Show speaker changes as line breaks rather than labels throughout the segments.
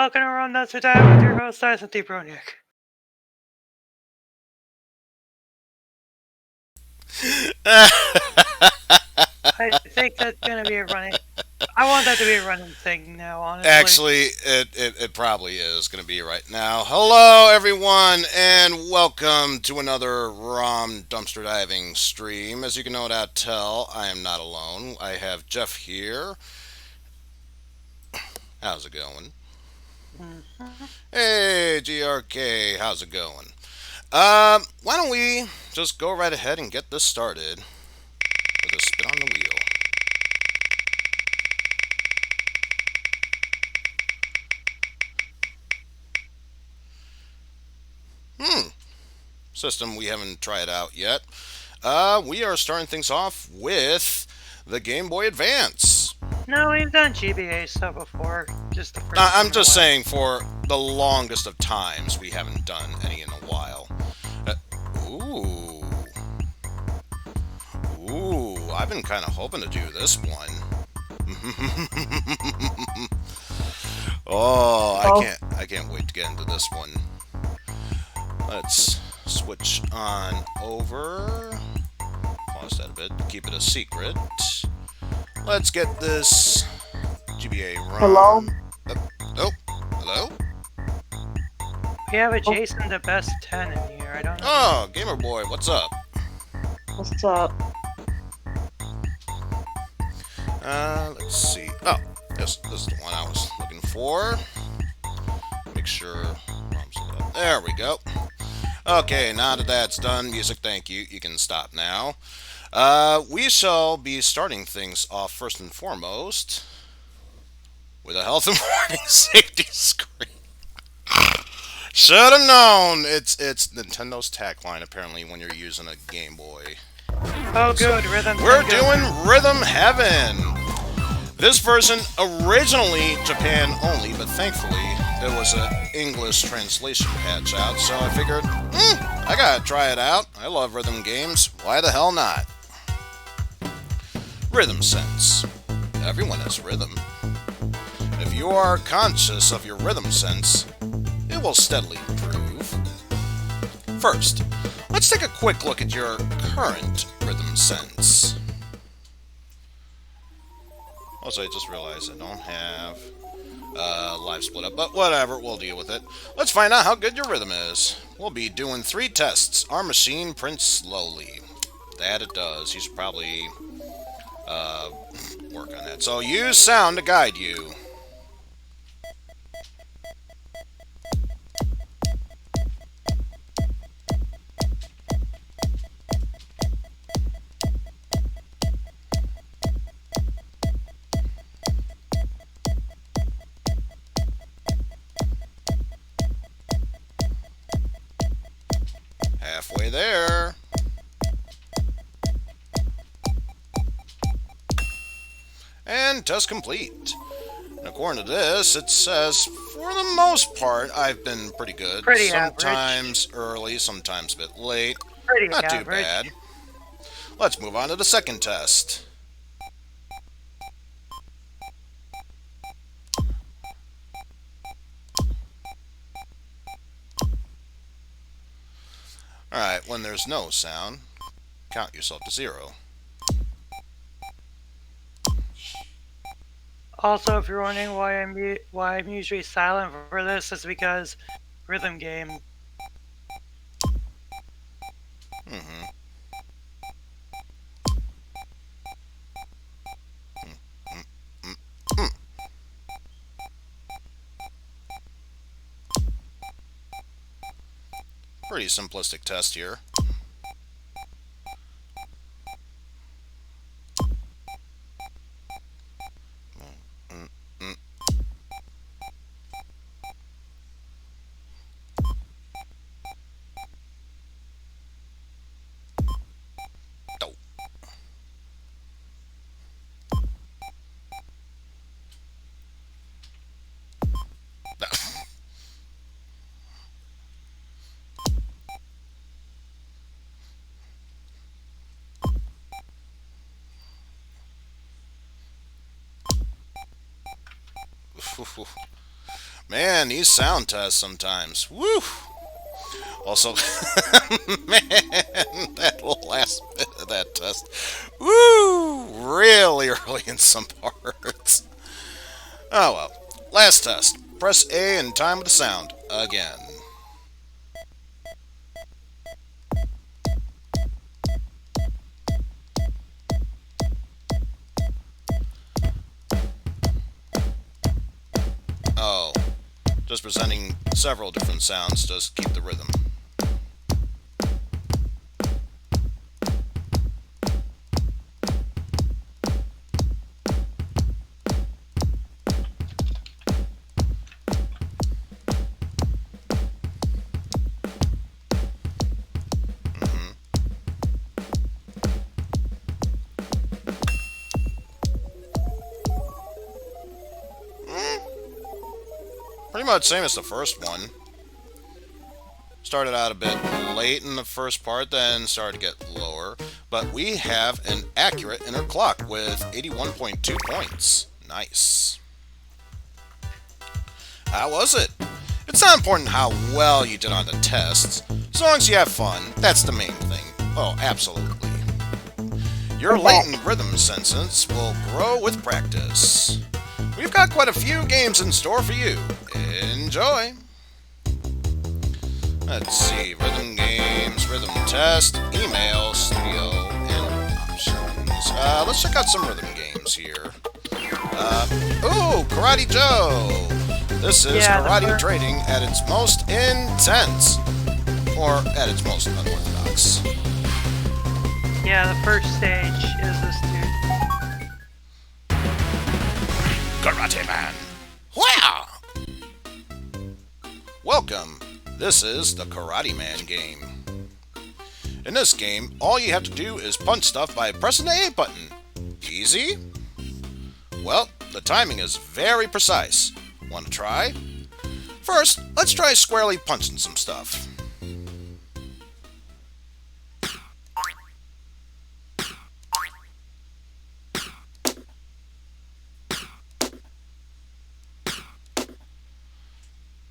welcome to Rom Dumpster Diving with your host, Eizen Broniac. I think that's gonna be a running. I want that to be a running thing now, honestly.
Actually, it probably is going to be right now. Hello, everyone, and welcome to another Rom Dumpster Diving stream. As you can no doubt tell, I am not alone. I have Jeff here. How's it going?
Mhm.
Hey, GRK, how's it going? Why don't we just go right ahead and get this started with a spin on the wheel? System we haven't tried out yet. We are starting things off with the Game Boy Advance.
No, we've done GBA stuff before, just the first
I'm
time in a
just
while.
saying, for the longest of times, we haven't done any in a while. Uh, ooh. Ooh, I've been kind of hoping to do this one. Oh, I can't wait to get into this one. Let's switch on over. Pause that a bit to keep it a secret. Let's get this GBA
Hello?
ROM. Oh, hello?
We have a Jason the Best 10 in here. I don't know.
Oh, Gamer Boy, what's up?
What's up?
Let's see. Oh, this is the one I was looking for. Make sure ROM's up. There we go. Okay, now that that's done, music, thank you. You can stop now. We shall be starting things off first and foremost with a health and warning safety screen. Should have known. It's Nintendo's tagline apparently when you're using a Game Boy.
Oh, good, Rhythm.
We're doing Rhythm Heaven. This version originally Japan only, but thankfully there was an English translation patch out, so I figured, I gotta try it out. I love rhythm games. Why the hell not? Rhythm sense. Everyone has rhythm. If you are conscious of your rhythm sense, it will steadily improve. First, let's take a quick look at your current rhythm sense. Also, I just realized I don't have live split up, but whatever, we'll deal with it. Let's find out how good your rhythm is. We'll be doing 3 tests. Our machine prints slowly. That it does. You should probably work on that. So use sound to guide you. Halfway there. And test complete. And according to this, it says, for the most part, I've been pretty good.
Pretty
Sometimes
average.
early, sometimes a bit late.
Pretty
Not too
average.
bad. Let's move on to the second test. Alright, when there's no sound, count yourself to 0.
Also, if you're wondering why I'm usually silent for this, it's because rhythm game.
Mm-hmm. Pretty simplistic test here. Oh. Man, these sound tests sometimes. Woo! Also, man, that last bit of that test. Woo! Really early in some parts. Oh well. Last test. Press A and time with the sound. Again. Oh. Just presenting several different sounds to keep the rhythm. Pretty much same as the first one. Started out a bit late in the first part, then started to get lower. But we have an accurate inner clock with 81.2 points. Nice. How was it? It's not important how well you did on the tests. As long as you have fun, that's the main thing. Oh, absolutely. Your latent rhythm senses will grow with practice. We've got quite a few games in store for you. Enjoy! Let's see, rhythm games, rhythm test, email, studio, and options. Let's check out some rhythm games here. Ooh, Karate Joe! This is karate training at its most intense, or at its most unorthodox.
Yeah, the first stage is this dude.
Karate Man! Wow! Welcome. This is the Karate Man game. In this game, all you have to do is punch stuff by pressing the A button. Easy? Well, the timing is very precise. Want to try? First, let's try squarely punching some stuff.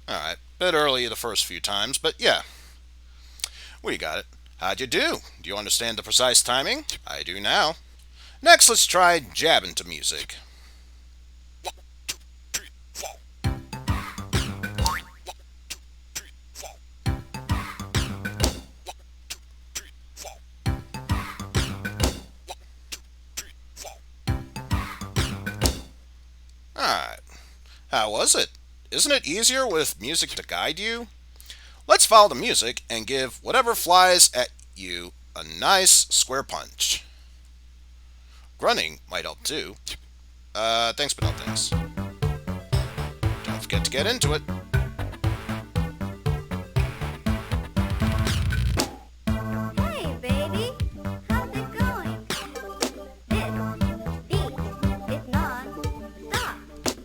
Alright, bit early the first few times, but yeah. We got it. How'd you do? Do you understand the precise timing? I do now. Next, let's try jabbing to music. Alright. How was it? Isn't it easier with music to guide you? Let's follow the music and give whatever flies at you a nice square punch. Grunting might help too. Thanks but no thanks. Don't forget to get into it.
Hey, baby. How's it going? This beat is non-stop.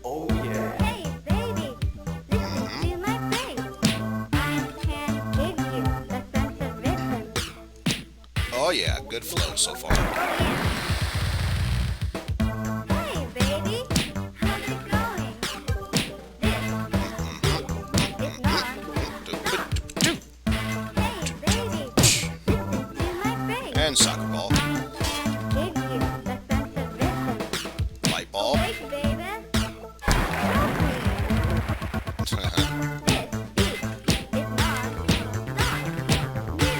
Oh yeah.
Hey, baby. Listen to my bass. I can give you the sense of rhythm.
Oh yeah, good flow so far.
Hey, baby. How's it going? This is non-stop. Hey, baby. Listen to my bass.
And soccer ball,
Give you the sense of rhythm.
light ball.
Wait, baby. This beat is non-stop.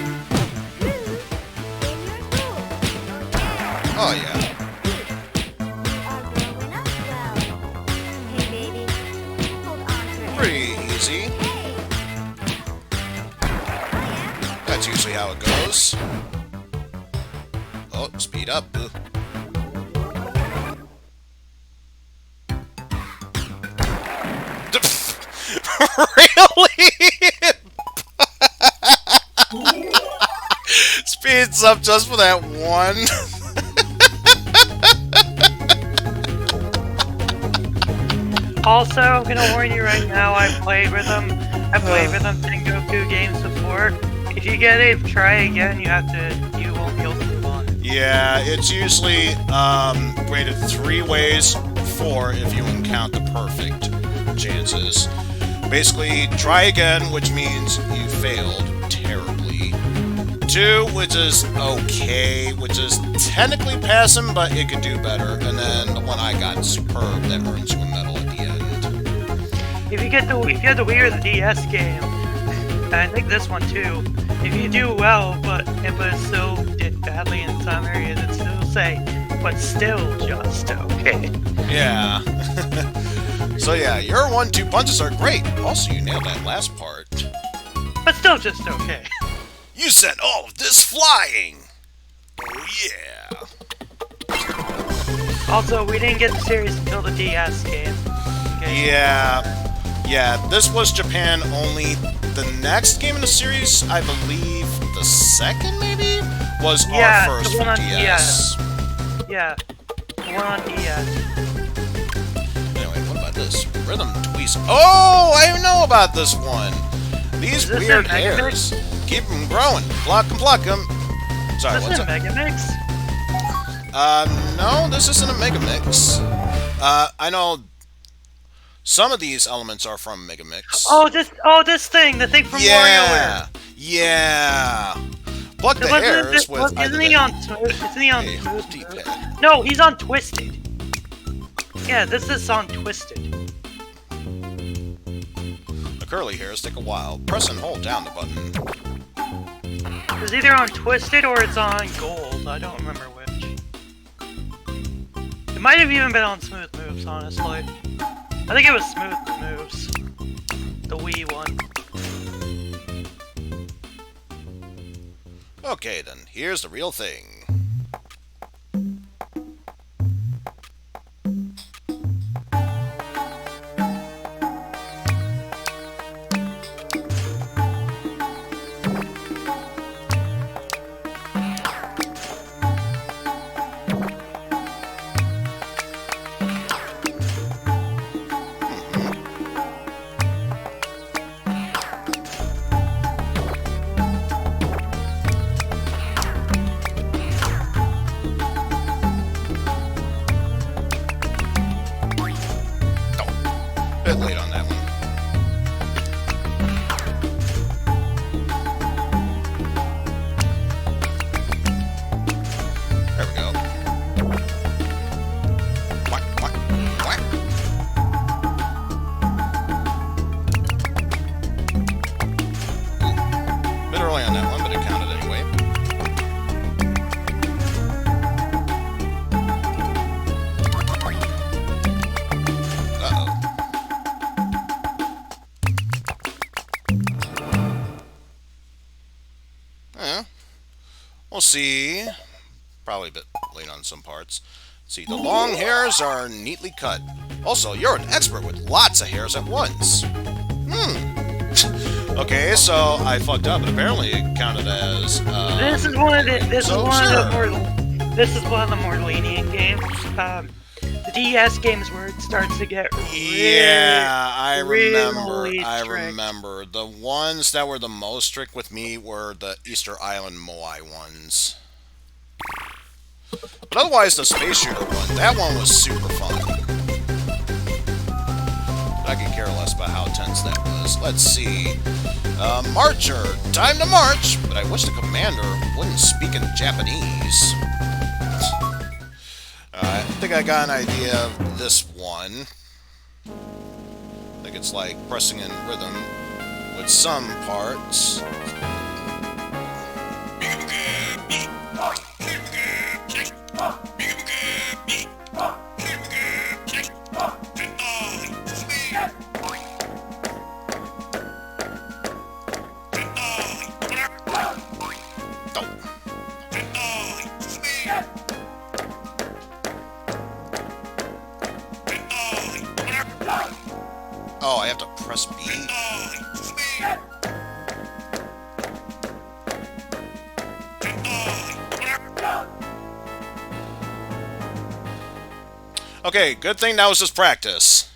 Groove in your soul.
Oh yeah.
Are growing up well. Hey, baby. Hold on to it.
Pretty easy.
Hey.
That's usually how it goes. Oh, speed up. Really? Speeds up just for that one.
Also, I'm gonna warn you right now, I've played with them Tengoku games before. If you get it, try again, you won't be able to move on.
Yeah, it's usually rated 3 ways, 4 if you count the perfect. chances. Basically, try again, which means you failed terribly. 2, which is okay, which is technically passing, but it could do better. And then the one I got, superb, that earns you a medal at the end.
If you have the Wii or the DS game, and I think this one too, if you do well, but it still did badly in some areas, it'd still say, but still just okay.
Yeah. So yeah, your 1-2 punches are great. Also, you nailed that last part.
But still just okay.
You sent all of this flying! Oh yeah!
Also, we didn't get the series until the DS game. Okay?
Yeah, this was Japan only. The next game in the series, I believe, the second maybe, was our first
the one
for
on
DS.
Yeah, the one on DS.
Anyway, what about this? Rhythm Tweez. Oh, I know about this one! These
Is this
weird
a Mega
hairs. Keep them growing. Pluck them. Sorry,
Is
what's
this a
up?
Mega Mix?
No, this isn't a Mega Mix. I know some of these elements are from Mega Mix.
this thing, the thing from WarioWare.
Yeah. Pluck the hairs with
Isn't he on Smooth? Isn't he on
a
Smooth?
D-pad.
No, he's on Twisted. Yeah, this is on Twisted.
The curly hairs take a while. Press and hold down the button.
It's either on Twisted or it's on Gold. I don't remember which. It might have even been on Smooth Moves, honestly. I think it was Smooth Moves. The Wii one.
Okay then, here's the real thing. Bit late on that one. There we go. Whack, whack, whack. Bit early on that one, but it counted anyway. Uh-oh. Yeah. We'll see. Probably a bit late on some parts. See, the long hairs are neatly cut. Also, you're an expert with lots of hairs at once. Okay, so I fucked up, but apparently it counted as.
This is one of the more lenient games. The DS games where it starts to get
Yeah, I
really
remember. The ones that were the most strict with me were the Easter Island Moai ones. But otherwise, the Space Shooter one, that one was super fun. But I could care less about how tense that was. Let's see. Marcher, time to march! But I wish the commander wouldn't speak in Japanese. I think I got an idea of this one. I think it's like pressing in rhythm with some parts. Oh, I have to press B? Okay, good thing that was just practice.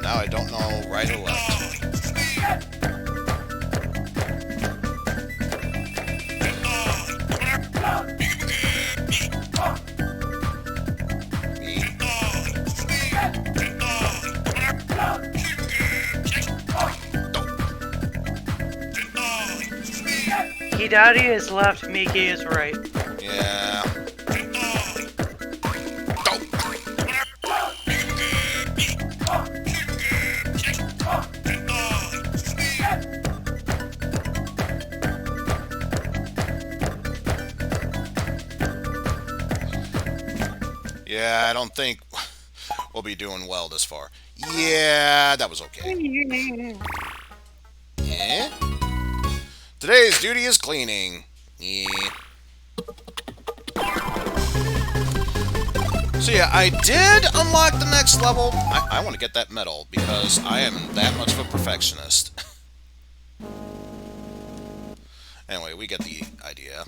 Now I don't know right or left.
Hidari is left, Miki is right.
Yeah. Yeah, I don't think we'll be doing well this far. Yeah, that was okay. Yeah. Today's duty is cleaning. Yeah. So yeah, I did unlock the next level. I want to get that medal because I am that much of a perfectionist. Anyway, we get the idea.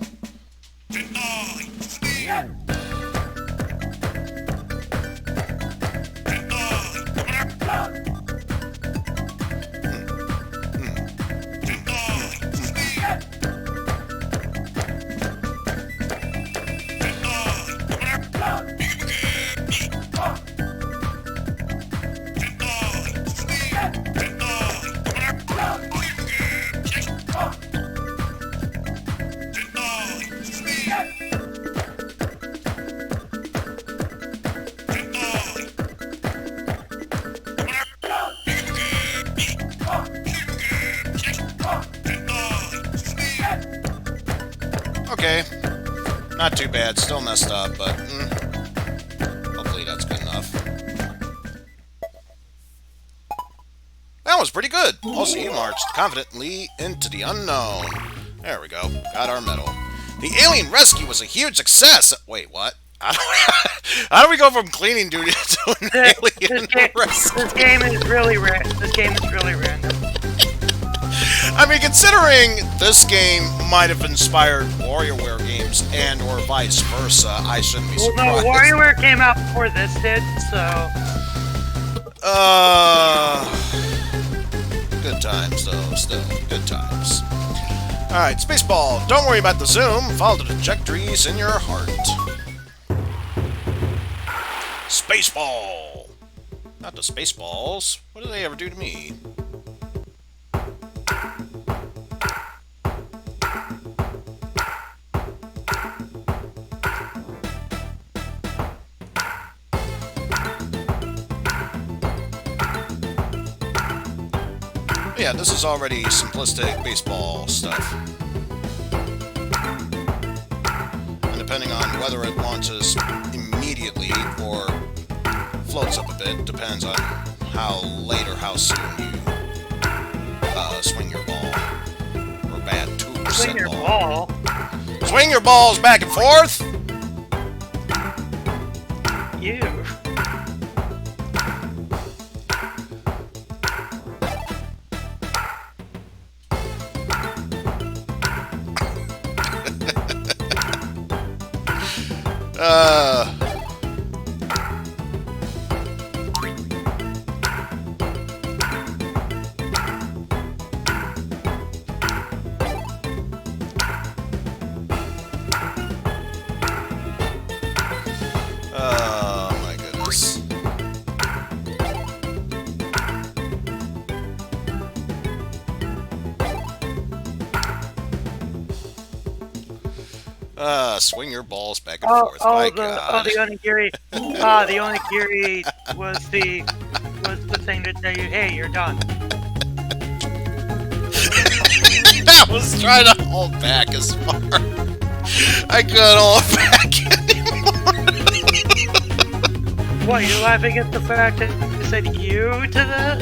Okay, not too bad. Still messed up, but hopefully that's good enough. That was pretty good. Also, you marched confidently into the unknown. There we go. Got our medal. The alien rescue was a huge success. Wait, what? How do we go from cleaning duty to an alien rescue?
This game is really random. This game is really random.
I mean, considering this game might have inspired WarioWare games and or vice versa, I shouldn't be surprised.
Well, no, WarioWare came out before this did, so...
Good times, though, still. Good times. Alright, Spaceball, don't worry about the zoom. Follow the trajectories in your heart. Spaceball! Not the Spaceballs. What did they ever do to me? Yeah, this is already simplistic baseball stuff. And depending on whether it launches immediately or floats up a bit, depends on how late or how soon you swing your ball. Or bat 2%
Swing your ball?
Swing your balls back and forth!
You.
Oh my goodness. Swing your balls back and forth. My God.
The onigiri. The onigiri was the thing to tell you, hey, you're done.
I was trying to hold back as far. I couldn't hold back anymore.
What, you're laughing at the fact that I said you to that?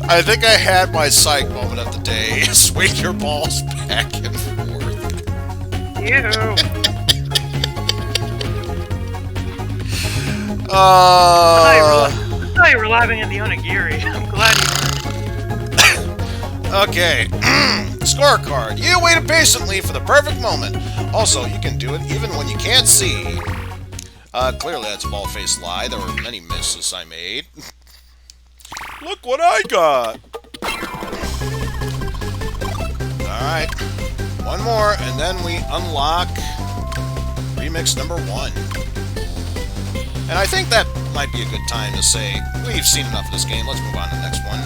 I think I had my psych moment of the day. Swing your balls back and forth.
You. I thought you were laughing at the onigiri. I'm glad you were.
Okay. Scorecard. You waited patiently for the perfect moment. Also, you can do it even when you can't see. Clearly that's a bald-faced lie. There were many misses I made. Look what I got! Alright. One more, and then we unlock remix number 1. And I think that might be a good time to say, we've seen enough of this game, let's move on to the next one.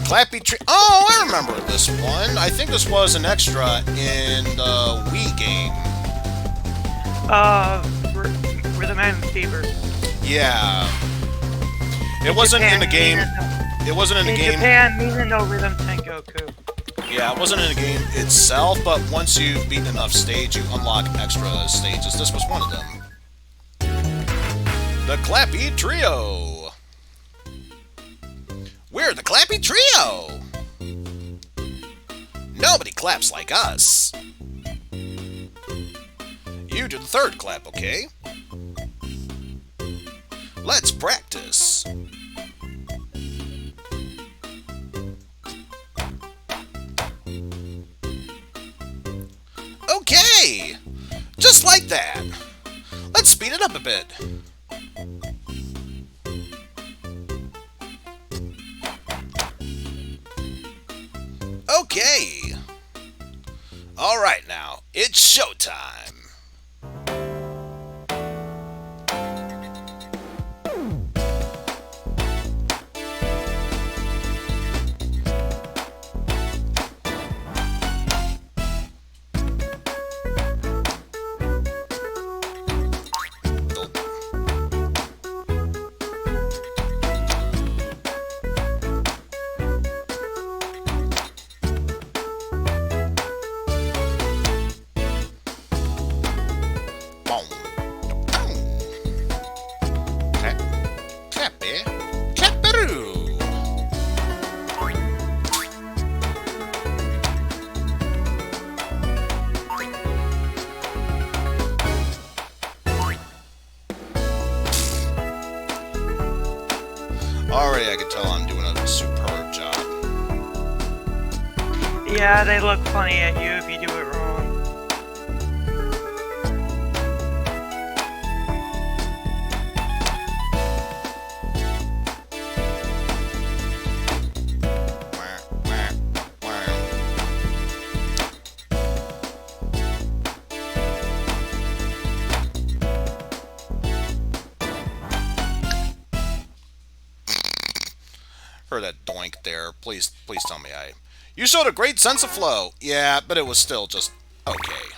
Clappy Oh, I remember this one. I think this was an extra in the Wii game.
Rhythm and Fever.
Yeah. It wasn't in the game. It wasn't in the game.
In Japan, Nina no Rhythm Tengoku.
Yeah, it wasn't in the game itself, but once you've beaten enough stage, you unlock extra stages. This was one of them. The Clappy Trio. We're the Clappy Trio. Nobody claps like us. You do the third clap, okay? Let's practice. Okay! Just like that. Let's speed it up a bit. Okay. Alright now, it's showtime. Already I can tell I'm doing a superb job.
Yeah, they look funny at you if you do it wrong.
Heard that doink there. Please tell me You showed a great sense of flow. Yeah, but it was still just okay.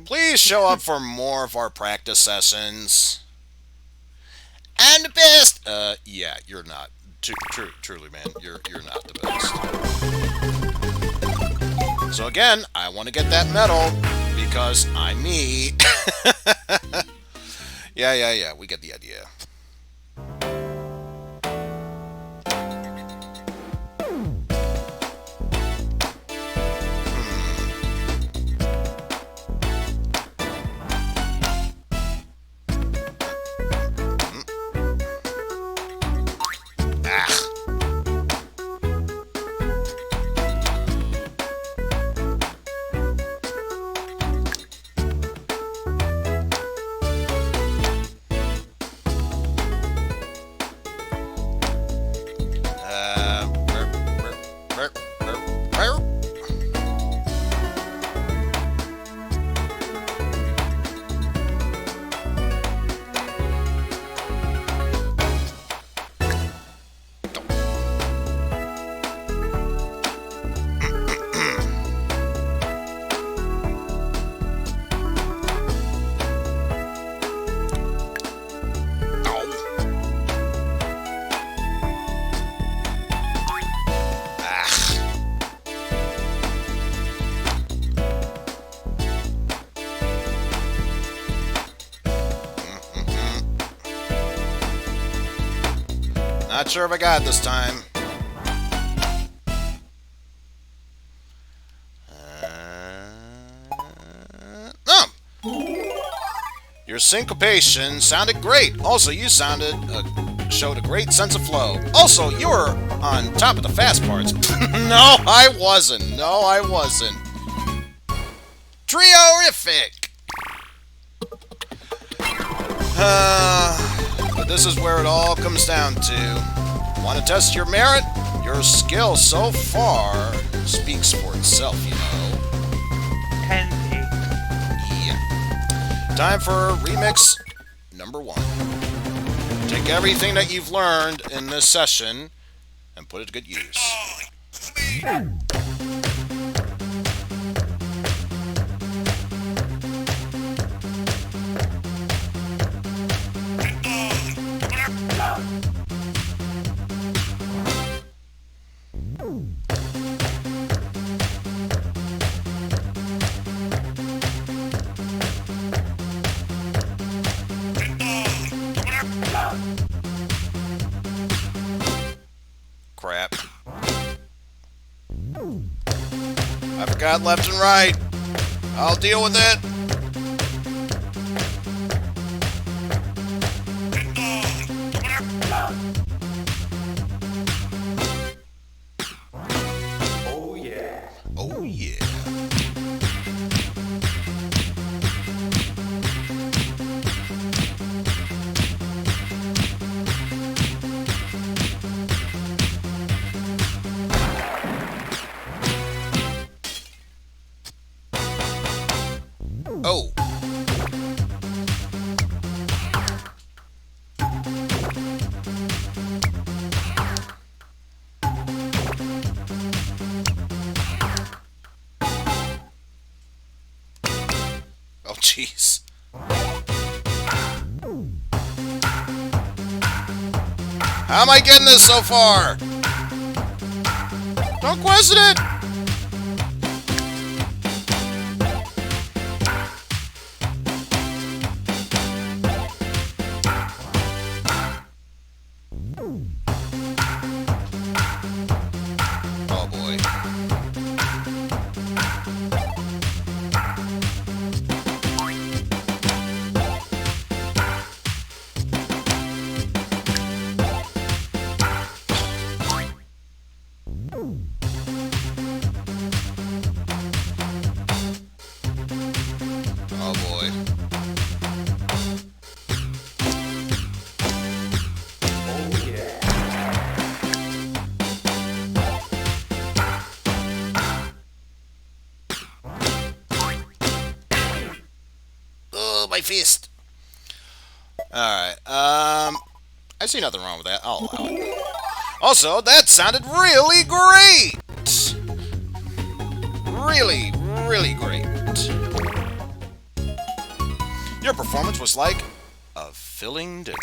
Please show up for more of our practice sessions. And the best. Yeah, you're not. Truly, man, you're not the best. So again, I want to get that medal because I'm me. Yeah. We get the idea. Not sure if I got it this time. Your syncopation sounded great. Also, you showed a great sense of flow. Also, you were on top of the fast parts. No, I wasn't. Triorific! But this is where it all comes down to. Want to test your merit? Your skill so far speaks for itself, you know.
Envy.
Yeah. Time for remix number 1. Take everything that you've learned in this session and put it to good use. Crap. I forgot left and right. I'll deal with it.
Oh yeah.
Oh yeah. Oh. Oh, jeez. How am I getting this so far? Don't question it! Oh boy. Oh boy.
Oh yeah.
Oh, my fist. Alright, I see nothing wrong with that. I'll allow it. Also, that sounded really great! Really, really great. Your performance was like a filling dinner.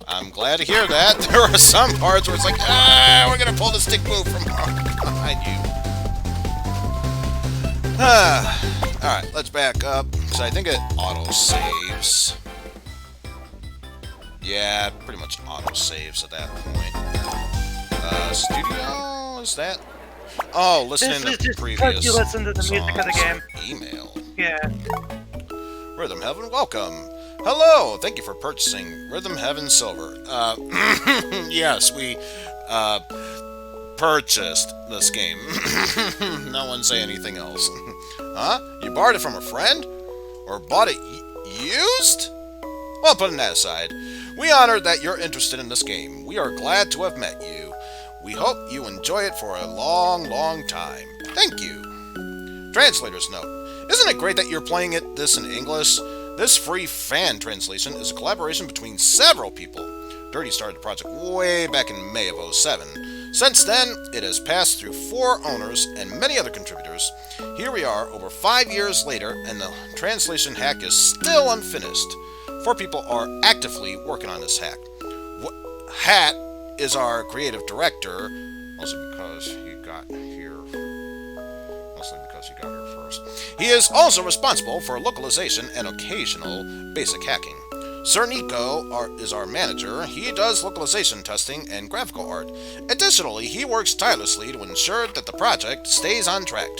I'm glad to hear that. There are some parts where it's like, we're gonna pull the stick move from behind you. Alright, let's back up, because I think it auto-saves. Yeah, pretty much auto-saves at that point. Studio? Is that? Oh, listening
This is
to
just
previous
because you listen to the music of the
songs.
game.
Email.
Yeah.
Rhythm Heaven, welcome. Hello, thank you for purchasing Rhythm Heaven Silver. Yes, we, purchased this game. No one say anything else. Huh? You borrowed it from a friend? Or bought it used? Well, putting that aside, we honor that you're interested in this game. We are glad to have met you. We hope you enjoy it for a long, long time. Thank you. Translator's note. Isn't it great that you're playing this in English? This free fan translation is a collaboration between several people. Dirty started the project way back in May of '07. Since then, it has passed through 4 owners and many other contributors. Here we are, over 5 years later, and the translation hack is still unfinished. 4 people are actively working on this hack. Hat is our creative director, mostly because he got here first. He is also responsible for localization and occasional basic hacking. Sir Nico is our manager. He does localization testing and graphical art. Additionally, he works tirelessly to ensure that the project stays on track.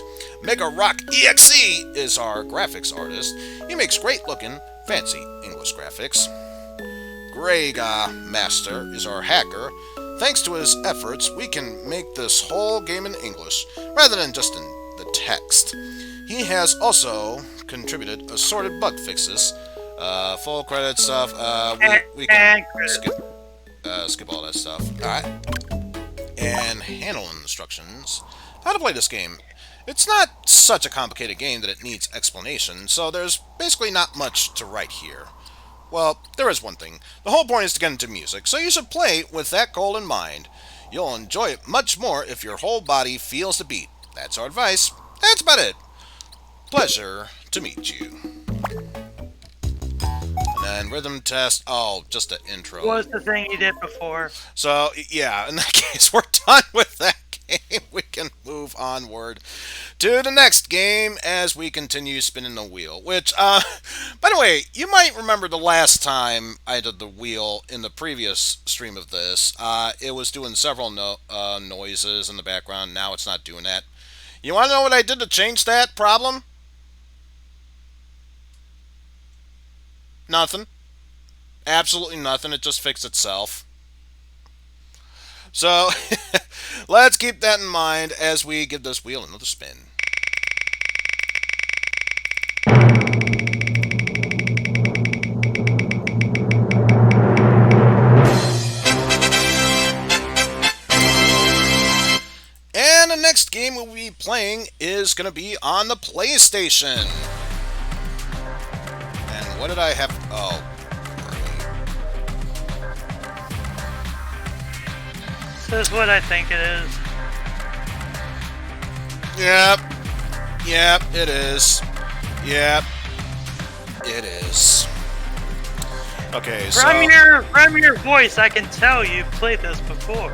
Mega Rock EXE is our graphics artist. He makes great-looking, fancy English graphics. Grega Master is our hacker. Thanks to his efforts, we can make this whole game in English, rather than just in the text. He has also contributed assorted bug fixes, full credit stuff. We can skip all that stuff. Alright. And handle instructions. How to play this game. It's not such a complicated game that it needs explanation, so there's basically not much to write here. Well, there is one thing. The whole point is to get into music, so you should play with that goal in mind. You'll enjoy it much more if your whole body feels the beat. That's our advice. That's about it. Pleasure to meet you. And then rhythm test. Oh, just an intro.
What was the thing you did before?
So, yeah, in that case, we're done with that game. We can move onward to the next game as we continue spinning the wheel. Which, by the way, you might remember the last time I did the wheel in the previous stream of this. It was doing several noises in the background. Now it's not doing that. You want to know what I did to change that problem? Nothing. Absolutely nothing. It just fixed itself. So, let's keep that in mind as we give this wheel another spin. And the next game we'll be playing is going to be on the PlayStation. And what did I have? Oh.
This is what I think it is.
Yep. Yep, it is. Yep. It is. Okay, so...
From your voice, I can tell you've played this before.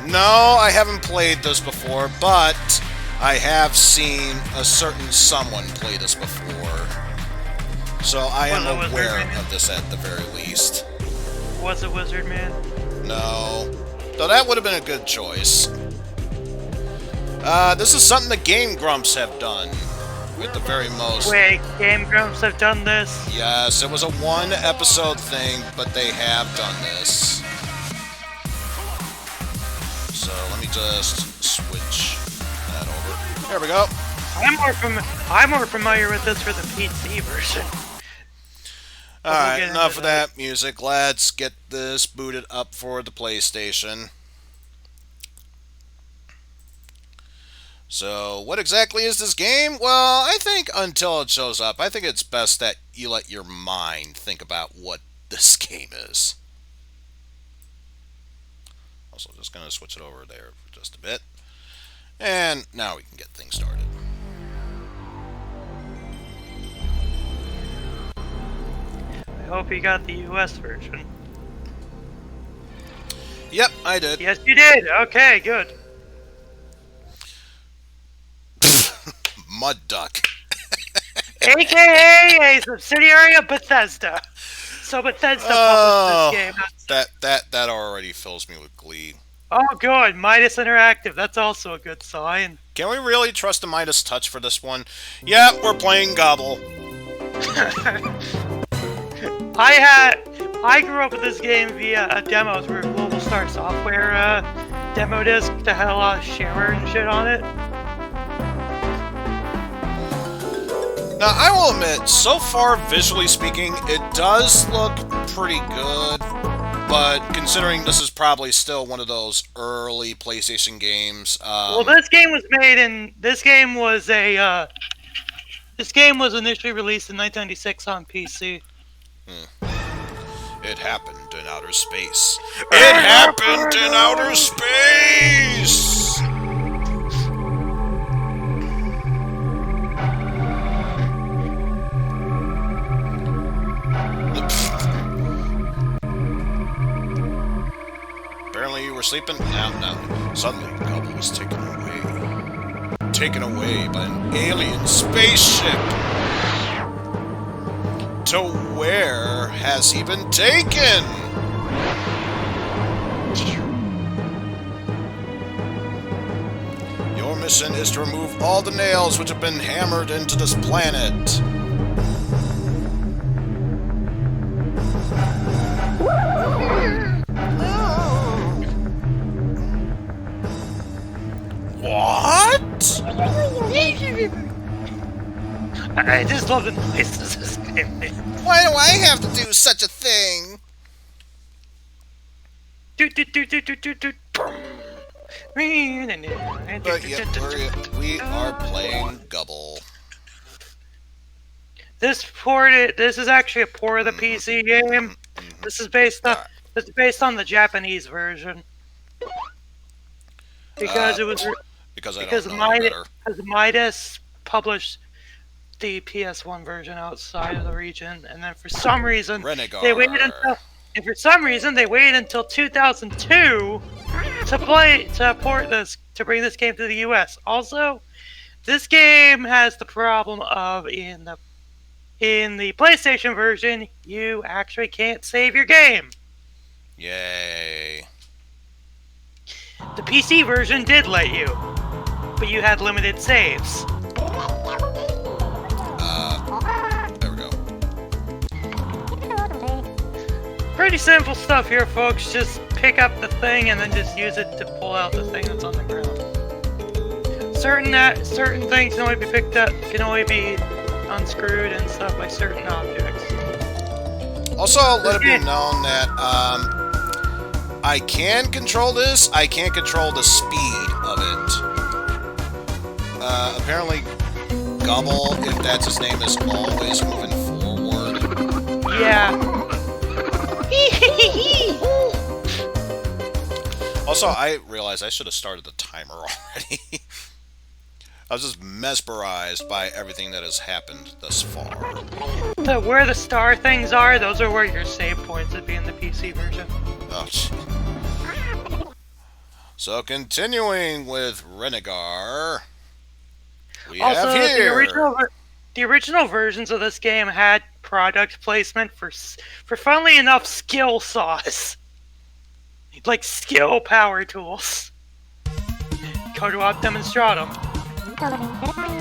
No, I haven't played this before, but I have seen a certain someone play this before. So I am aware of this at the very least.
Was it Wizard Man?
No. Though that would have been a good choice. This is something the Game Grumps have done. At the very most.
Wait, Game Grumps have done this?
Yes, it was a one-episode thing, but they have done this. So let me just switch that over. There we go.
I'm more familiar with this for the PC version.
Alright, enough of that music. Let's get this booted up for the PlayStation. So, what exactly is this game? Well, I think until it shows up, I think it's best that you let your mind think about what this game is. Also, just going to switch it over there for just a bit. And now we can get things started.
I hope you got the US version.
Yep, I did.
Yes, you did. Okay, good.
Mud Duck.
AKA a subsidiary of Bethesda. So Bethesda published this game.
That already fills me with glee.
Oh, good. Midas Interactive. That's also a good sign.
Can we really trust the Midas Touch for this one? Yeah, we're playing Gobble.
I grew up with this game via a demo through Global Star Software demo disc that had a lot of shimmer and shit on it.
Now, I will admit, so far, visually speaking, it does look pretty good, but considering this is probably still one of those early PlayStation games...
well, this game was made in... This game was initially released in 1996 on PC.
It happened in outer space. It happened in outer space! Apparently you were sleeping? No. Suddenly, Gobble was taken away. Taken away by an alien spaceship! To where has he been taken? Your mission is to remove all the nails which have been hammered into this planet. What?
I just love the noises this game makes.
Why do I have to do such a thing?
But
But yep, we are playing Gobble.
This is actually a port of the PC game. This is based on the Japanese version. Because it was
Because I don't know any better.
because Midas published the PS1 version outside of the region, and then for some reason they waited until 2002 to bring this game to the US. Also, this game has the problem of in the PlayStation version, you actually can't save your game.
Yay.
The PC version did let you, but you had limited saves.
There we go.
Pretty simple stuff here, folks. Just pick up the thing and then just use it to pull out the thing that's on the ground. Certain things can only be picked up, can only be unscrewed and stuff by certain objects.
Also, let it be known that I can control this. I can't control the speed of it. Apparently, Gobble, if that's his name, is always moving forward.
Yeah.
Also, I realized I should have started the timer already. I was just mesmerized by everything that has happened thus far.
Where the star things are, those are where your save points would be in the PC version.
Oh, so, continuing with Renegar, we have here...
the original versions of this game had product placement for funnily enough, skill saws. Like skill power tools. Co-op demonstratum.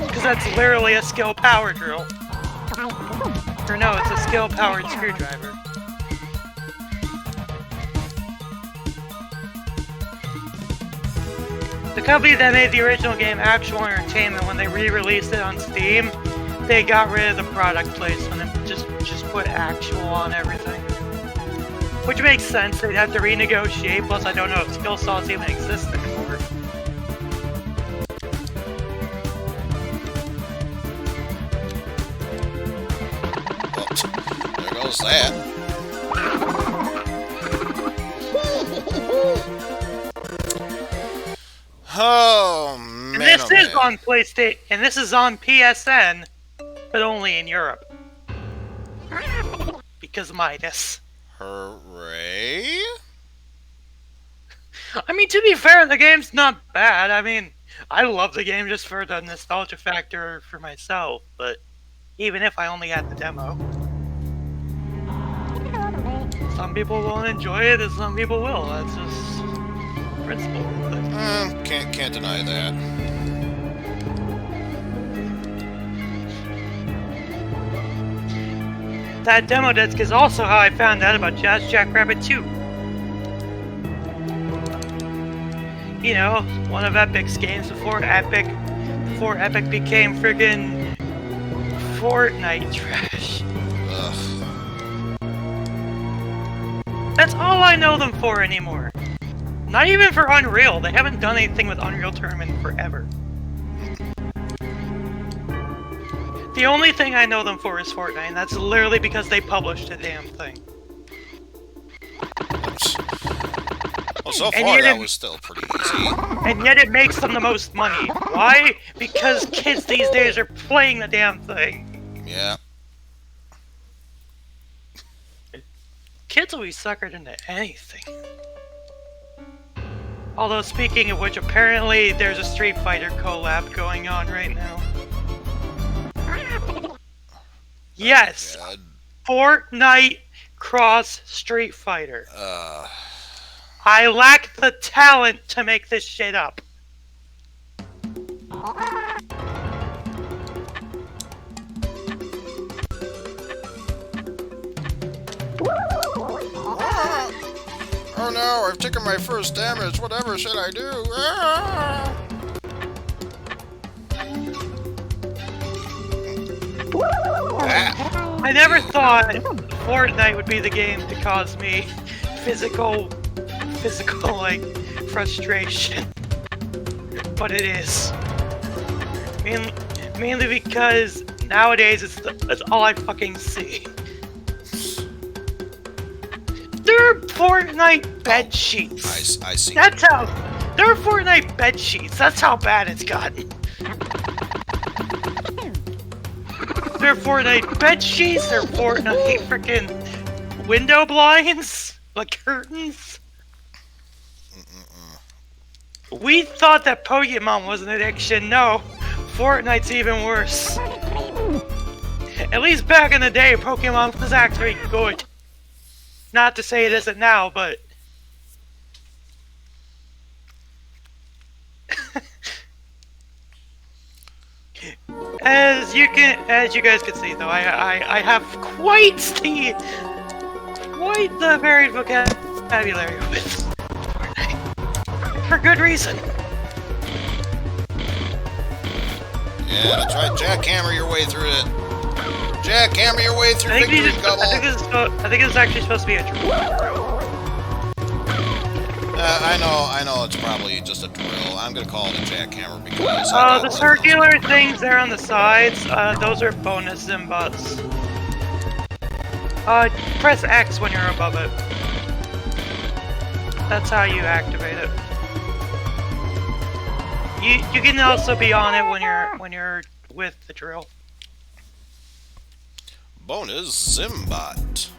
Because that's literally a skill power drill. Or no, it's a skill powered screwdriver. The company that made the original game, Actual Entertainment, when they re-released it on Steam, they got rid of the product placement and just put Actual on everything. Which makes sense, they'd have to renegotiate, plus I don't know if skill saws even exist anymore.
There goes that. Oh, man.
And this is on PlayStation, and this is on PSN, but only in Europe. Because Midas.
Hooray!
I mean, to be fair, the game's not bad. I mean, I love the game just for the nostalgia factor for myself, but even if I only had the demo. Some people won't enjoy it, and some people will. That's just principle.
Can't deny that.
That demo disc is also how I found out about Jazz Jackrabbit 2. You know, one of Epic's games before Epic became friggin' Fortnite trash.
Ugh.
That's all I know them for anymore. Not even for Unreal. They haven't done anything with Unreal Tournament forever. The only thing I know them for is Fortnite, and that's literally because they published the damn thing.
Well, so far that was still pretty easy.
And yet it makes them the most money. Why? Because kids these days are playing the damn thing.
Yeah.
Kids will be suckered into anything. Although, speaking of which, apparently there's a Street Fighter collab going on right now. Yes!
Oh,
Fortnite cross Street Fighter. I lack the talent to make this shit up.
Oh no, I've taken my first damage. Whatever should I do? Ah!
I never thought Fortnite would be the game to cause me physical like frustration, but it is. Mainly because Nowadays, it's all I fucking see. There are Fortnite bed sheets.
I see.
That's how. There are Fortnite bed sheets. That's how bad it's gotten. There are Fortnite bed sheets. There are Fortnite freaking window blinds, like curtains. We thought that Pokemon was an addiction. No, Fortnite's even worse. At least back in the day, Pokemon was actually good. Not to say it isn't now, but... as you guys can see, though, I have quite the varied vocabulary with Fortnite. For good reason.
Yeah, that's right. Jackhammer your way through it. Jackhammer your way through Victory Double.
I think this is actually supposed to be a drill.
I know it's probably just a drill. I'm gonna call it a jackhammer because...
the circular things there on the sides, those are bonus Zimbots. Press X when you're above it. That's how you activate it. You can also be on it when you're with the drill.
Bonus Zimbot.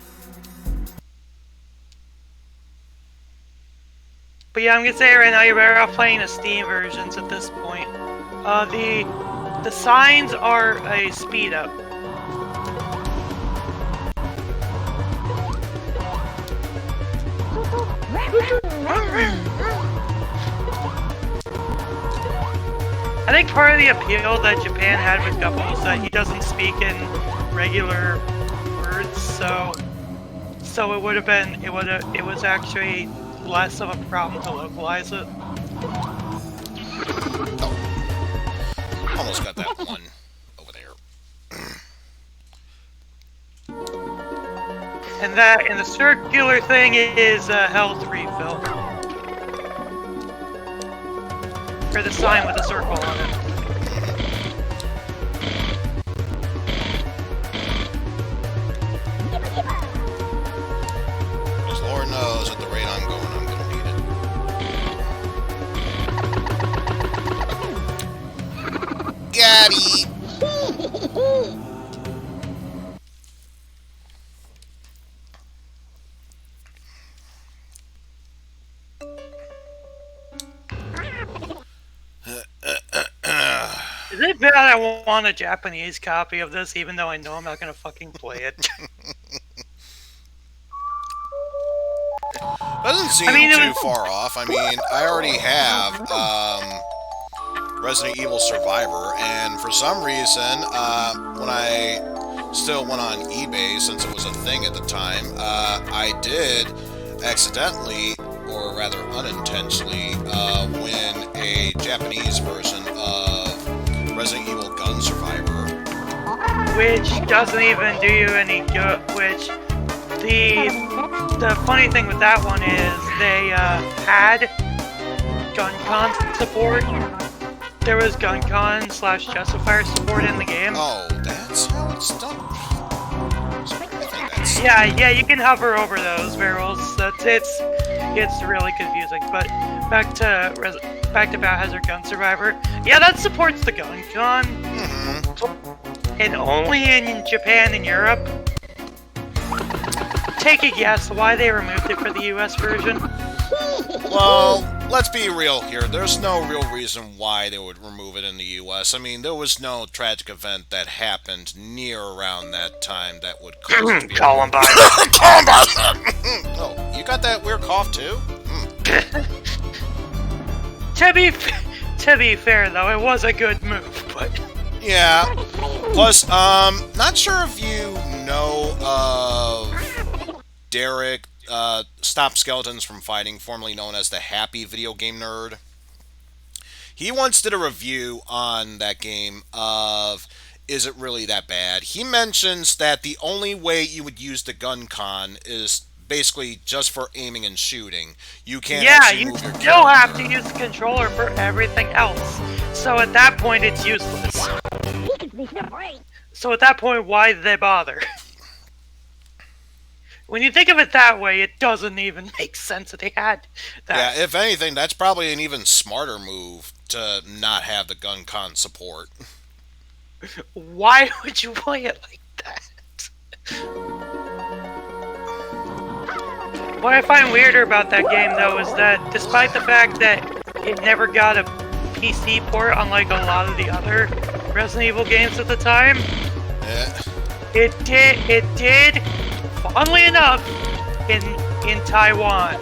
But yeah, I'm gonna say right now, you're better off playing the Steam versions at this point. The signs are a speed up. I think part of the appeal that Japan had with Guppy is that he doesn't speak in regular words, so it was actually less of a problem to localize it.
Oh, almost got that one over there.
And the circular thing is a health refill. For the sign with a circle on it.
Because Lord knows at the rate I'm going, I'm gonna need it. Gabby!
Is it bad I want a Japanese copy of this, even though I know I'm not gonna fucking play it?
Doesn't seem too far off. I mean, I already have Resident Evil Survivor, and for some reason, when I still went on eBay, since it was a thing at the time, I did accidentally, or rather unintentionally, win a Japanese version of Resident Evil Gun Survivor.
Which doesn't even do you any good, which the funny thing with that one is they had GunCon support. There was GunCon / Justifier support in the game.
Oh, that's how it's done.
Yeah, you can hover over those barrels. It's really confusing. But back to Biohazard Gun Survivor. Yeah, that supports the GunCon. And only in Japan and Europe. Take a guess why they removed it for the US version.
Well, let's be real here. There's no real reason why they would remove it in the US. I mean, there was no tragic event that happened near around that time that would cause it to be
Columbine.
Columbine! Oh, you got that weird cough too?
To be fair, though, it was a good move, but...
Yeah. Plus, not sure if you know of Derek, Stop Skeletons from Fighting, formerly known as the Happy Video Game Nerd. He once did a review on that game of, is it really that bad? He mentions that the only way you would use the GunCon is basically just for aiming and shooting. You can't actually move your character.
Yeah, you still have to use the controller for everything else. So at that point, it's useless. So at that point, why did they bother? When you think of it that way, it doesn't even make sense that they had that.
Yeah, if anything, that's probably an even smarter move to not have the gun con support.
Why would you play it like that? What I find weirder about that game, though, is that despite the fact that it never got a PC port, unlike a lot of the other Resident Evil games at the time,
Yeah.
it did, funnily enough, in Taiwan.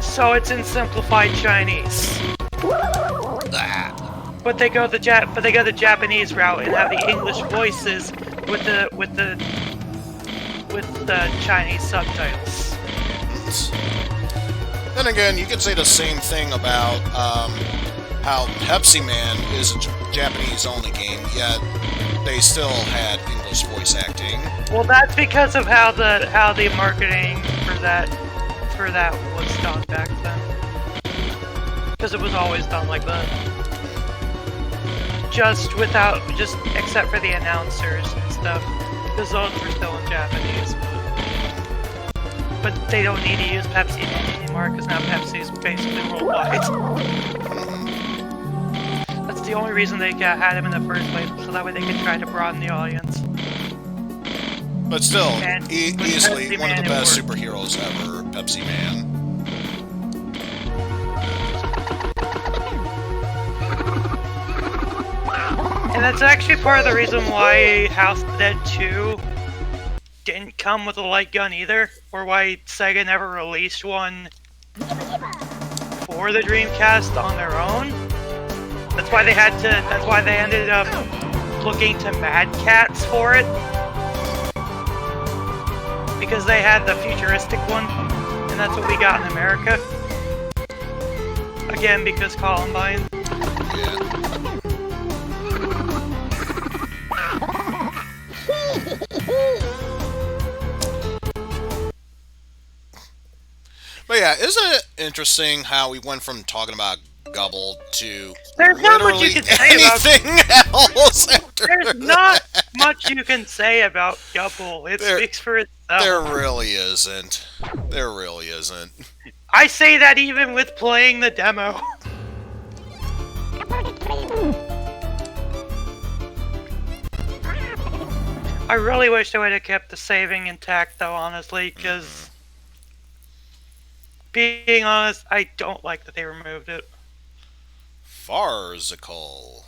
So it's in simplified Chinese. But they go the Japanese route and have the English voices with the Chinese subtitles.
Then again, you could say the same thing about how Pepsi Man is a Japanese-only game, yet they still had English voice acting.
Well, that's because of how the marketing for that was done back then. Because it was always done like that. Just except for the announcers and stuff. Because those were still in Japanese. But they don't need to use Pepsi anymore, because now Pepsi is basically worldwide. That's the only reason they had him in the first place, so that way they could try to broaden the audience.
But still, easily
Pepsi
one of the
Man,
best
it worked.
superheroes ever, Pepsi Man.
And that's actually part of the reason why House of the Dead 2 didn't come with a light gun either, or why Sega never released one for the Dreamcast on their own. That's why they ended up looking to Mad Catz for it. Because they had the futuristic one, and that's what we got in America. Again, because Columbine.
Yeah. But yeah, isn't it interesting how we went from talking about Gubble to
There's not much
literally
you can say about
anything else after
There's not much you can say about Gubble. It speaks for itself.
There really isn't. There really isn't.
I say that even with playing the demo. I really wish they would have kept the saving intact, though, honestly, because being honest, I don't like that they removed it.
Farzical.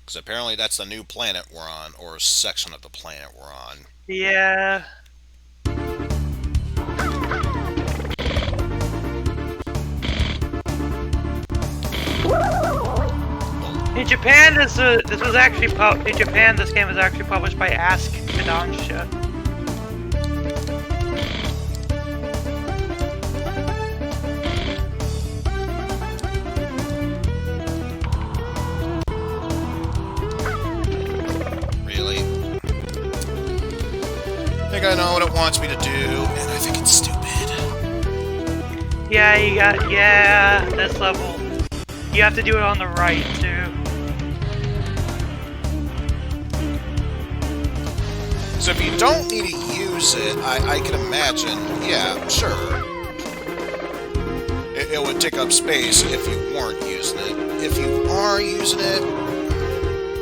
Because apparently that's the new planet we're on, or a section of the planet we're on.
Yeah. In Japan, this game was actually published by Ask Kodansha.
Really? I think I know what it wants me to do, and I think it's stupid.
Yeah, this level. You have to do it on the right, too.
So if you don't need to use it, I can imagine, yeah, sure. It would take up space if you weren't using it. If you are using it,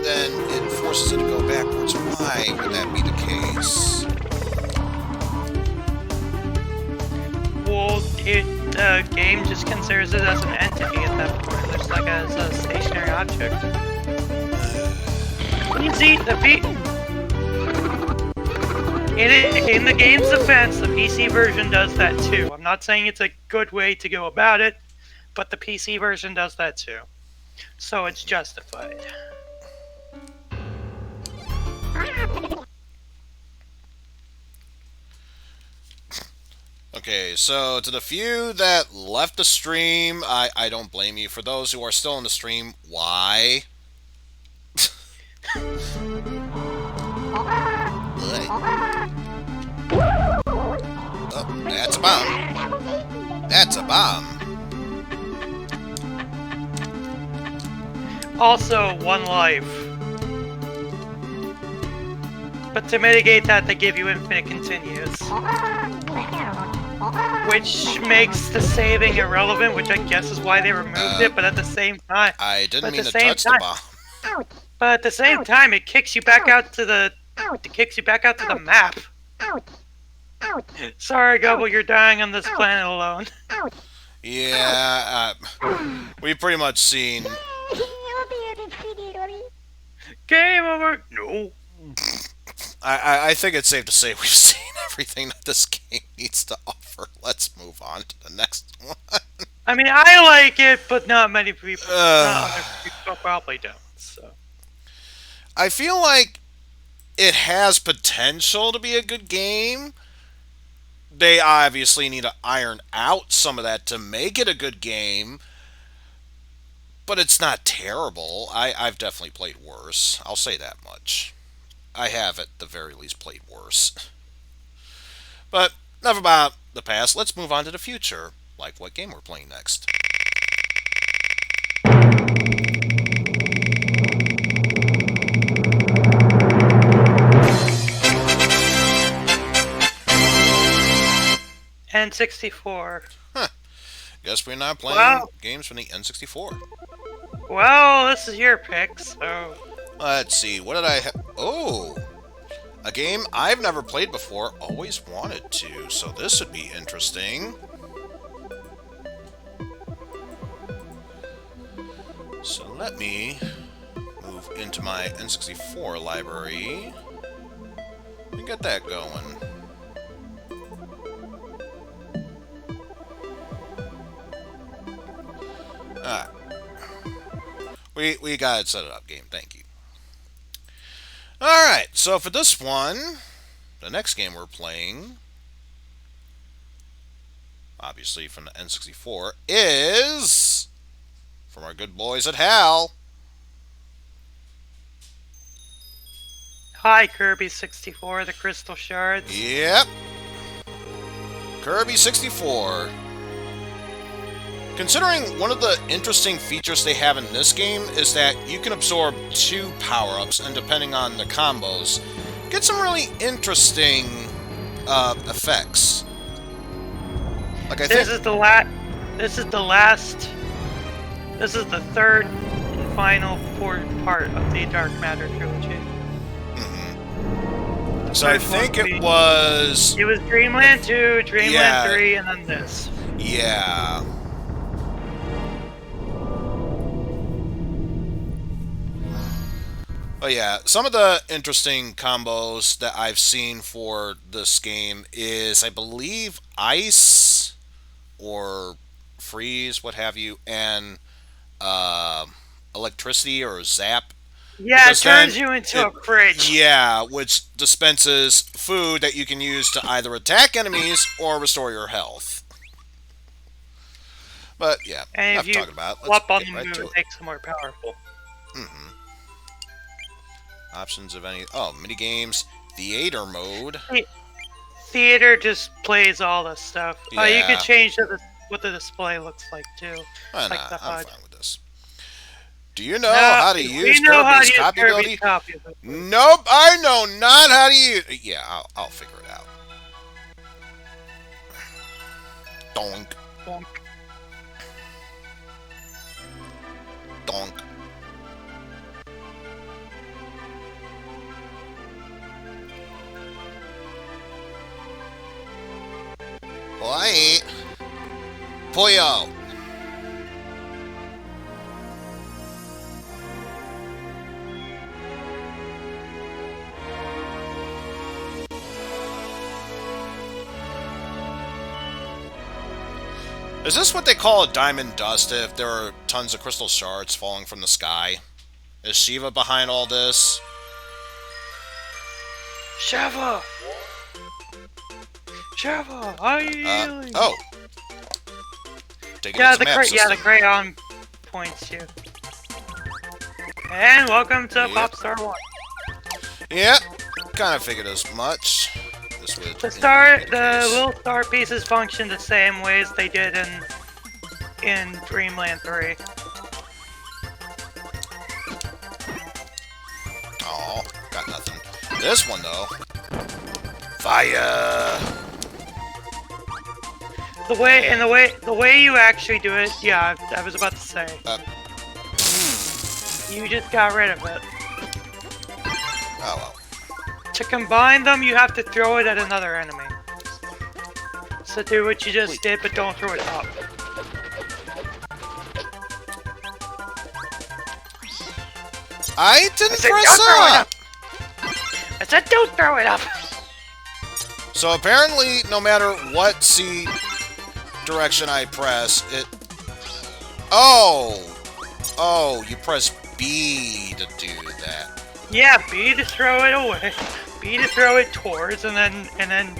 then it forces it to go backwards. Why would that be the case?
Well, the game just considers it as an entity at that point, just like as a stationary object. Easy, in the game's defense, the PC version does that too. I'm not saying it's a good way to go about it, but the PC version does that too. So it's justified.
Okay, so to the few that left the stream, I don't blame you. For those who are still in the stream, why? Oh, that's a bomb. That's a bomb.
also 1 life. But to mitigate that, they give you infinite continues. Which makes the saving irrelevant, which I guess is why they removed it, but at the same time...
I didn't mean to
same
touch the
time-
bomb.
But at the same time, it kicks you back out to the... It kicks you back out to the map. Sorry, Gobble, you're dying on this planet alone.
Yeah, we've pretty much seen...
Game over! No.
I think it's safe to say we've seen everything that this game needs to offer. Let's move on to the next one.
I mean, I like it, but not many people. Not other people probably don't. So.
I feel like it has potential to be a good game. They obviously need to iron out some of that to make it a good game. But it's not terrible. I've definitely played worse. I'll say that much. I have, at the very least, played worse. But enough about the past. Let's move on to the future. Like what game we're playing next.
N64.
Huh. Guess we're not playing games from the N64.
Well, this is your pick, so...
Let's see, what did I have? Oh! A game I've never played before, always wanted to, so this would be interesting. So let me move into my N64 library and get that going. Alright. We got it set it up, game. Thank you. Alright, so for this one, the next game we're playing, obviously from the N64, is from our good boys at HAL.
Hi, Kirby 64, the Crystal Shards.
Yep. Kirby 64. Considering one of the interesting features they have in this game is that you can absorb 2 power-ups, and depending on the combos, get some really interesting effects. Like
This is the third and final part of the Dark Matter trilogy.
Mm-hmm. So I think it was
Dreamland 2, Dreamland
Yeah.
3, and then this.
Yeah. Oh yeah, some of the interesting combos that I've seen for this game is, I believe, ice or freeze, what have you, and electricity or zap.
Yeah,
Because
it turns
then
you into a fridge.
Yeah, which dispenses food that you can use to either attack enemies or restore your health. But yeah,
And
enough
if you
talking about it.
flop on
Let's
the
get right
move,
to
it
it.
makes them more powerful.
Mm-hmm. Options of any... Oh, minigames. Theater mode.
Theater just plays all the stuff. Oh, you
Yeah.
could change what the display looks like, too.
Oh,
Like
nah,
the
I'm
HUD.
fine with this. Do you know how to
we
use
know how to
Kirby's
use
copy
Kirby's
ability?
copy ability.
Nope, I know not how to use... Yeah, I'll figure it out. Donk.
Bonk.
Donk. Boy. Pollo. Is this what they call a diamond dust if there are tons of crystal shards falling from the sky? Is Shiva behind all this?
Shava! Shava, how are you healing?
Oh. Take it
Yeah,
to
the
map
the
system.
crayon points you. And welcome to
Yep.
Pop Star 1.
Yep, kind of figured as much. This would
The little star pieces function the same ways they did in Dreamland 3.
This one, though. Fire!
The way you actually do it, yeah, I was about to say. You just got rid of it.
Oh, well.
To combine them, you have to throw it at another enemy. So do what you just did, but don't throw it up.
I didn't
said
press
don't throw it
up!
up! I said don't throw it up!
So apparently, no matter what C direction I press, it... Oh! Oh, you press B to do that.
Yeah, B to throw it away, B to throw it towards, and then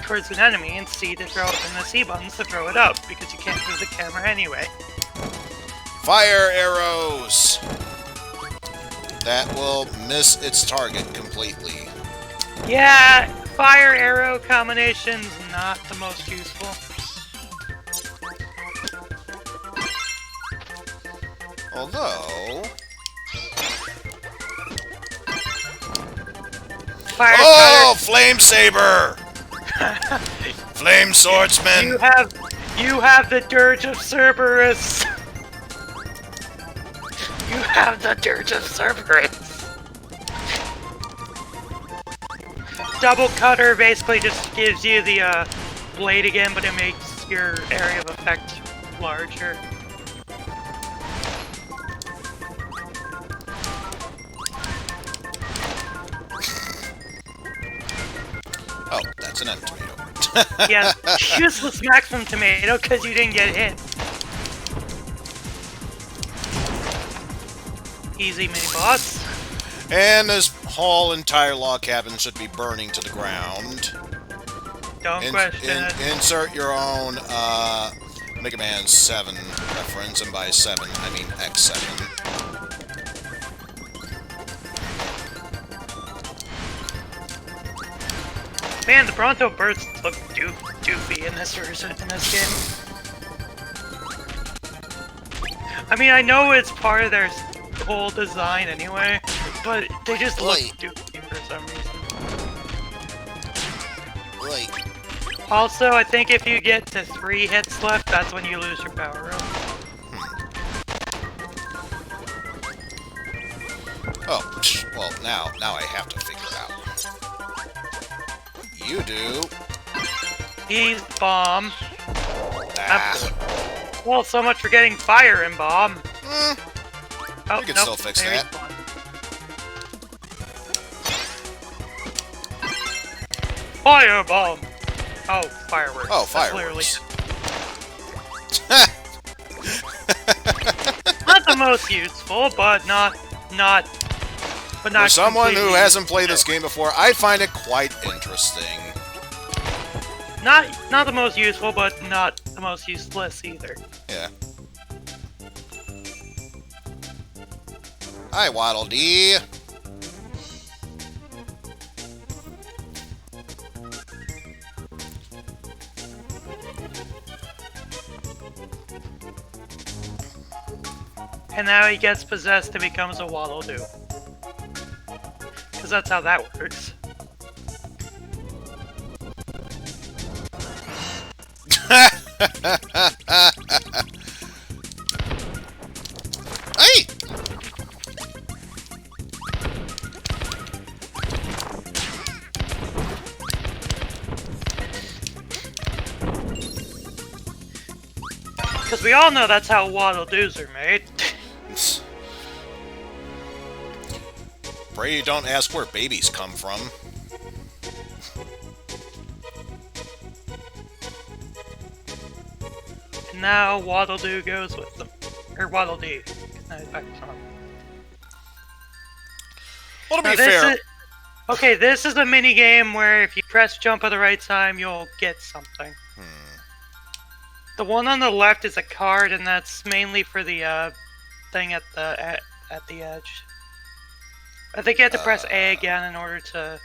towards an enemy, and C to throw it, and the C buttons to throw it up, because you can't move the camera anyway.
Fire arrows! That will miss its target completely.
Yeah, fire arrow combination's not the most useful.
Although...
Fire
Oh! Flame Saber! Flame Swordsman!
You have the Dirge of Cerberus! You have the Dirge of Cerberus! Double Cutter basically just gives you the blade again, but it makes your area of effect larger.
Oh, that's an end tomato.
Yeah, useless maximum tomato because you didn't get hit. Easy mini boss.
And this whole entire log cabin should be burning to the ground.
Don't question it.
Insert your own Mega Man 7 reference, and by 7, I mean X7.
Man, the Bronto Bursts look doofy in this version, in this game. I mean, I know it's part of their whole design anyway, but they just look doofy for some reason.
Right.
Also, I think if you get to 3 hits left, that's when you lose your power up.
Oh, well, now I have to figure it out. You do.
He's bomb.
Ah.
Well, so much for getting fire in bomb.
Oh, you can still fix that.
Fire bomb. Oh, fireworks.
Oh,
fireworks.
Fireworks.
Not the most useful, but not.
For someone who hasn't played this game before, I find it quite interesting.
Not the most useful, but not the most useless either.
Yeah. Hi, Waddle Dee.
And now he gets possessed and becomes a Waddle-Doo. Because that's how that works.
Hey!
Because we all know that's how Waddle-Doos are made.
Pray you don't ask where babies come from.
And now Waddle-Doo goes with them. Or Waddle-Dee.
Well, to be fair...
Okay, this is a mini game where if you press jump at the right time, you'll get something. The one on the left is a card, and that's mainly for the thing at the edge. I think you have to press A again in order to...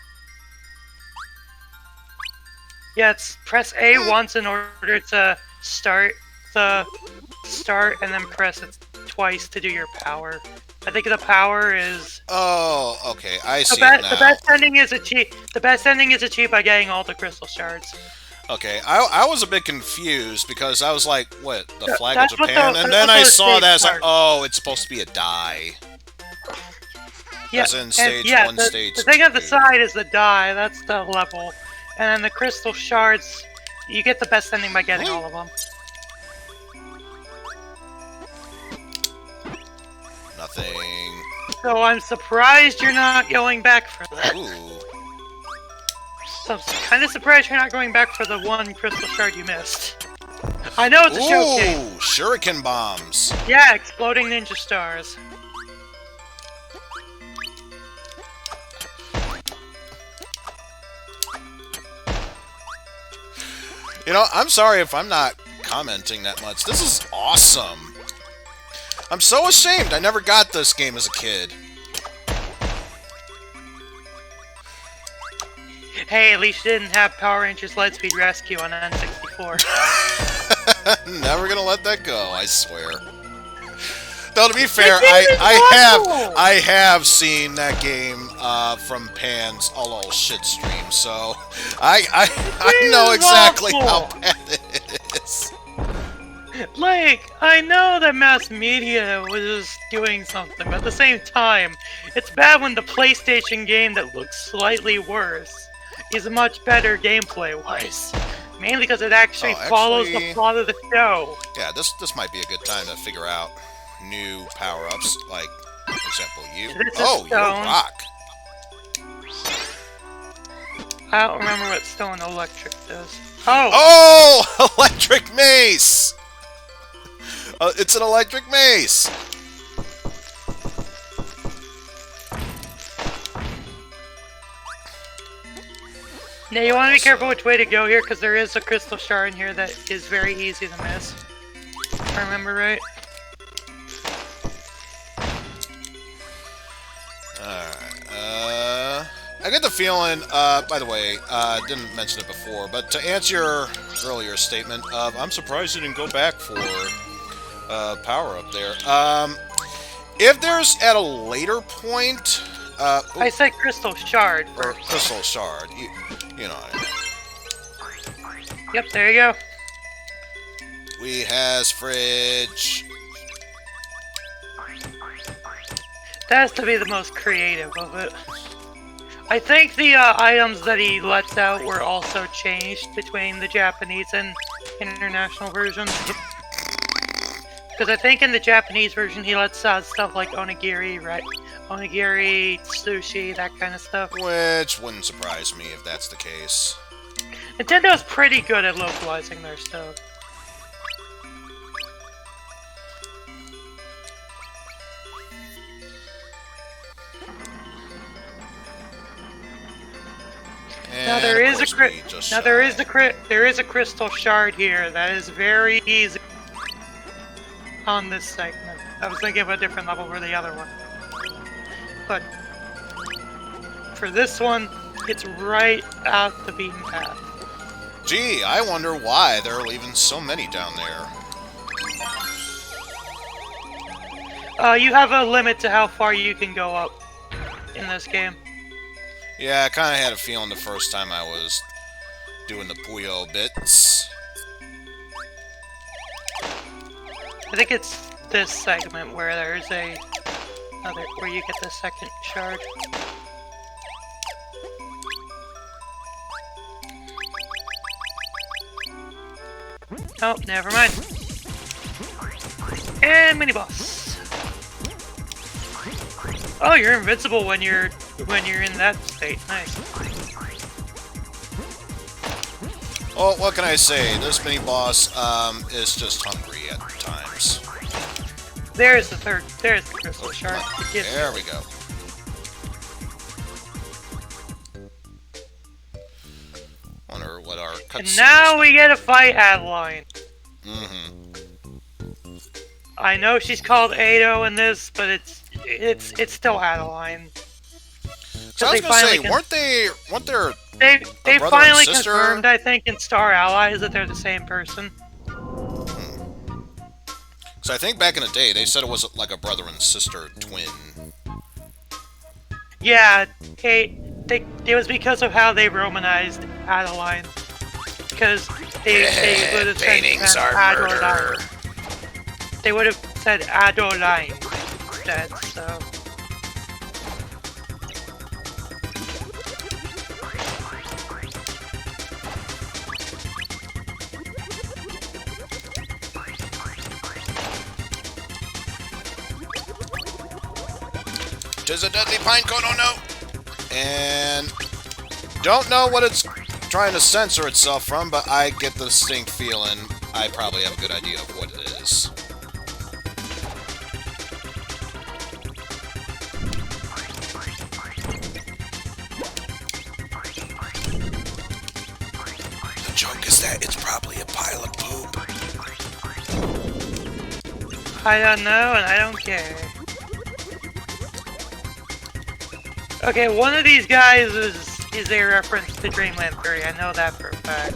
Yeah, it's press A once in order to start, and then press it twice to do your power I think the power is
Oh, okay. I
the
see it
best.
now.
The best ending is achieved. The best ending is achieved by getting all the crystal shards.
Okay, I was a bit confused because I was like, what, the flag of
That's what
Japan?
the-
And
that's
then
what
I
the
saw that, it's
stage
like, oh, it's supposed to be a die.
Yeah,
As in
and
stage
yeah,
1,
the,
stage
the thing on the
2.
side is the die. That's the level, and then the crystal shards. You get the best ending by getting
Really?
all of them.
Nothing.
So I'm surprised you're not going back for that.
Ooh.
So I'm kind of surprised you're not going back for the one crystal shard you missed. I know it's a showcase.
Ooh, shuriken bombs.
Yeah, exploding ninja stars.
You know, I'm sorry if I'm not commenting that much. This is awesome. I'm so ashamed I never got this game as a kid.
Hey, at least you didn't have Power Rangers Lightspeed Rescue on N64.
Never gonna let that go, I swear. Though to be fair,
did
I have seen that game from Pan's all shit stream, so I know exactly how bad it is.
Like, I know that mass media was doing something, but at the same time, it's bad when the PlayStation game that looks slightly worse is much better gameplay-wise. Mainly because it actually follows the plot of the show.
Yeah, this might be a good time to figure out new power-ups, like, for example, you. Oh, you're rock.
I don't remember what stone electric does. Oh!
Oh! Electric mace! It's an electric mace!
Now you want to be careful which way to go here, because there is a crystal shard in here that is very easy to miss. If I remember right.
Alright, I get the feeling, by the way, didn't mention it before, but to answer your earlier statement of, I'm surprised you didn't go back for power up there. If there's at a later point,
I said crystal shard
or
first.
crystal shard, you know what I mean.
Yep, there you go.
We has fridge.
That has to be the most creative of it. I think the items that he lets out were also changed between the Japanese and international versions. Because I think in the Japanese version he lets out stuff like onigiri, right? Onigiri, sushi, that kind of stuff.
Which wouldn't surprise me if that's the case.
Nintendo's pretty good at localizing their stuff. Now there is a crystal shard here that is very easy on this segment. I was thinking of a different level for the other one, but for this one, it's right at the beaten path.
Gee, I wonder why they're leaving so many down there.
You have a limit to how far you can go up in this game.
Yeah, I kind of had a feeling the first time I was doing the Puyo bits.
I think it's this segment where there's where you get the second shard. Oh, never mind. And mini boss. Oh, you're invincible when you're in that state. Nice.
Well, what can I say? This mini boss is just hungry at times.
There's the crystal shard.
There we go. Wonder what our cutscene
And now we get to fight Adeline.
Mm-hmm.
I know she's called Ado in this, but it's still Adeline.
So I was gonna say, weren't there
They
brother and
finally
sister?
confirmed, I think, in Star Allies that they're the same person.
Because So I think back in the day, they said it was like a brother and sister twin.
Yeah, it was because of how they Romanized Adeline. Because they would have
Paintings
said
are
Adeline.
murder.
They would have said Adeline instead, so...
Tis a deadly pine cone, oh no! And don't know what it's trying to censor itself from, but I get the distinct feeling I probably have a good idea of what it is. The joke is that it's probably a pile of poop.
I don't know, and I don't care. Okay, one of these guys is a reference to Dreamland 3. I know that for a fact.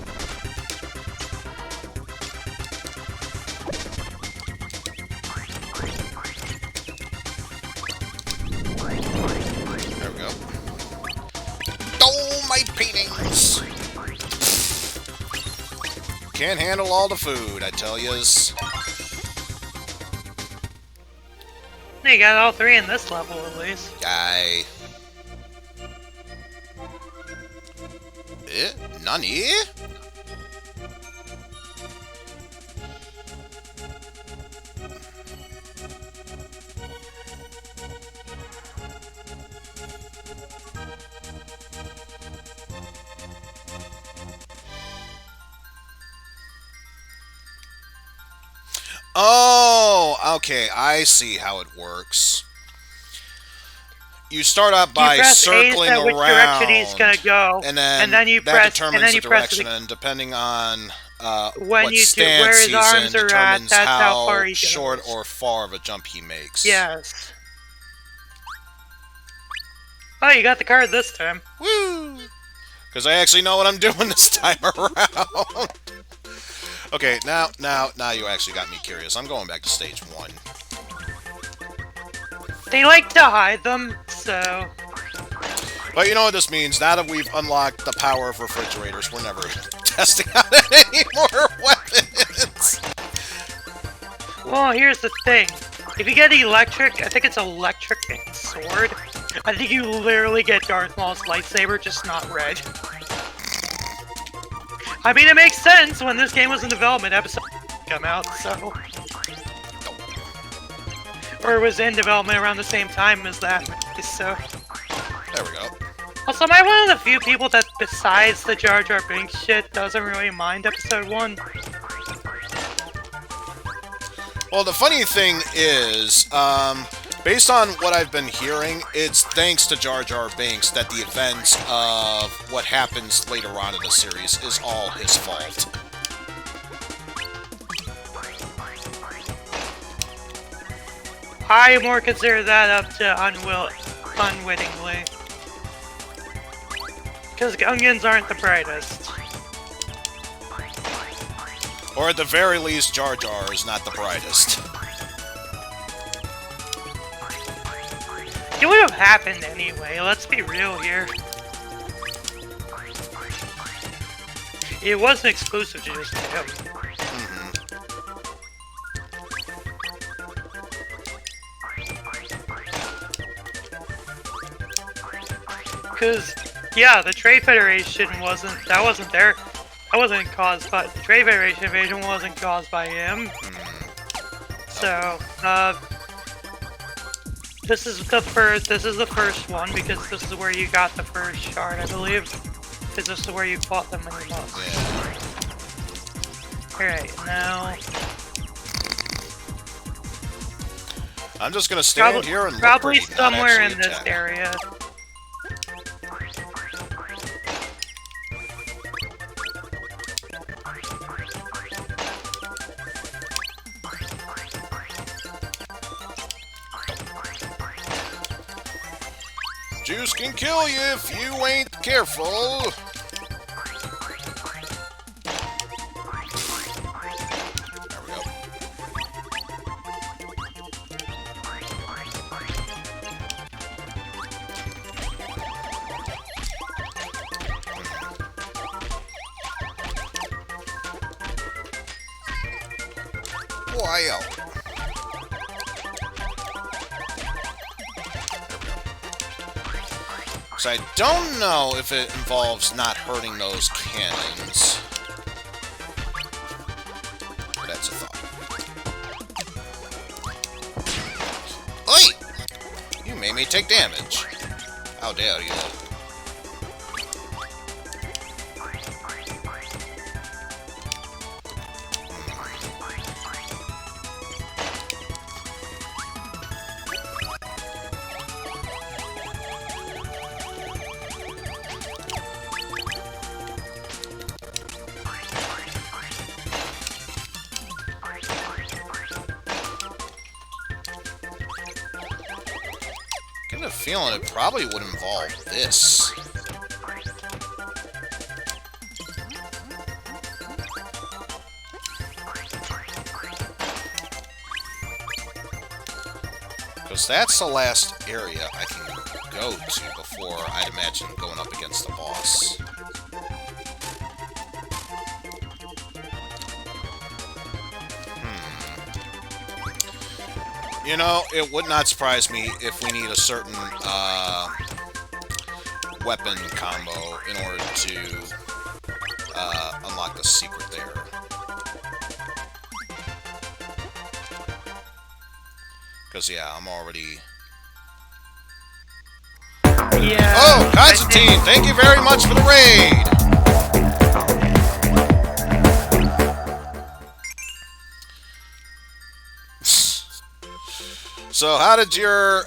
There we go. Oh, my paintings! Can't handle all the food, I tell yous.
You got all three in this level, at least.
Yay. Nani? Oh, okay, I see how it works. You start out by circling
around, which direction he's gonna go,
and then
you
that
press,
determines the direction, and depending on
when
what
you
stance
where his
he's
arms
in,
are at,
determines
that's how
how
far he goes.
short or far of a jump he makes.
Yes. Oh, you got the card this time.
Woo! Because I actually know what I'm doing this time around. Okay, now you actually got me curious. I'm going back to stage 1.
They like to hide them, so...
But you know what this means? Now that we've unlocked the power of refrigerators, we're never testing out any more weapons.
Well, here's the thing. If you get electric, I think it's electric sword. I think you literally get Darth Maul's lightsaber, just not red. I mean, it makes sense when this game was in development, episode come out, so... Or it was in development around the same time as that, so...
There we go.
Also, am I one of the few people that, besides the Jar Jar Binks shit, doesn't really mind episode 1?
Well, the funny thing is, based on what I've been hearing, it's thanks to Jar Jar Binks that the events of what happens later on in the series is all his fault.
I more consider that up to unwittingly. Because Gungans aren't the brightest.
Or at the very least, Jar Jar is not the brightest.
It would have happened anyway, let's be real here. It wasn't exclusive to just him. Because, yeah, the Trade Federation wasn't caused by, the Trade Federation invasion wasn't caused by him. So, this is the first one, because this is where you got the first shard, I believe. Because this is where you fought them in the boss. Alright, now...
I'm just gonna stand here and look
probably
pretty, not
somewhere
actually
in this
attack.
area.
Juice can kill you if you ain't careful. There we go. while. So I don't know if it involves not hurting those cannons. But that's a thought. Oi! You made me take damage. How dare you? I have a feeling it probably would involve this. Because that's the last area I can go to before I'd imagine going up against the boss. You know, it would not surprise me if we need a certain weapon combo in order to unlock the secret there. Because, yeah, I'm already...
Yeah.
Oh, Constantine, thank you very much for the raid! So, how did your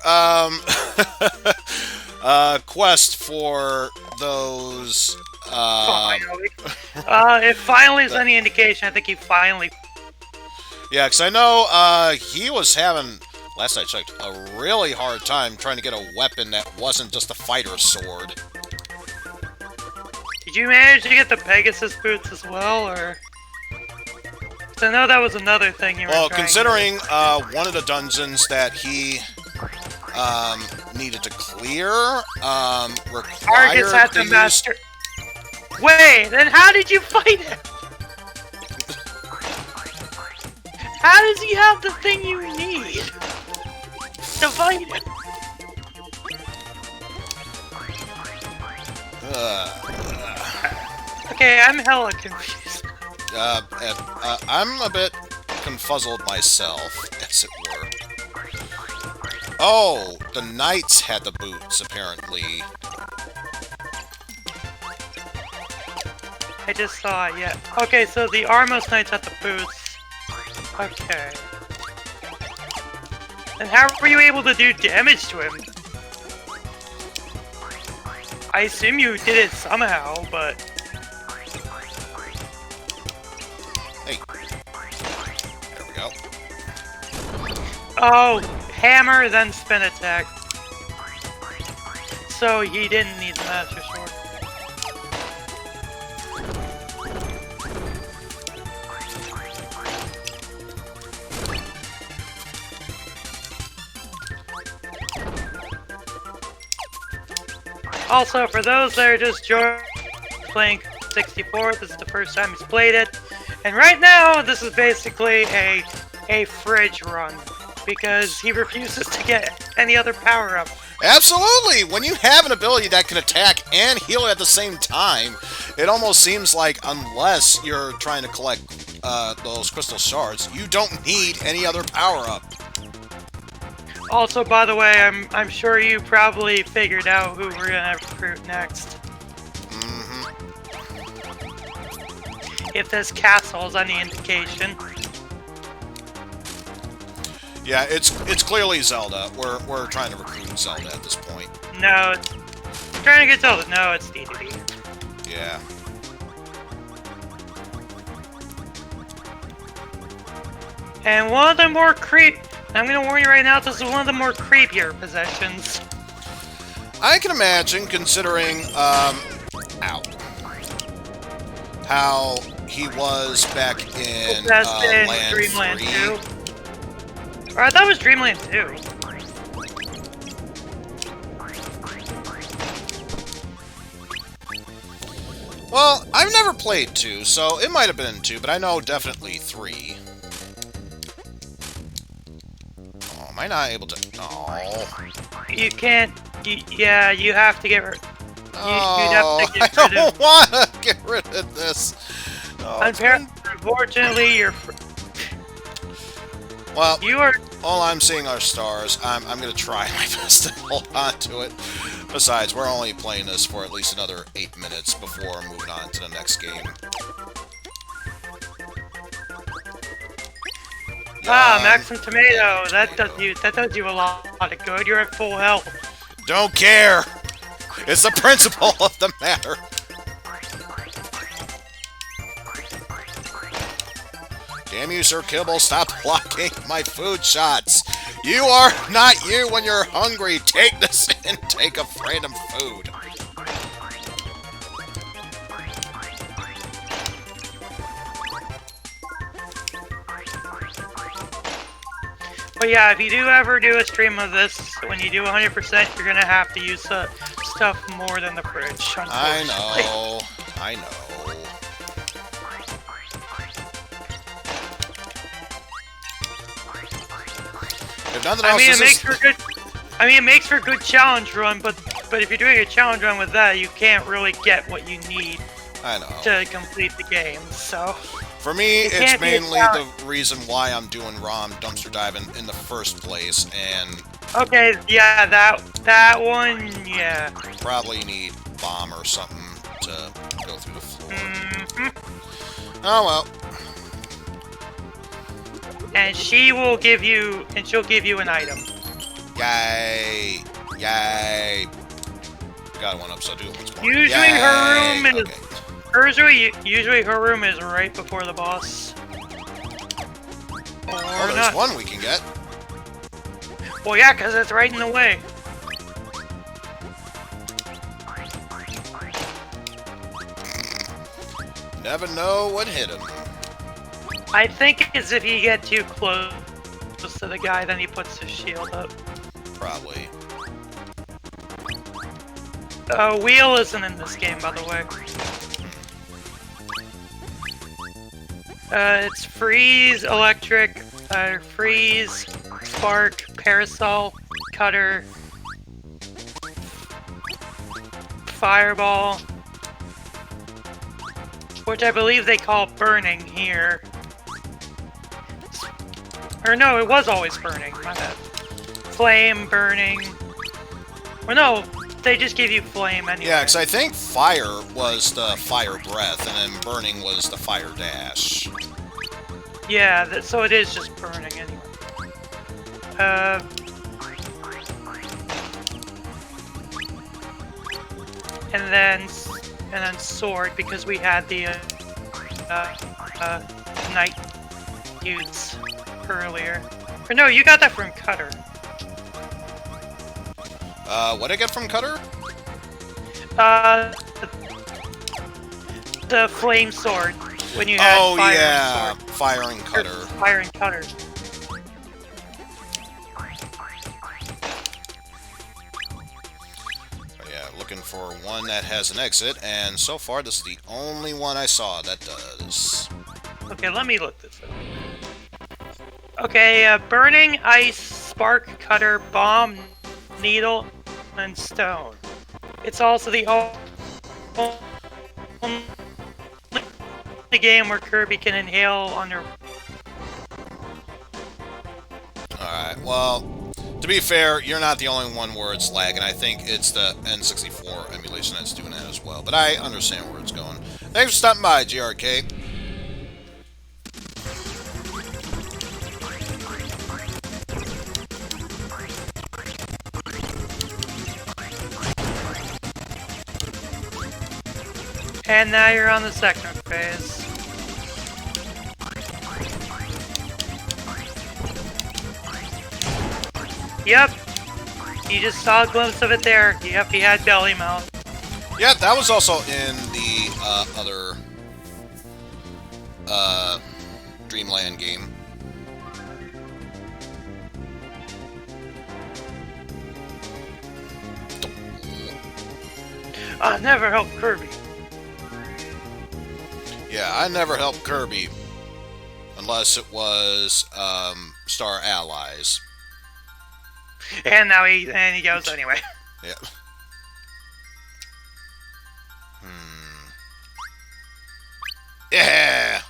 quest for those?
Finally. If finally is any indication, I think he finally.
Yeah, because I know he was having, last I checked, a really hard time trying to get a weapon that wasn't just a fighter sword.
Did you manage to get the Pegasus boots as well, or? So I know that was another thing you were
Well,
trying
considering one of the dungeons that he needed to clear
Argus
required
had
the
to
use...
master. Wait, then how did you fight him? How does he have the thing you need to fight him? Okay, I'm hella confused.
I'm a bit confuzzled myself, as it were. Oh, the knights had the boots, apparently.
I just saw it, yeah. Okay, so the Armos Knights had the boots. Okay. And how were you able to do damage to him? I assume you did it somehow, but...
Hey. There we go.
Oh, hammer, then spin attack. So he didn't need the Master Sword. Also, for those that are just playing 64, this is the first time he's played it. And right now, this is basically a fridge run, because he refuses to get any other power-up.
Absolutely! When you have an ability that can attack and heal at the same time, it almost seems like unless you're trying to collect those crystal shards, you don't need any other power-up.
Also, by the way, I'm sure you probably figured out who we're gonna recruit next.
Mm-hmm.
If this castle is any indication.
Yeah, it's clearly Zelda. We're trying to recruit Zelda at this point.
No, it's trying to get Zelda. No, it's DDD.
Yeah.
And one of the more I'm gonna warn you right now, this is one of the more creepier possessions.
I can imagine, considering, ow, how he was back in, Land
Dreamland
3.
2. Or I thought it was Dreamland 2.
Well, I've never played 2, so it might have been 2, but I know definitely 3. Am I not able to? Oh.
You can't. Yeah, you have to get rid. You'd have
Oh,
to get
I
rid of.
don't want to get rid of this. Oh,
Unfortunately,
well,
you are.
all I'm seeing are stars. I'm going to try my best to hold on to it. Besides, we're only playing this for at least another 8 minutes before moving on to the next game.
Maximum tomato. That does you a lot of good. You're at full health.
Don't care. It's the principle of the matter. Damn you, Sir Kibble, stop blocking my food shots. You are not you when you're hungry. Take this and take a random food.
But yeah, if you do ever do a stream of this, when you do 100%, you're gonna have to use stuff more than the fridge.
I know. I know. If nothing else,
it makes for a good challenge run, but if you're doing a challenge run with that, you can't really get what you need
I know.
to complete the game. So
for me, it's mainly the reason why I'm doing Rom Dumpster Diving in the first place, and
okay, yeah, that one, yeah.
Probably need bomb or something to go through the floor.
Mm-hmm.
Oh well.
And she'll give you an item.
Yay! Yay! Got one up, so do what's going on.
Usually her room is
okay.
usually her room is right before the boss. Or
Oh, there's
not.
one we can get.
Well, yeah, because it's right in the way.
Never know what hit him.
I think it's if you get too close to the guy, then he puts his shield up.
Probably.
Wheel isn't in this game, by the way. It's freeze, electric, freeze, spark, parasol, cutter, fireball, which I believe they call burning here. Or no, it was always burning, my bad. Flame, burning. Or no, they just give you flame anyway.
Yeah, because I think fire was the fire breath, and then burning was the fire dash.
Yeah, so it is just burning anyway. And then sword, because we had the night utes earlier. Or no, you got that from Cutter.
What'd I get from Cutter?
The flame sword. When you had
Oh,
fire
yeah.
sword.
Firing Cutter.
Firing Cutter.
Yeah, looking for one that has an exit, and so far this is the only one I saw that does.
Okay, let me look this up. Okay, burning, ice, spark, cutter, bomb, needle, and stone. It's also the only game where Kirby can inhale under.
Alright, well, to be fair, you're not the only one where it's lagging. I think it's the N64 emulation that's doing that as well, but I understand where it's going. Thanks for stopping by, GRK.
And now you're on the second phase. Yep. You just saw a glimpse of it there. Yep, he had belly mouth.
Yeah, that was also in the other Dreamland game.
I never helped Kirby.
Yeah, I never helped Kirby. Unless it was Star Allies.
And now he goes anyway.
Yeah. Yeah!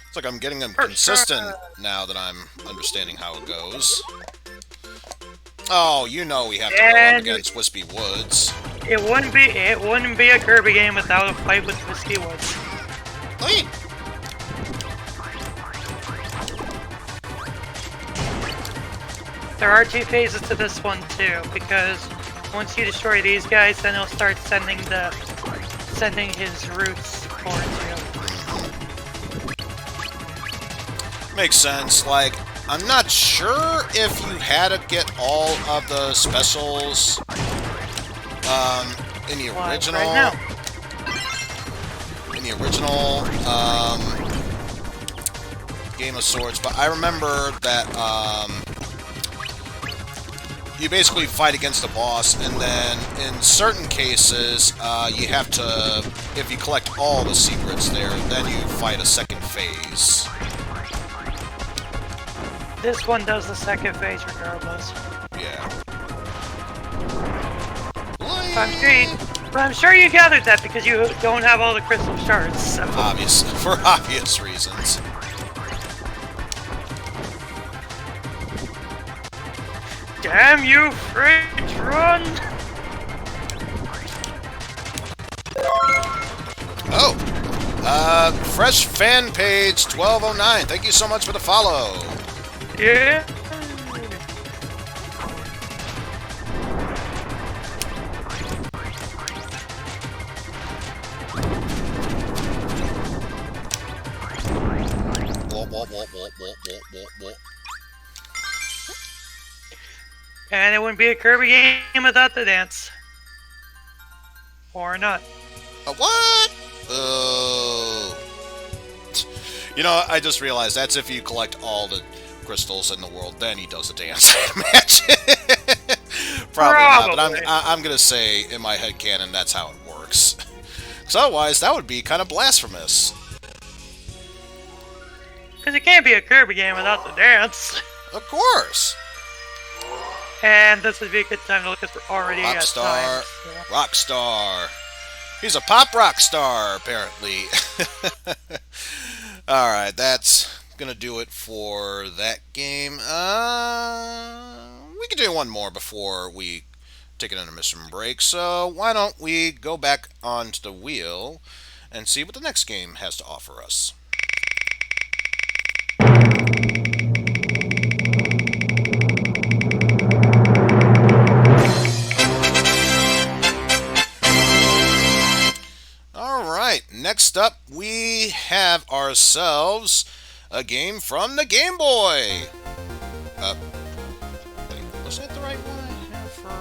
It's like I'm getting them consistent now that I'm understanding how it goes. Oh, you know we have to go up against Wispy Woods.
It wouldn't be a Kirby game without a fight with Wispy Woods.
Wait.
There are 2 phases to this one too, because once you destroy these guys, then he'll start sending his roots towards you.
Makes sense. Like, I'm not sure if you had to get all of the specials in the original.
Right now.
In the original Game of Swords, but I remember that you basically fight against a boss, and then in certain cases, you have to, if you collect all the secrets there, then you fight a second phase.
This one does the second phase regardless.
Yeah.
I'm sure you gathered that because you don't have all the crystal shards. So.
For obvious reasons.
Damn you, fridge run!
Oh! Fresh fan page 1209. Thank you so much for the follow.
Yeah. And it wouldn't be a Kirby game without the dance. Or not.
A what? Oh. You know, I just realized that's if you collect all the crystals in the world, then he does a dance match. Probably not, but I'm gonna say in my head canon that's how it works. Because otherwise, that would be kind of blasphemous.
Because it can't be a Kirby game without the dance.
Of course.
And this would be a good time to look at already at
Rockstar.
time. So.
Rockstar. He's a pop rock star, apparently. Alright, that's gonna do it for that game. We can do one more before we take an intermission break, so why don't we go back onto the wheel and see what the next game has to offer us. Alright, next up we have ourselves a game from the Game Boy. Wait, was that the right one I have for...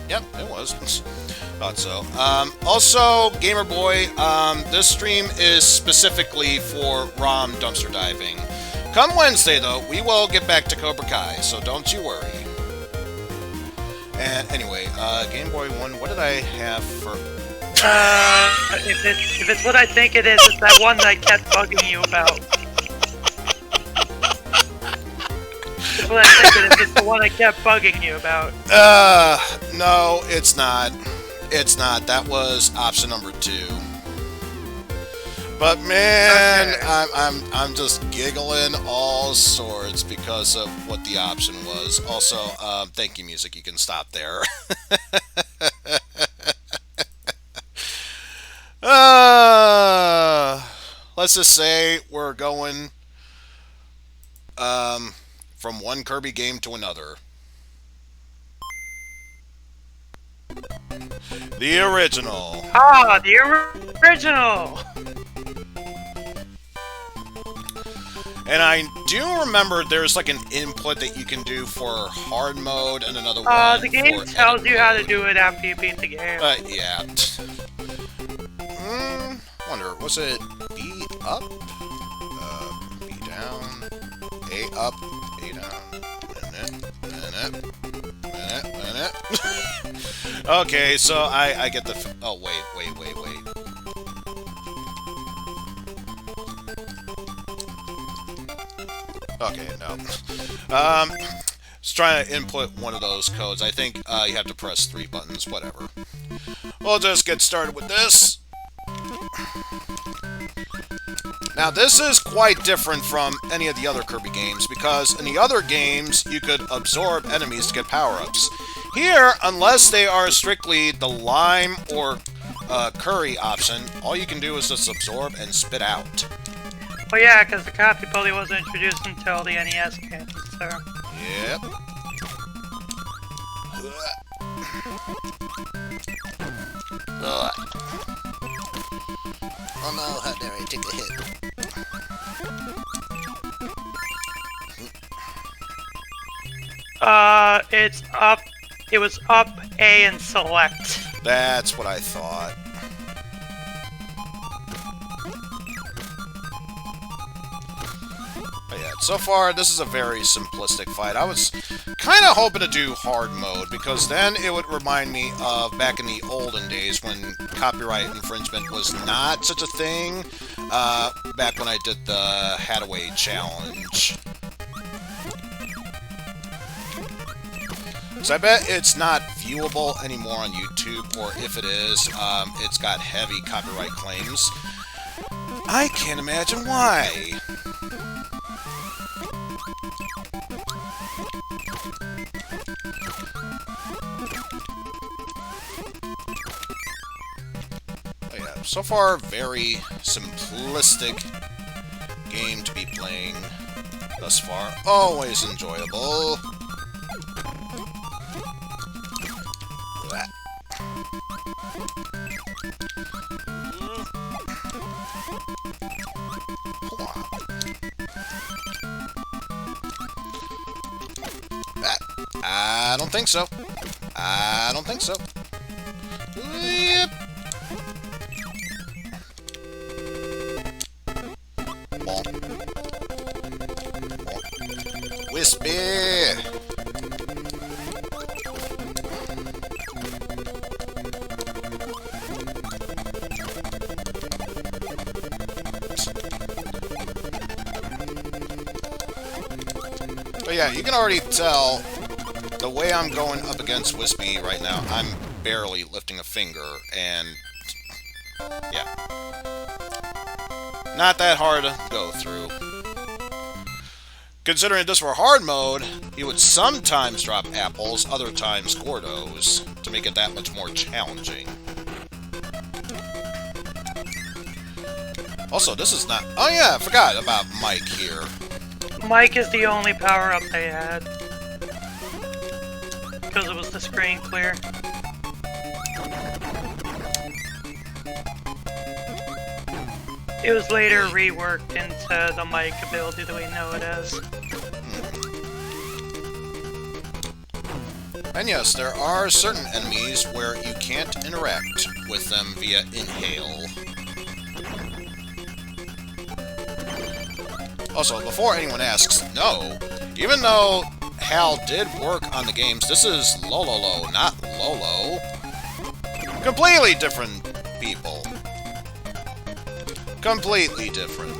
Yep, it was. Thought so. Also, Gamer Boy, this stream is specifically for Rom Dumpster Diving. Come Wednesday, though, we will get back to Cobra Kai, so don't you worry. And anyway, Game Boy 1, what did I have for...
If it's what I think it is, it's that one that I kept bugging you about. It's what I think it is, it's the one I kept bugging you about.
No, it's not. It's not. That was option number 2. But man, okay. I'm just giggling all sorts because of what the option was. Also, thank you, music. You can stop there. Let's just say we're going from one Kirby game to another. The original.
Ah, the original.
And I do remember there's like an input that you can do for hard mode and another one.
The game tells you how to do it after you beat the game.
Yeah. Wonder, was it B up? B down, A up, A down, minute. Okay, so I get the... Oh, wait. Okay, no. Just trying to input one of those codes. I think you have to press 3 buttons, whatever. We'll just get started with this. Now, this is quite different from any of the other Kirby games, because in the other games, you could absorb enemies to get power-ups. Here, unless they are strictly the lime or curry option, all you can do is just absorb and spit out.
Well, yeah, because the copy bully wasn't introduced until the NES came, so...
Yep. Oh no, how dare I take a hit?
It's up... It was up, A, and select.
That's what I thought. But yeah, so far, this is a very simplistic fight. I was kind of hoping to do hard mode, because then it would remind me of back in the olden days when copyright infringement was not such a thing, back when I did the Hadaway challenge. So I bet it's not viewable anymore on YouTube, or if it is, it's got heavy copyright claims. I can't imagine why. But yeah, so far, very simplistic game to be playing thus far. Always enjoyable. I don't think so. I don't think so. Yep. Bonk. Bonk. Wispy. But yeah, you can already tell the way I'm going up against Wispy right now, I'm barely lifting a finger, and yeah. Not that hard to go through. Considering this were hard mode, he would sometimes drop apples, other times Gordos, to make it that much more challenging. Also, this is not... Oh yeah, I forgot about Mike here.
Mike is the only power-up they had. Because it was the screen clear. It was later reworked into the Mike ability that we know it as.
And yes, there are certain enemies where you can't interact with them via inhale. Also, before anyone asks, no, even though Hal did work on the games, this is Lololo, not Lolo. Completely different people. Completely different.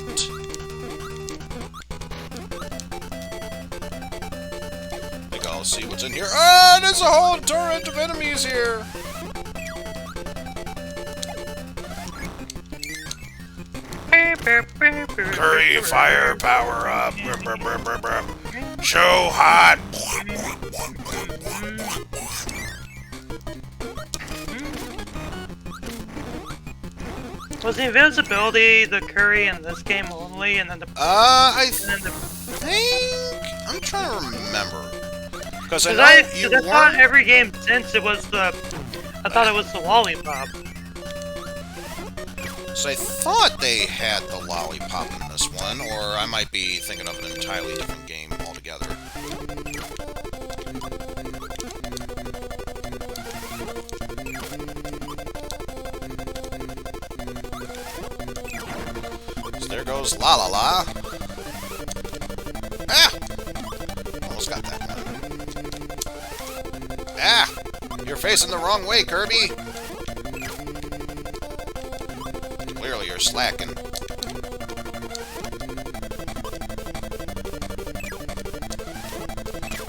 I think I'll see what's in here. Ah, there's a whole torrent of enemies here! Curry fire power up. So hot.
Was the invisibility the curry in this game only, and then the...
I think... I'm trying to remember. Because I know you
I thought every game since it was the... I thought it was the lollipop.
So I thought they had the lollipop in this one, or I might be thinking of an entirely different game altogether. So there goes La La La. Ah! Almost got that one. Ah! You're facing the wrong way, Kirby! Clearly you're slacking.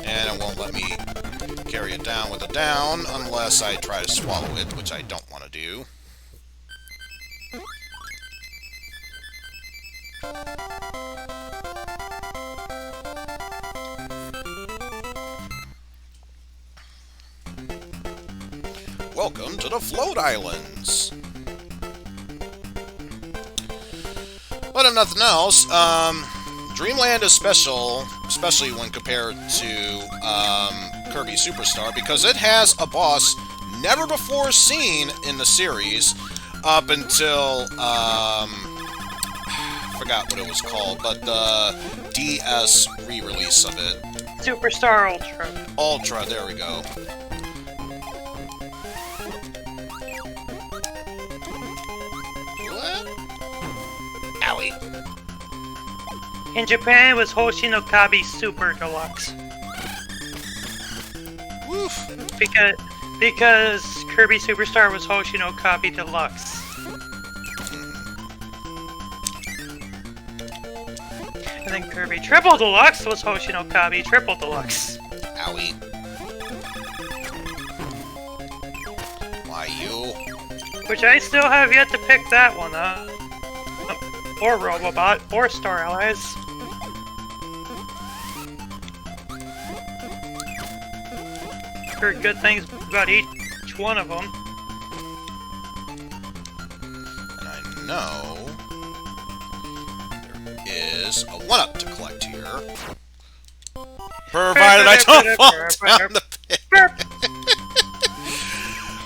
And it won't carry it down with a down, unless I try to swallow it, which I don't want to do. Welcome to the Float Islands! But if nothing else, Dreamland is special, especially when compared to Kirby Superstar, because it has a boss never before seen in the series, up until, forgot what it was called, but the DS re-release of it.
Superstar Ultra.
Ultra, there we go. What? Owie.
In Japan, it was Hoshinokabi Super Deluxe.
Woof.
Because Kirby Superstar was Hoshinokabi Deluxe. And then Kirby Triple Deluxe was Hoshinokabi Triple Deluxe.
Owie. Why you?
Which I still have yet to pick that one up. Or Robobot, or Star Allies. Heard good things about each one of them.
And I know there is a 1-up to collect here. Provided I don't fall down the pit.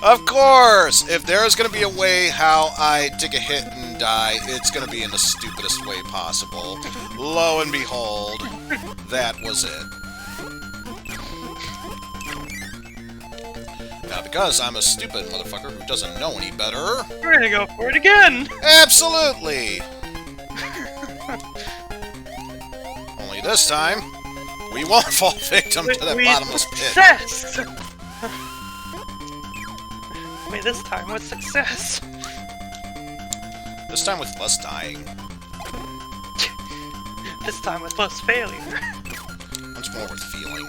Of course! If there's gonna be a way how I take a hit and die, it's gonna be in the stupidest way possible. Lo and behold, that was it. Now, because I'm a stupid motherfucker who doesn't know any better...
We're gonna go for it again!
Absolutely! Only this time, we won't fall victim to that bottomless pit.
Success! Wait, this time with success.
This time with less dying.
This time with less failure.
Once more with feeling.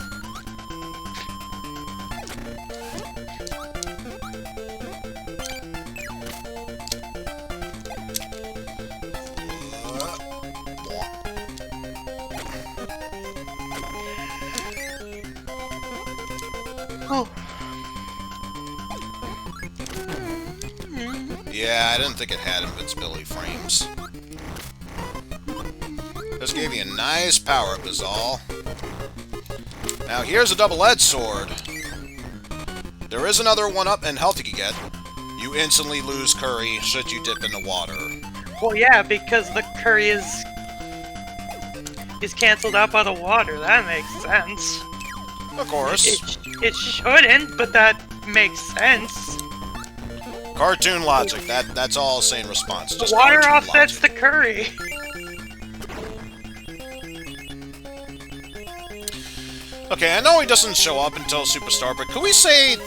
Oh.
Yeah, I didn't think it had invincibility frames. Just gave you a nice power-up is all. Now here's a double-edged sword. There is another 1-up and health you can get. You instantly lose curry should you dip in the water.
Well, yeah, because the curry is cancelled out by the water. That makes sense.
Of course.
It shouldn't, but that makes sense.
Cartoon logic. That's all I'll say in response.
The
Just
water
cartoon
offsets
logic.
the curry.
Okay, I know he doesn't show up until Superstar, but could we say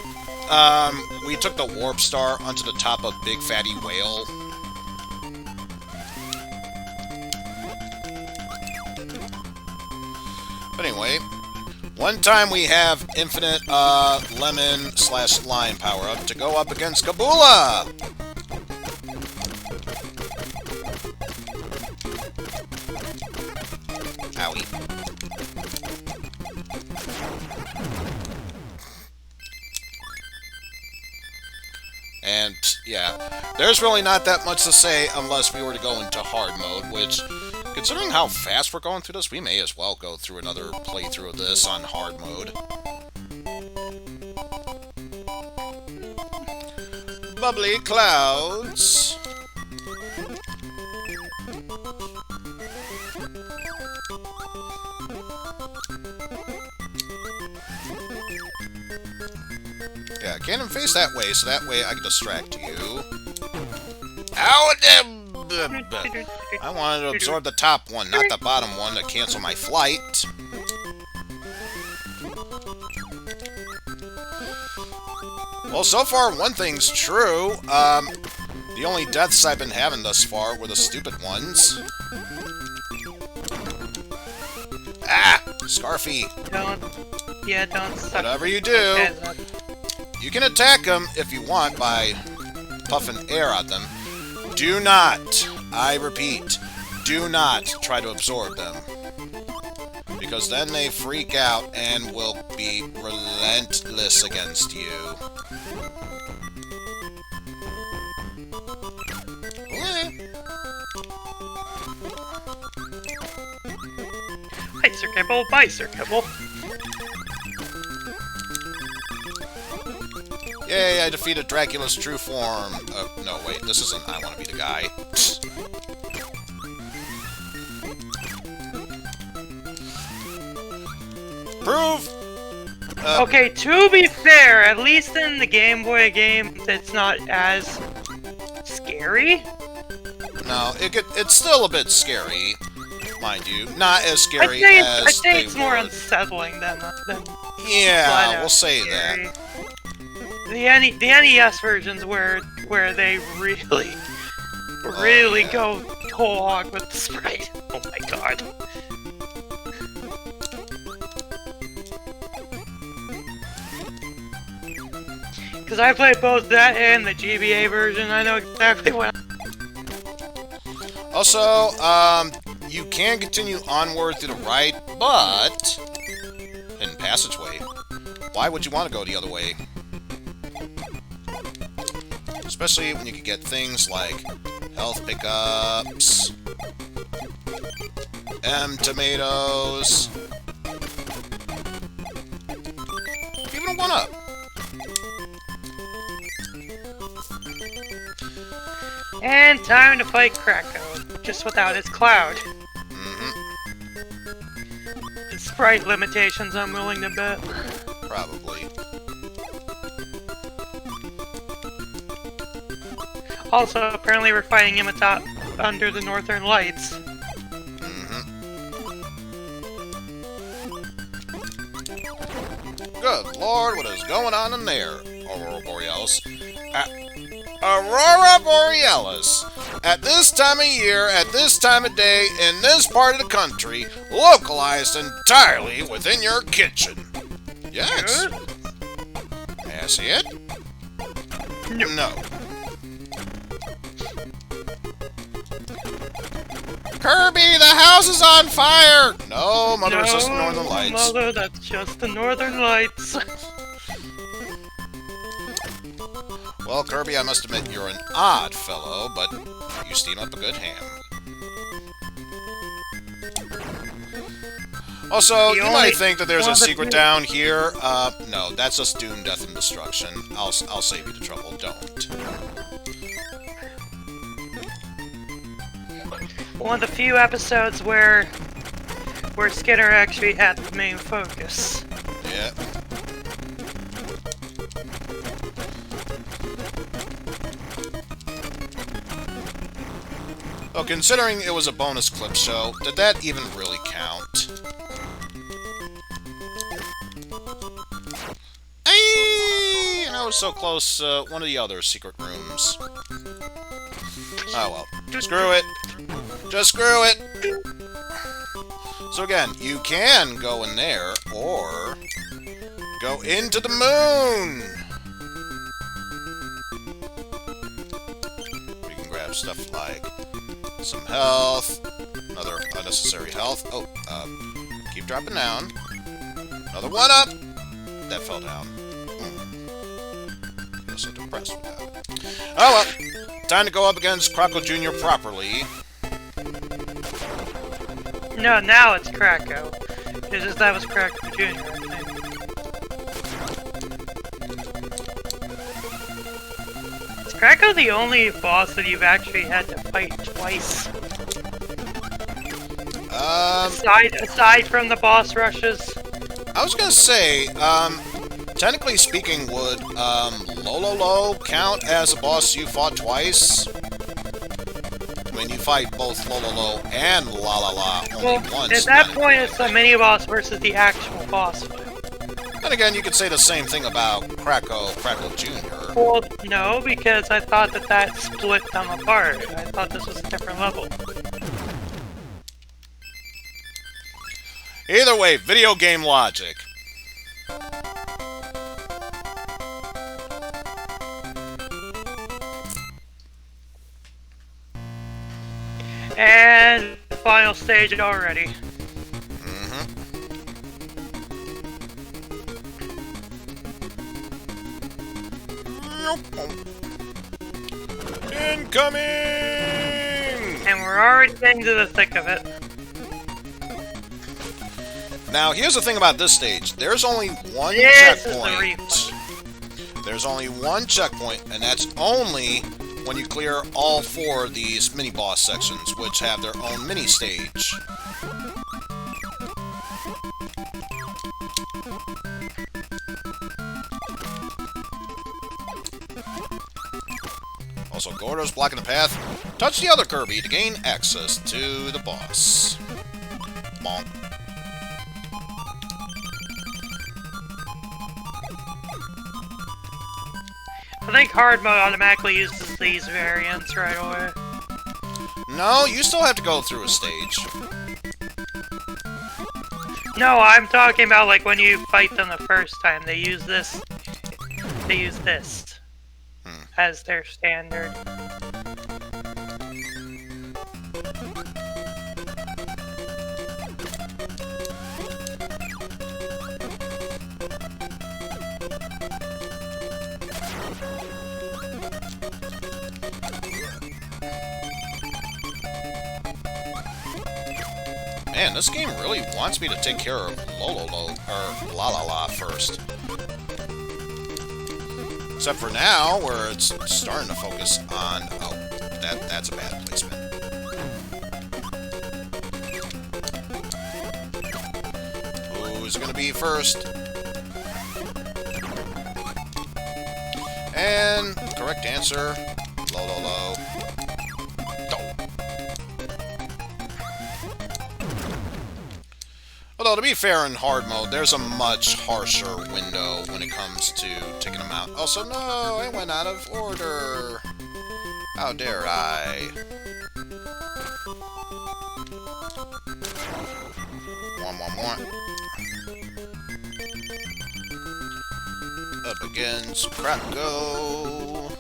we took the Warp Star onto the top of Big Fatty Whale? But anyway, one time we have infinite lemon/line power-up to go up against Kabula! Owie. And, yeah, there's really not that much to say unless we were to go into hard mode, which, considering how fast we're going through this, we may as well go through another playthrough of this on hard mode. Bubbly clouds. Yeah, can't even face that way, so that way I can distract you. Ow! I wanted to absorb the top one, not the bottom one, to cancel my flight. Well, so far, one thing's true. The only deaths I've been having thus far were the stupid ones. Ah! Scarfy!
Yeah, don't suck.
Whatever you do,
Okay, that's-
you can attack them if you want by puffing air at them. Do not, I repeat, do not try to absorb them. Because then they freak out and will be relentless against you.
Bicer kibble, bicer kibble.
Yay, I defeated Dracula's true form. No, wait, this isn't I Want to Be the Guy. Prove!
Okay, to be fair, at least in the Game Boy game, it's not as scary.
No, it's still a bit scary, mind you. Not as
I'd
scary
say,
as
I'd say
they
it's more
would.
unsettling than
Yeah,
flat-out
we'll say
scary.
that.
The NES versions where they really
yeah.
go whole hog with the sprite. Oh my god. Because I played both that and the GBA version, I know exactly what.
Also, you can continue onward through the right, but hidden passageway. Why would you want to go the other way? Especially when you could get things like health pickups, tomatoes, even a 1-up.
And time to fight Krakow, just without his cloud. The sprite limitations I'm willing to bet.
Probably.
Also, apparently we're fighting him atop under the Northern Lights.
Good lord, what is going on in there, Aurora Borealis? Aurora Borealis! At this time of year, at this time of day, in this part of the country, localized entirely within your kitchen. Yes. May I see it? No. Kirby, the house is on fire! No, Mother, it's just the Northern Lights.
Mother, that's just the Northern Lights.
Well, Kirby, I must admit you're an odd fellow, but you steam up a good ham. Also, you might think that there's a secret down here. No, that's just doom, death, and destruction. I'll save you the trouble. Don't.
One of the few episodes where Skinner actually had the main focus.
Yeah. Oh, considering it was a bonus clip show, did that even really count? Hey! And I was so close, one of the other secret rooms. Oh well. Screw it. Just screw it! So again, you can go in there, or go into the moon! We can grab stuff like some health, another unnecessary health. Oh, keep dropping down. Another 1-up! That fell down. I feel so depressed with that. Oh well, time to go up against Croco Jr. properly.
No, now it's Krakow. It's just that was Krakow Jr., I think. Is Krakow the only boss that you've actually had to fight twice? Aside from the boss rushes?
I was gonna say, technically speaking, would, Lololo count as a boss you fought twice? When you fight both Lololo and La only once.
At that point, it's the mini-boss versus the actual boss fight.
And again, you could say the same thing about Kraco Jr.
Well, no, because I thought that split them apart. I thought this was a different level.
Either way, video game logic.
And final stage already.
Incoming!
And we're already getting to the thick of it.
Now, here's the thing about this stage. There's only one
This is the
checkpoint.
replay.
There's only one checkpoint, and that's only when you clear all 4 of these mini-boss sections, which have their own mini-stage. Also, Gordo's blocking the path. Touch the other Kirby to gain access to the boss. Bonk.
I think hard mode automatically uses these variants right away.
No, you still have to go through a stage.
No, I'm talking about like when you fight them the first time. They use this. They use this as their standard.
Man, this game really wants me to take care of Lololo, or La first. Except for now, where it's starting to focus on... Oh, that's a bad placement. Who's gonna be first? And correct answer, Lololo. Although, to be fair, in hard mode, there's a much harsher window when it comes to taking them out. Also, no, I went out of order. How dare I? One. Up against Crap Go.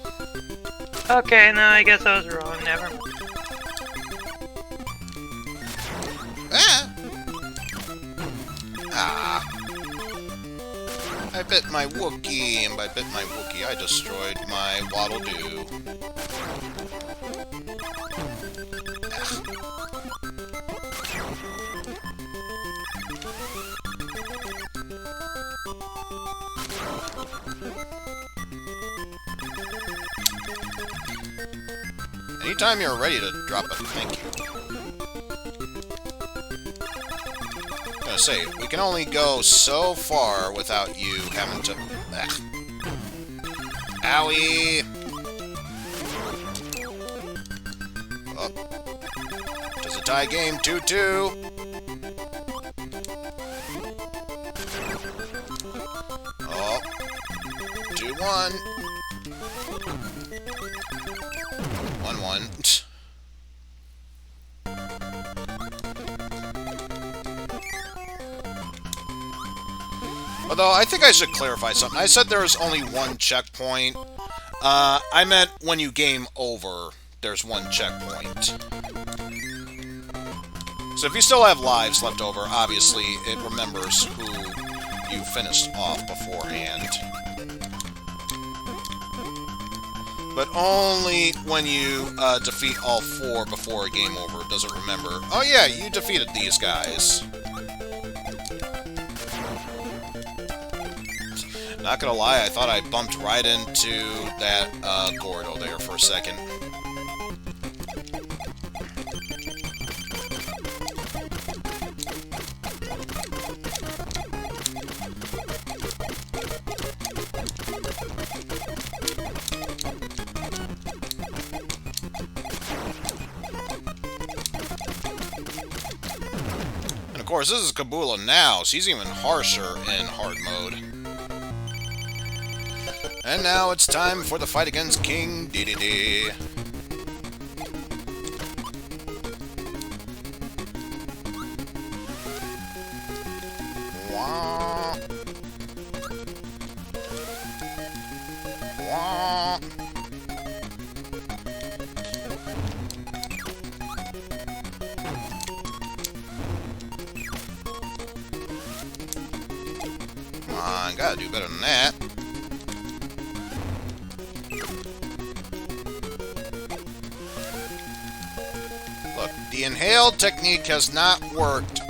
Okay, no, I guess I was wrong. Never mind.
I bit my Wookiee, and by bit my Wookiee, I destroyed my Waddle Doo. Anytime you're ready to drop a thank you. I was gonna say, we can only go so far without you having to... Owie! Oh. Does a tie game 2-2? Oh. 2-1. 1-1. Although, I think I should clarify something. I said there was only one checkpoint. I meant when you game over, there's one checkpoint. So if you still have lives left over, obviously it remembers who you finished off beforehand. But only when you defeat all 4 before a game over does it remember, oh yeah, you defeated these guys. Not gonna lie, I thought I bumped right into that Gordo there for a second. And of course, this is Kabula now, so he's even harsher in hard mode. And now it's time for the fight against King Dedede. wah. Come on, gotta do better than that. Look, the inhaled technique has not worked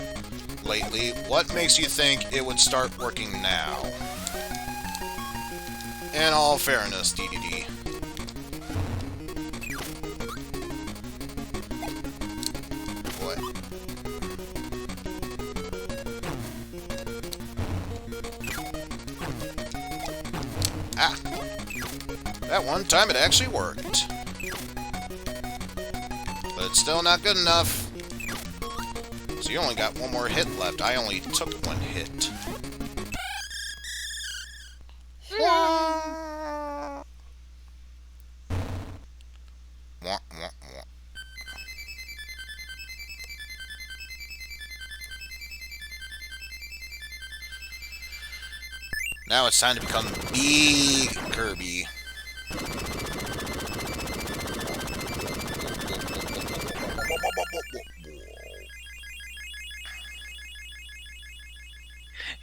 lately. What makes you think it would start working now? In all fairness, DDD. What? Ah! That one time it actually worked. But it's still not good enough. So you only got one more hit left. I only took one hit. Wah, wah, wah. Now it's time to become Big Kirby.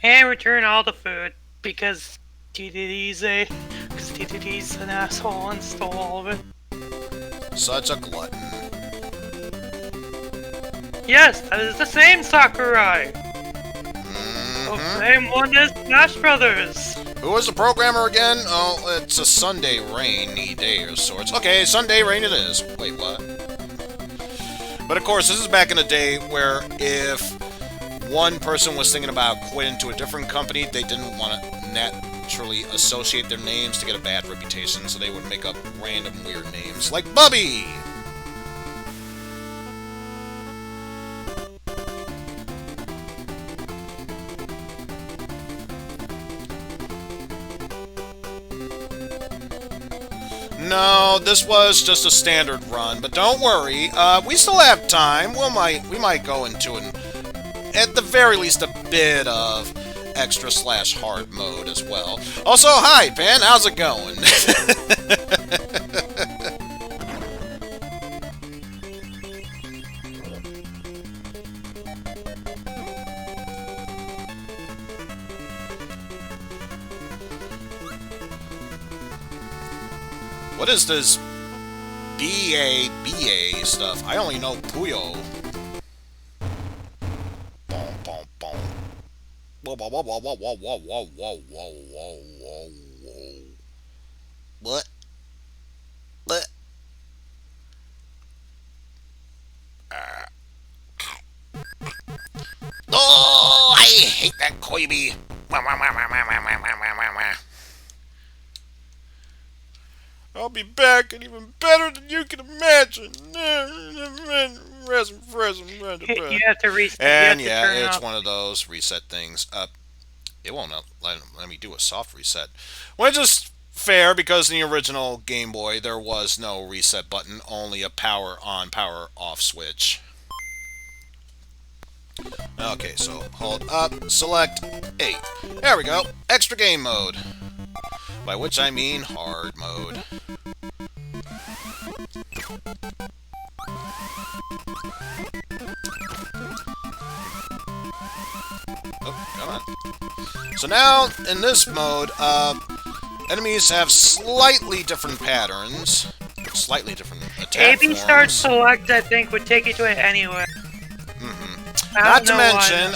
And return all the food because DDD's an asshole and stole all of it.
Such a glutton.
Yes, that is the same Sakurai. The same one as Smash Brothers.
Who was the programmer again? Oh, it's a Sunday rainy day of sorts. Okay, Sunday rain it is. Wait, what? But of course, this is back in the day where if one person was thinking about quitting to a different company, they didn't want to naturally associate their names to get a bad reputation, so they would make up random weird names, like Bubby! No, this was just a standard run, but don't worry, we still have time. We might go into at the very least a bit of extra/hard mode as well. Also, hi, Pan, how's it going? What is this BA stuff? I only know Puyo. What? What? Oh, I hate that Koibi. I'll be back and even better than you can imagine.
You have to reset.
And
you have to turn
yeah, it's
off.
one of those reset things. It won't let me do a soft reset. Which is fair, because in the original Game Boy, there was no reset button, only a power on, power off switch. Okay, so hold up, select 8. There we go, extra game mode. By which I mean hard mode. Oh, come on. So now, in this mode, enemies have slightly different patterns, slightly different attack
AB
forms.
start select, I think, would take you to it anyway.
Not to mention,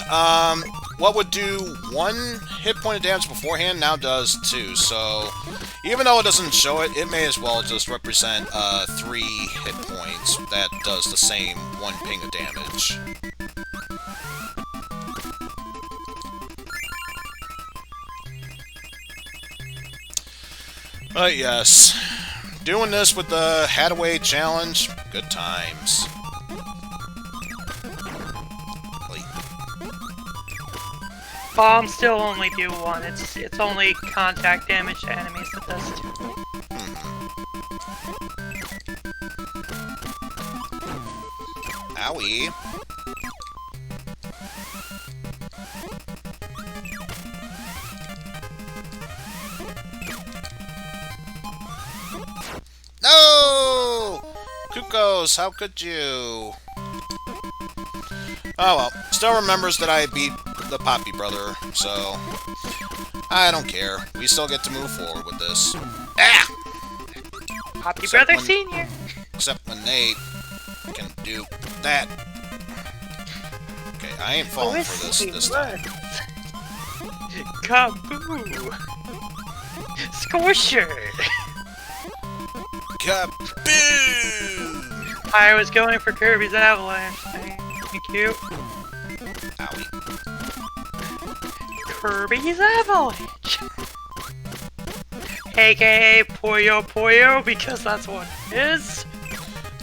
what would do 1 hit point of damage beforehand now does 2, so even though it doesn't show it, it may as well just represent 3 hit points that does the same 1 ping of damage. But yes, doing this with the Hadaway challenge, good times.
Bombs still only do 1. It's only contact damage to enemies that does 2.
Owie. Chocos, how could you? Oh well, still remembers that I beat the Poppy brother, so I don't care. We still get to move forward with this. Ah!
Poppy
Except
Brother
when-
Senior.
Except when they can do that. Okay, I ain't falling for this time.
Kaboo! Squisher!
Kaboom!
I was going for Kirby's Avalanche. Thank you.
Owie.
Kirby's Avalanche! AKA Puyo Puyo, because that's what it is.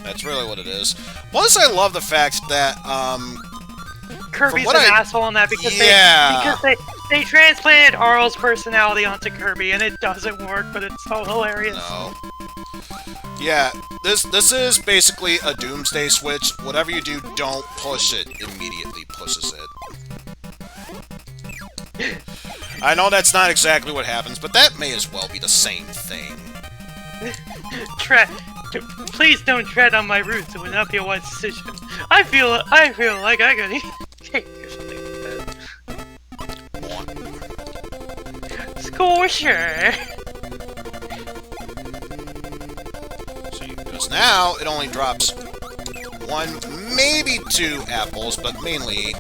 That's really what it is. Plus, I love the fact that,
Kirby's
what
an
I-
asshole in that because
Yeah.
they transplanted Arl's personality onto Kirby and it doesn't work, but it's so hilarious.
no. Yeah, this is basically a doomsday switch. Whatever you do, don't push it. Immediately pushes it. I know that's not exactly what happens, but that may as well be the same thing.
Please don't tread on my roots. It would not be a wise decision. I feel like I could Squisher.
See, because now it only drops 1, maybe 2 apples, but mainly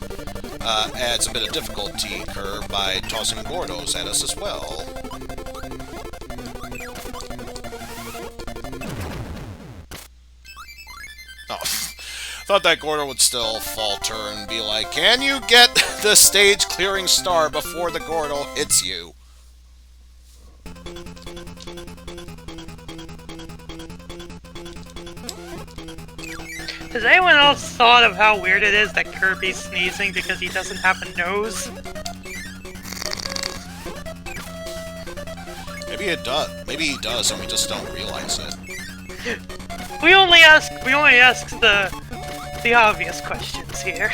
adds a bit of difficulty curve by tossing Gordos at us as well. Oh, thought that Gordo would still falter and be like, "Can you get the stage clearing star before the Gordo hits you?"
Has anyone else thought of how weird it is that Kirby's sneezing because he doesn't have a nose?
Maybe it does. Maybe he does, and we just don't realize it.
We only ask the obvious questions here.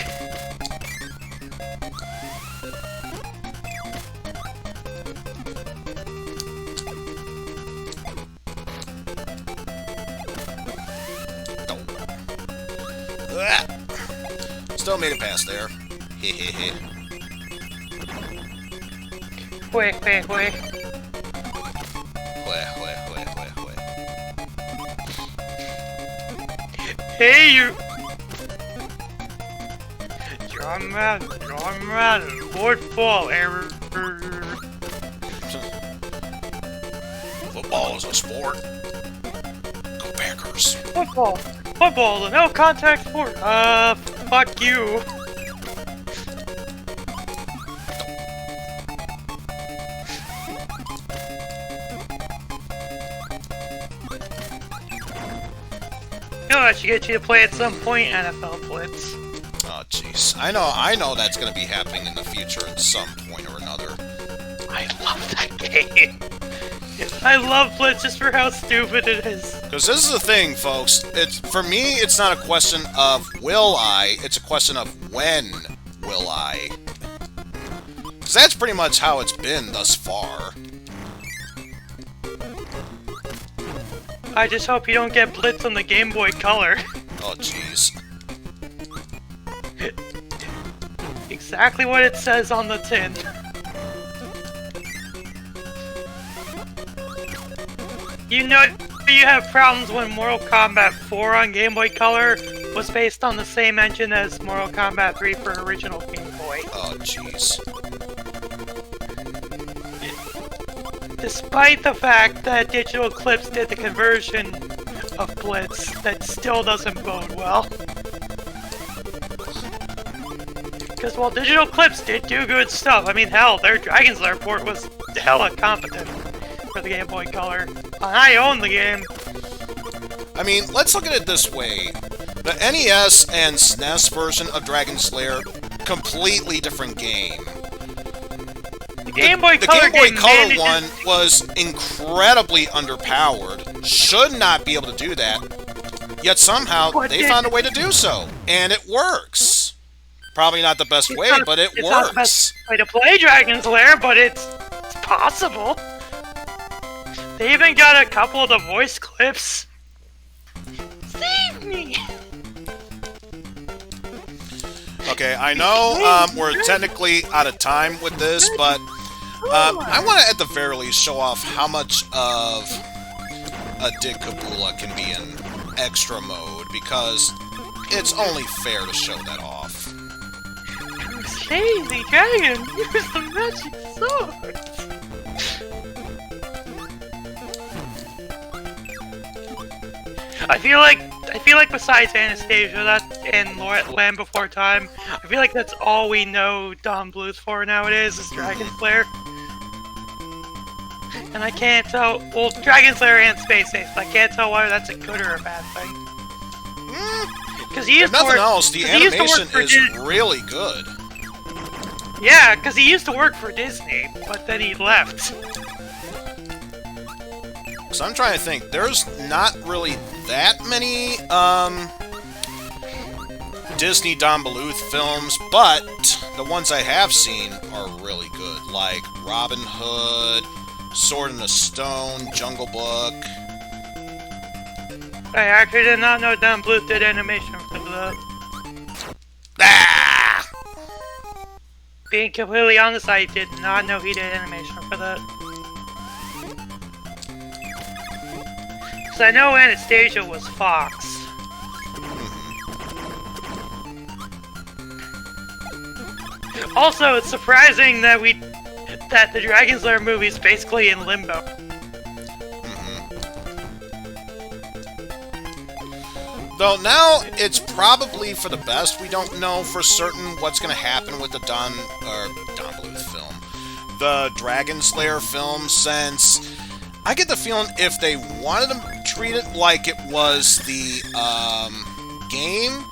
Ah! Still made it past there. Hehehe.
Wait.
Weh, weh, weh, weh, weh.
Hey, you! John Madden, football error.
Football is a sport. Go Packers.
Football, a no contact sport. Fuck you. No, I should get you to play at some point, NFL Blitz.
Oh, jeez. I know that's gonna be happening in the future at some point or another.
I love that game. I love Blitz just for how stupid it is.
Because this is the thing, folks. For me, it's not a question of will I, it's a question of when will I. Because that's pretty much how it's been thus far.
I just hope you don't get Blitz on the Game Boy Color.
Oh, jeez.
Exactly what it says on the tin. You know you have problems when Mortal Kombat 4 on Game Boy Color was based on the same engine as Mortal Kombat 3 for original Game Boy.
Oh, jeez.
Despite the fact that Digital Eclipse did the conversion of Blitz, that still doesn't bode well. Because while Digital Eclipse did do good stuff, I mean, hell, their Dragon's Lair port was hella competent for the Game Boy Color. And I own the game.
I mean, let's look at it this way. The NES and SNES version of Dragon's Lair, completely different game.
The Game Boy
The
Color,
Game Boy
game
Color
manages-
one was incredibly underpowered, should not be able to do that, yet somehow
But
they found a way to do so, and it works. Probably not the best way, but it
It's not the
works.
best way to play Dragon's Lair, but it's possible. They even got a couple of the voice clips. Save me! me!
Okay, I know we're technically out of time with this, but I want to at the very least show off how much of a Dig Kabula can be in extra mode, because it's only fair to show that off.
Crazy dragon! Use the magic sword! I feel like besides Anastasia and Land Before Time, I feel like that's all we know Don Bluth for nowadays is Dragon Slayer. And I can't tell, well, Dragon Slayer and Space Ace, but I can't tell whether that's a good or a bad thing. Because he
If
used to
nothing
work,
else, the
'cause he used to
animation
work for
is really good.
Yeah, because he used to work for Disney, but then he left.
So I'm trying to think. There's not really that many Disney Don Bluth films, but the ones I have seen are really good, like Robin Hood, Sword in the Stone, Jungle Book.
I actually did not know Don Bluth did animation for that.
Ah!
Being completely honest, I did not know he did animation for that. Because I know Anastasia was Fox. Also, it's surprising that the Dragon Slayer movie is basically in limbo.
Though now it's probably for the best. We don't know for certain what's going to happen with the Don Bluth film, the Dragon Slayer film, since I get the feeling if they wanted to treat it like it was the game,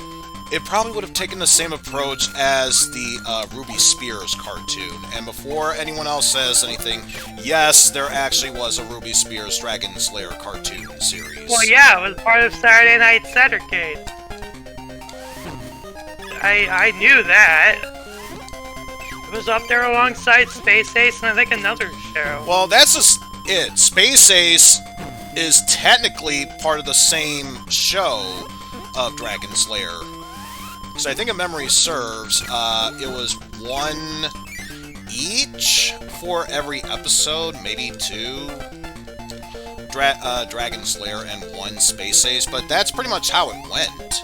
it probably would have taken the same approach as the Ruby Spears cartoon. And before anyone else says anything, yes, there actually was a Ruby Spears Dragon Slayer cartoon series.
Well, yeah, it was part of Saturday Night Centercade. I knew that. It was up there alongside Space Ace and I think another show.
Well, that's just it. Space Ace is technically part of the same show of Dragon Slayer. So I think if memory serves, it was one each for every episode, maybe two Dragon Slayer and one Space Ace, but that's pretty much how it went.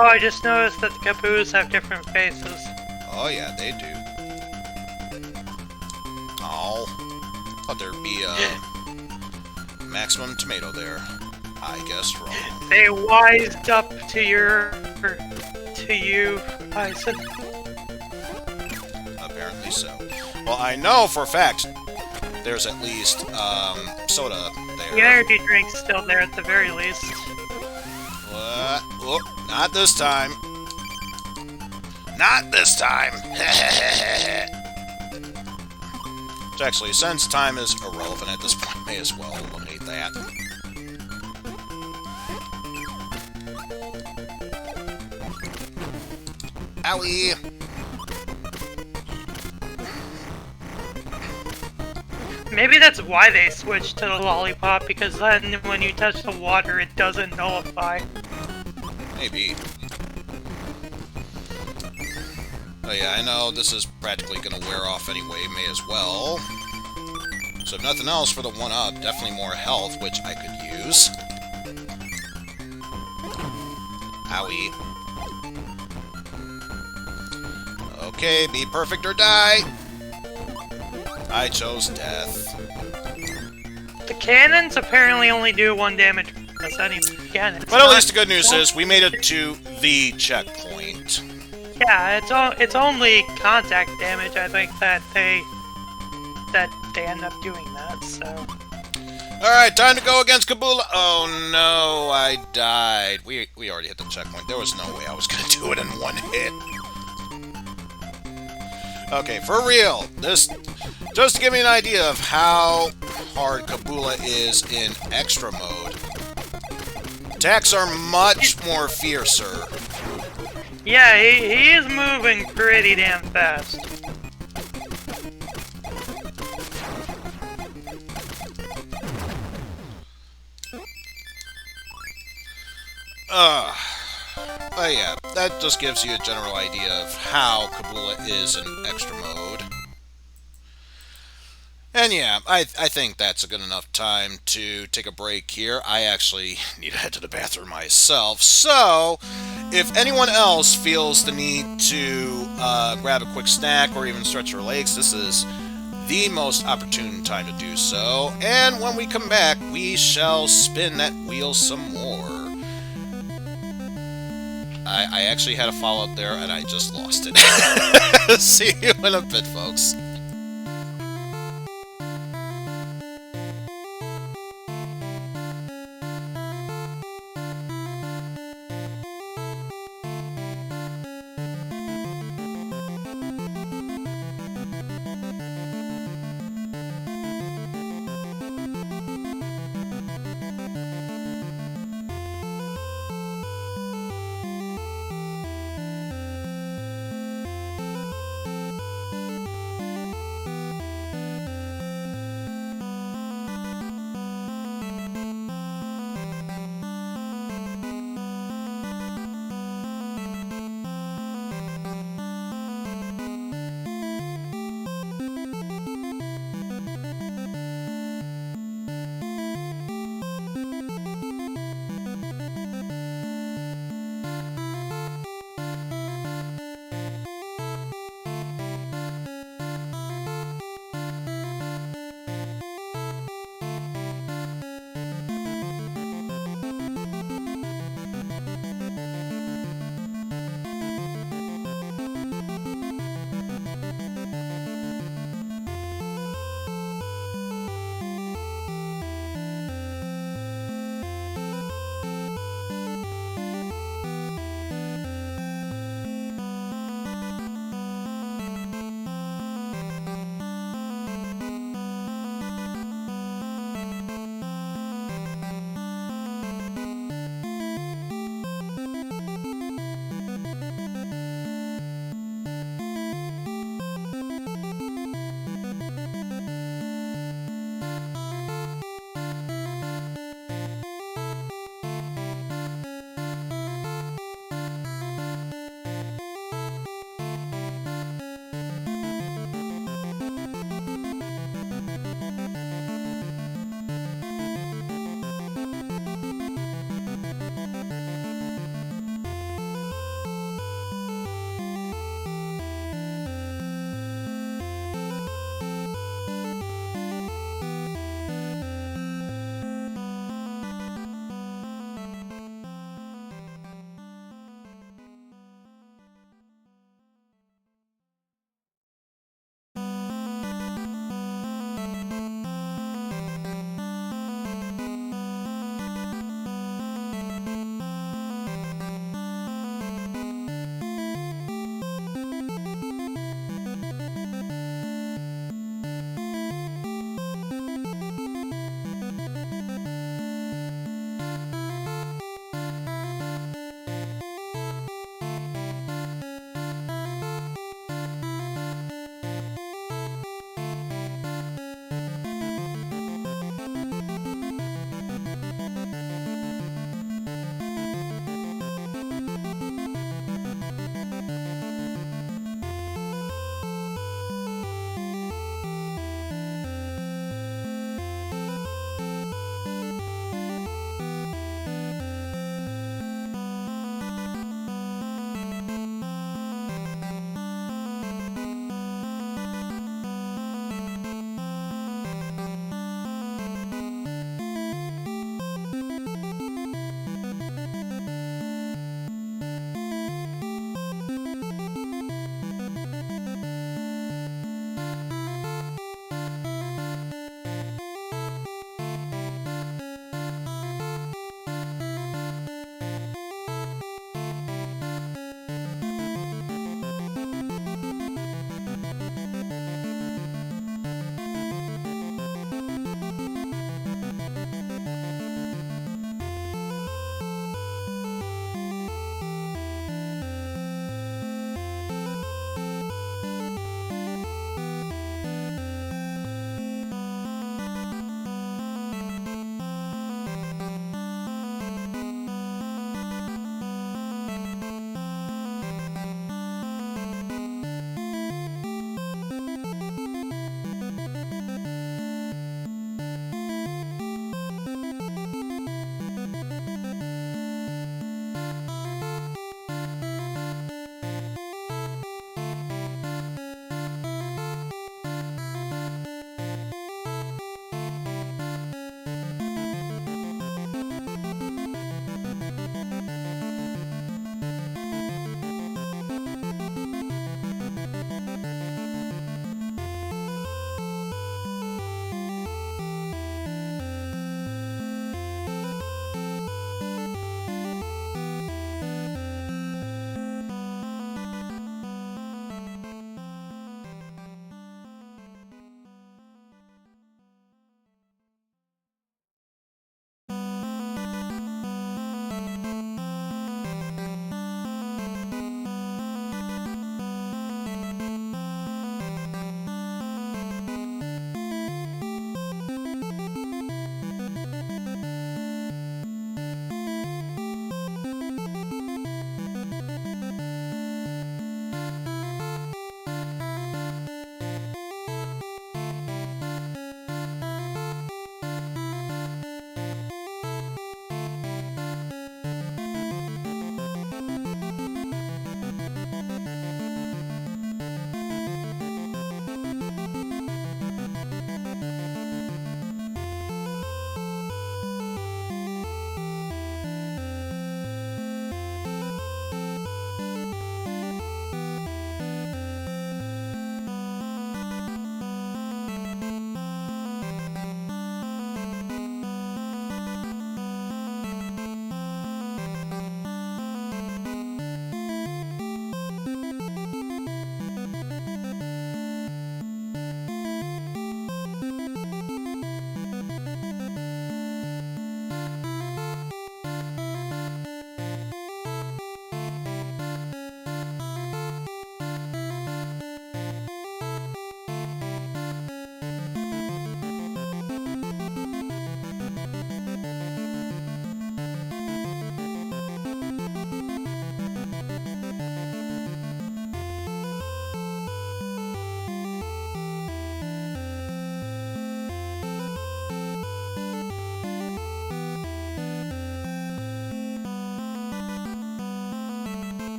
Oh, I just noticed that the Kaboos have different faces.
Oh yeah, they do. Oh, thought there'd be a maximum tomato there. I guessed wrong.
They wised up to you, Eizen.
Apparently so. Well, I know for a fact there's at least soda there.
The energy drink's still there at the very least.
What? Oh, not this time. Not this time. Which actually, since time is irrelevant at this point, may as well eliminate that. Owie!
Maybe that's why they switched to the lollipop, because then when you touch the water, it doesn't nullify.
Maybe. Oh yeah, I know this is practically gonna wear off anyway, may as well. So if nothing else for the 1-up, definitely more health, which I could use. Owie. Okay, be perfect or die! I chose death.
The cannons apparently only do 1 damage per any cannon.
But at least the good news is, we made it to the checkpoint.
Yeah, it's only contact damage, I think, that they end up doing that, so...
Alright, time to go against Kabula. Oh no, I died. We already hit the checkpoint. There was no way I was gonna do it in 1 hit. Okay, for real, this... Just to give me an idea of how hard Kabula is in extra mode. Attacks are much more fiercer.
Yeah, he is moving pretty damn fast.
But yeah, that just gives you a general idea of how Kabula is in extra mode. And yeah, I think that's a good enough time to take a break here. I actually need to head to the bathroom myself. So, if anyone else feels the need to grab a quick snack or even stretch their legs, this is the most opportune time to do so. And when we come back, we shall spin that wheel some more. I actually had a follow-up there, and I just lost it. See you in a bit, folks.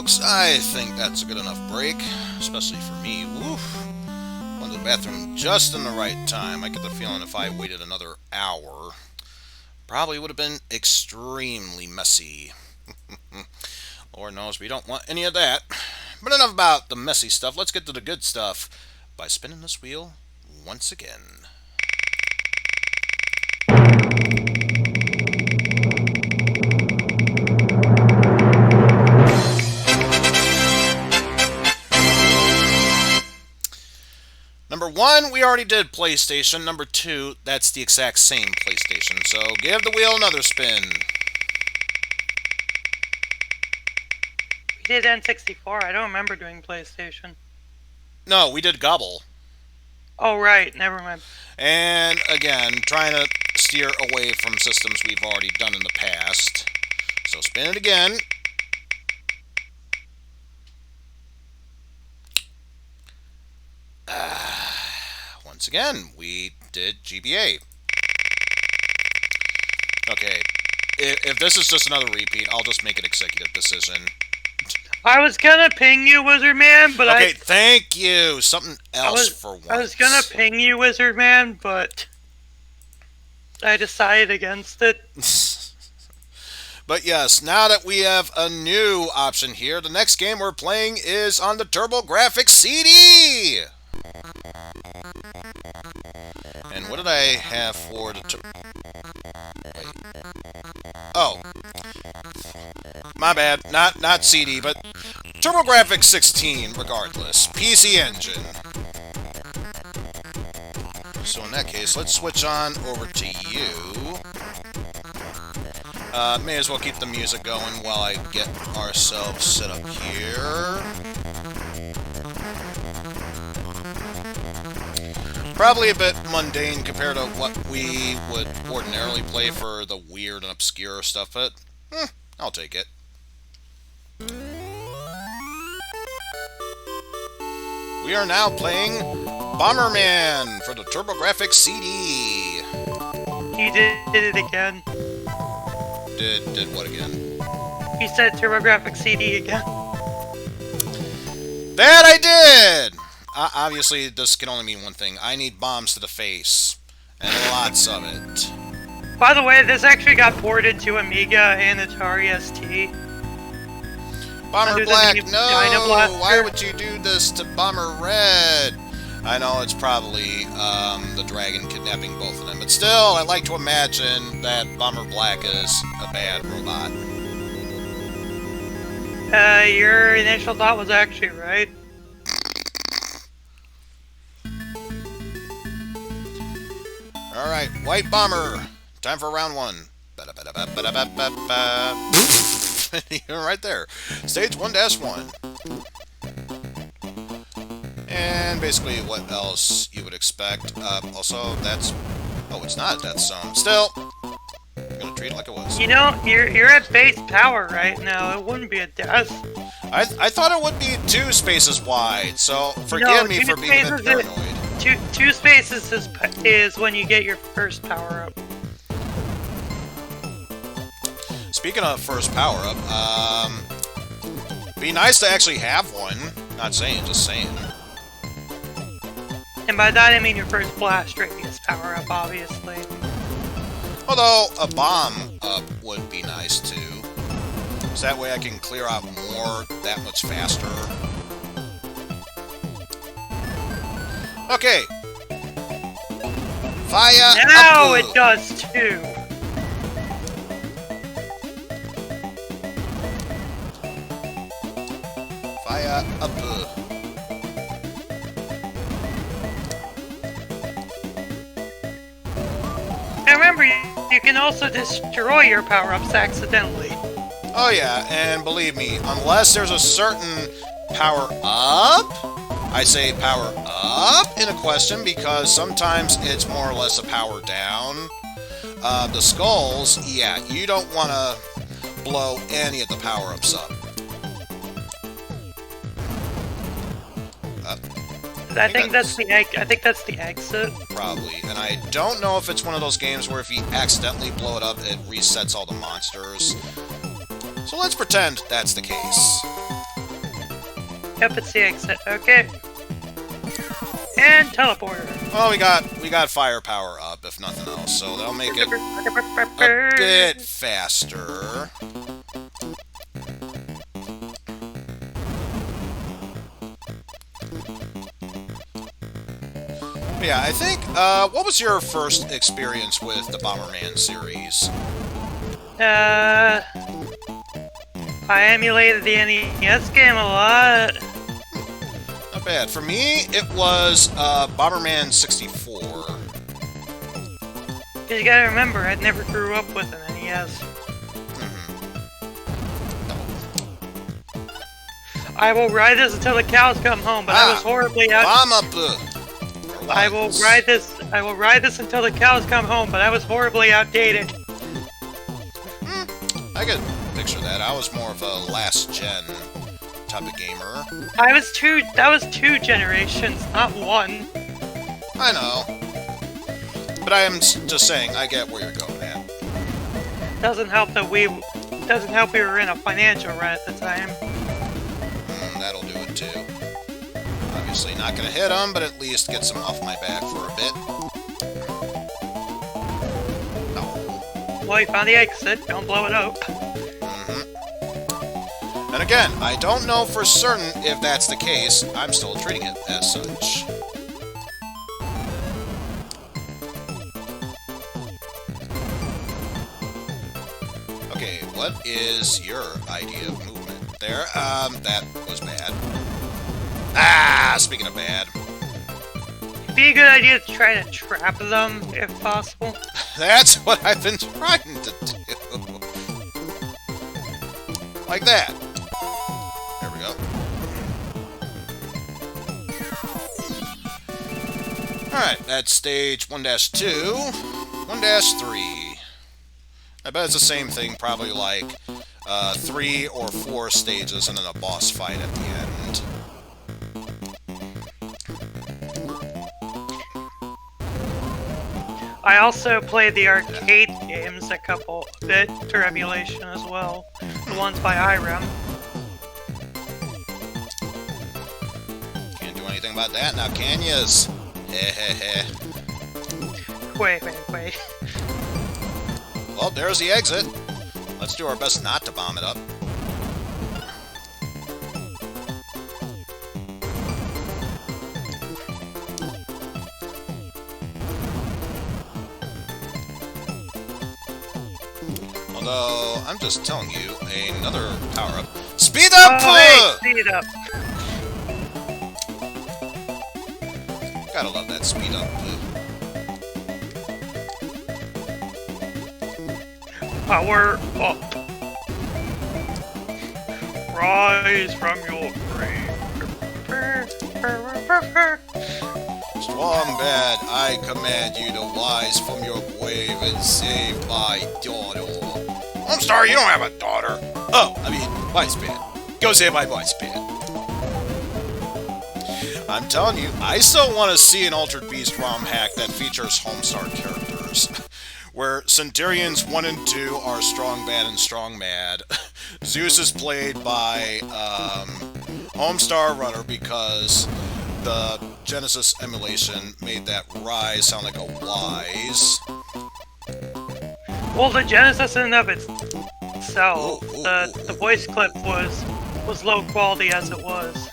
folks, I think that's a good enough break, especially for me. Woof. Went to the bathroom just in the right time. I get the feeling if I waited another hour, probably would have been extremely messy. Lord knows we don't want any of that. But enough about the messy stuff. Let's get to the good stuff by spinning this wheel once again. Number 1, we already did PlayStation. Number 2, that's the exact same PlayStation. So give the wheel another spin.
We did N64. I don't remember doing PlayStation.
No, we did Gobble.
Oh, right. Never mind.
And again, trying to steer away from systems we've already done in the past. So spin it again. Once again, we did GBA. Okay, if this is just another repeat, I'll just make an executive decision.
I was gonna ping you, Wizard Man, but
okay, thank you. Something else for once.
I was gonna ping you, Wizard Man, but I decided against it.
But yes, now that we have a new option here, the next game we're playing is on the TurboGrafx CD. And what did I have for the... Wait. Oh. My bad. Not CD, but TurboGrafx 16, regardless. PC Engine. So in that case, let's switch on over to you. May as well keep the music going while I get ourselves set up here. Probably a bit mundane compared to what we would ordinarily play for the weird and obscure stuff, but I'll take it. We are now playing Bomberman for the TurboGrafx CD.
You did it again.
Did what again?
You said TurboGrafx CD again.
That I did! Obviously, this can only mean one thing. I need bombs to the face. And lots of it.
By the way, this actually got ported to Amiga and Atari ST.
Bomber Black, no! Why would you do this to Bomber Red? I know it's probably the dragon kidnapping both of them, but still, I like to imagine that Bomber Black is a bad robot.
Your initial thought was actually right.
Alright, White Bomber. Time for round 1. You're right there. Stage 1-1. And basically what else you would expect. Also, that's... Oh, it's not a death zone. Still, I'm gonna treat it like it was.
You know, you're at base power right now. It wouldn't be a death.
I thought it would be 2 spaces wide, so forgive me for being a bit paranoid.
Two spaces is when you get your first power up.
Speaking of first power up, be nice to actually have one. Not saying, just saying.
And by that I mean your first blast radius power up, obviously.
Although a bomb up would be nice too. So that way I can clear out more that much faster. Okay. Fire
now
up.
It does too.
Fire up.
And remember, you can also destroy your power-ups accidentally.
Oh yeah, and believe me, unless there's a certain power-up, I say power-up in a question because sometimes it's more or less a power-down. The skulls, yeah, you don't want to blow any of the power-ups up.
I think that's the exit.
Probably, and I don't know if it's one of those games where if you accidentally blow it up, it resets all the monsters. So let's pretend that's the case.
Yep, it's the exit. Okay. And teleporter.
Well, we got firepower up, if nothing else, so that'll make it a bit faster. But yeah, I think, what was your first experience with the Bomberman series?
I emulated the NES game a lot.
Not bad. For me, it was Bomberman 64.
Because you gotta remember, I never grew up with an NES. I will ride this until the cows come home, but I was horribly out. I will ride this until the cows come home, but I was horribly outdated.
I could picture that. I was more of a last gen type of gamer.
That was two generations, not one.
I know. But I am just saying, I get where you're going at.
Doesn't help we were in a financial rut at the time.
That'll do it too. Obviously not gonna hit him, but at least gets him off my back for a bit. No.
Well, you found the exit. Don't blow it up.
And again, I don't know for certain if that's the case. I'm still treating it as such. Okay, what is your idea of movement there? That was bad. Ah, speaking of bad.
It'd be a good idea to try to trap them, if possible.
That's what I've been trying to do. Like that. There we go. Alright, that's stage 1-2. 1-3. I bet it's the same thing, probably like 3 or 4 stages and then a boss fight at the end.
I also played the arcade games a bit for emulation as well. The ones by Irem.
Can't do anything about that now, can yas? Hehehe.
Wait.
Well, there's the exit. Let's do our best not to bomb it up. Although, I'm just telling you, another power-up. Speed up!
Oh, hey, speed up.
Gotta love that speed up.
Power up. Rise from your grave.
Strong bad, I command you to rise from your grave and save my daughter. I'm sorry, you don't have a daughter. Oh, I mean, Vice Band. Go save my Vice Band. I'm telling you, I still want to see an Altered Beast ROM hack that features Homestar characters. Where Centurions 1 and 2 are Strong Bad and Strong Mad. Zeus is played by Homestar Runner because the Genesis emulation made that Rise sound like a Wise.
Well, the Genesis in and of itself, the voice clip was low quality as it was.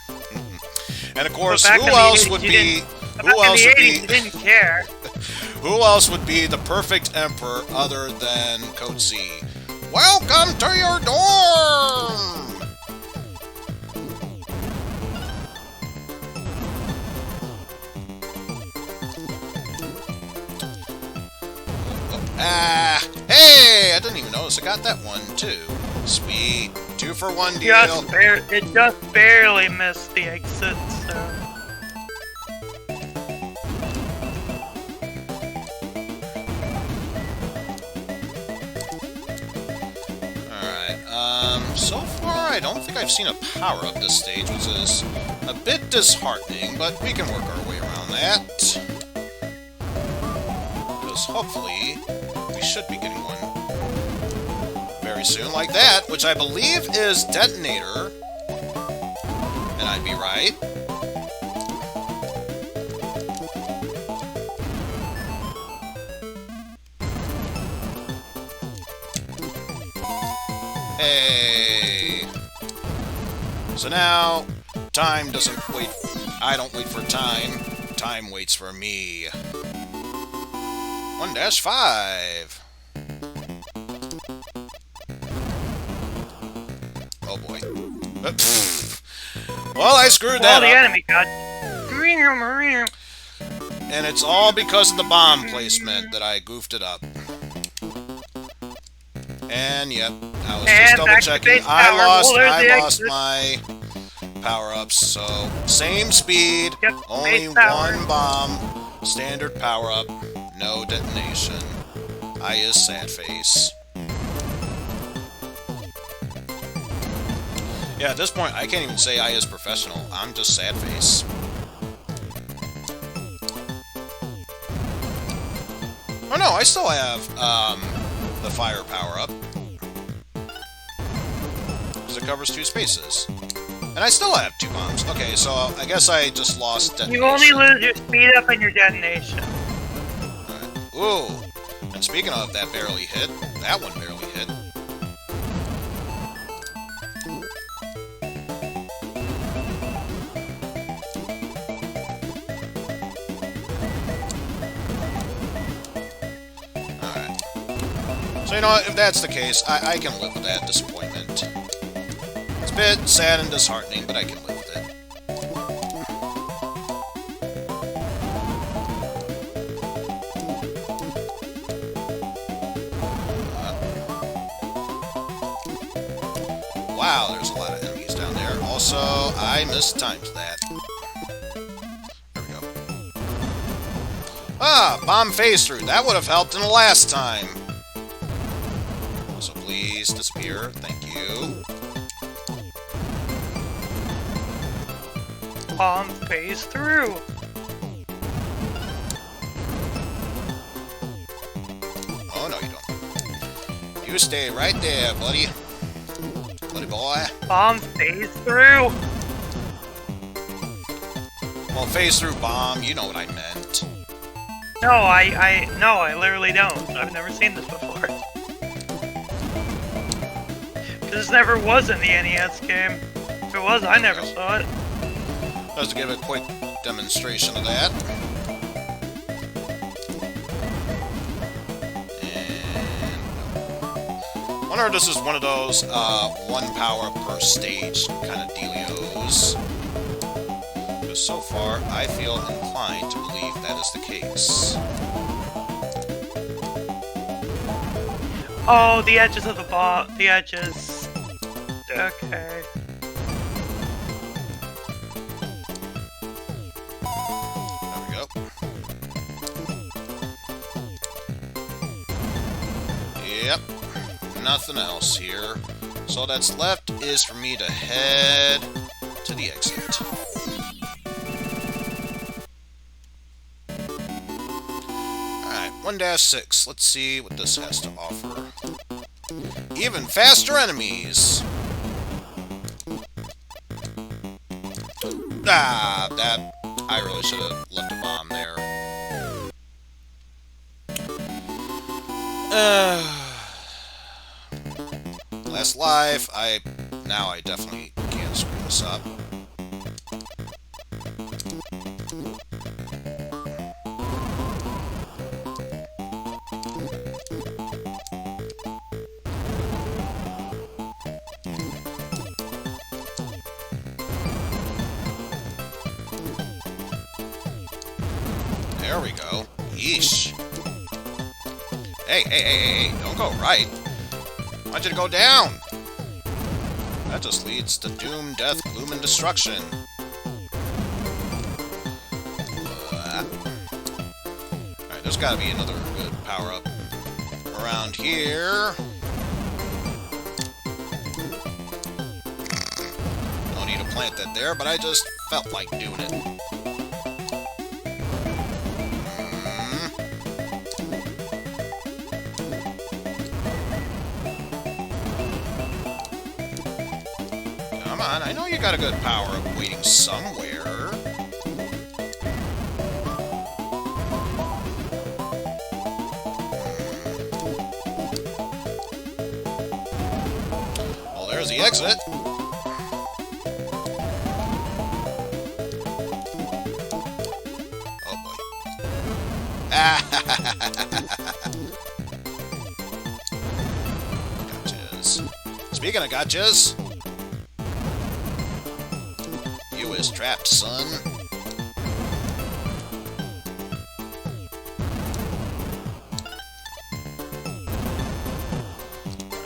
And of course, who else would be? Who else would be?
Didn't care.
Who else would be the perfect emperor other than Code C? Welcome to your dorm! Hey! I didn't even notice I got that one, too. Sweet. 2-for-1 deal.
It just barely missed the exit, so...
So far, I don't think I've seen a power-up this stage, which is a bit disheartening, but we can work our way around that. Because hopefully, we should be getting one very soon, like that, which I believe is Detonator. And I'd be right. Hey! So now, time doesn't wait. I don't wait for time. Time waits for me. 1-5. Oh boy. Well, I screwed that
Well, the
up.
enemy got...
And it's all because of the bomb placement that I goofed it up. And yep, I was just double
back to
checking.
base power. Well, there's the
I lost
exit.
my power-ups, so same speed,
Yep,
only
base power.
one bomb, standard power-up, no detonation. I is sad face. Yeah, at this point, I can't even say I is professional. I'm just sad face. Oh no, I still have the fire power-up. Because it covers 2 spaces. And I still have 2 bombs. Okay, so I guess I just lost detonation.
You only lose your speed up and your detonation.
Alright. Ooh. And speaking of that barely hit, that one barely hit. Alright. So, you know what, if that's the case, I can live with that disappointment. It's a bit sad and disheartening, but I can live with it. Wow, there's a lot of enemies down there. Also, I mistimed that. There we go. Ah, bomb phase through. That would have helped in the last time. So please disappear. Thank you.
Bomb phase through.
Oh, no, you don't. You stay right there, buddy. Buddy boy.
Bomb phase through.
Well, phase through bomb, you know what I meant.
No, I literally don't. I've never seen this before. This never was in the NES game. If it was, I never saw it.
Just to give a quick demonstration of that. I wonder if this is one of those 1 power per stage kind of dealios. Because so far, I feel inclined to believe that is the case.
Oh, the edges of the ball. The edges. Okay.
There we go. Yep. Nothing else here. So all that's left is for me to head to the exit. Alright, 1-6. Let's see what this has to offer. Even faster enemies! Ah, that... I really should have left a bomb there. Last life, now I definitely can't screw this up. There we go. Yeesh. Hey, don't go right. I want you to go down. That just leads to doom, death, gloom, and destruction. Alright, there's gotta be another good power-up around here. No need to plant that there, but I just felt like doing it. Come Come on, I know you got a good power of waiting somewhere. Well, there's the exit. Oh boy. Gotchas. Speaking of gotchas, you is trapped, son.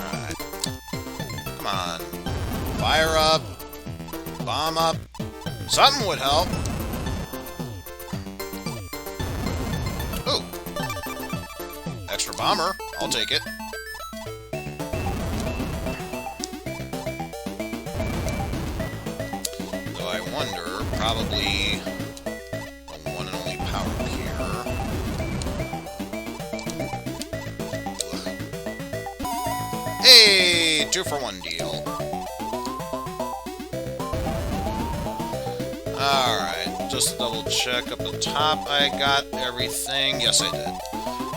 Alright. Come on. Fire up. Bomb up. Something would help. Ooh. Extra bomber. I'll take it. Though I wonder, probably the one and only power here. Hey! 2-for-1 deal. Alright, just to double check up the top, I got everything. Yes, I did.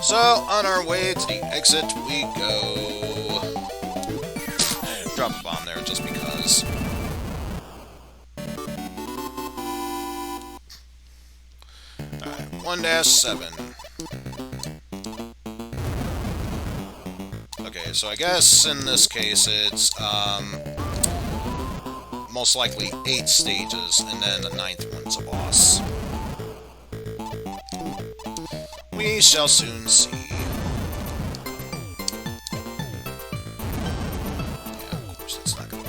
So, on our way to the exit we go. Drop a bomb there just because. Alright, 1-7. Okay, so I guess in this case it's, most likely 8 stages, and then the 9th one's a boss. We shall soon see. Yeah, of course, that's not gonna...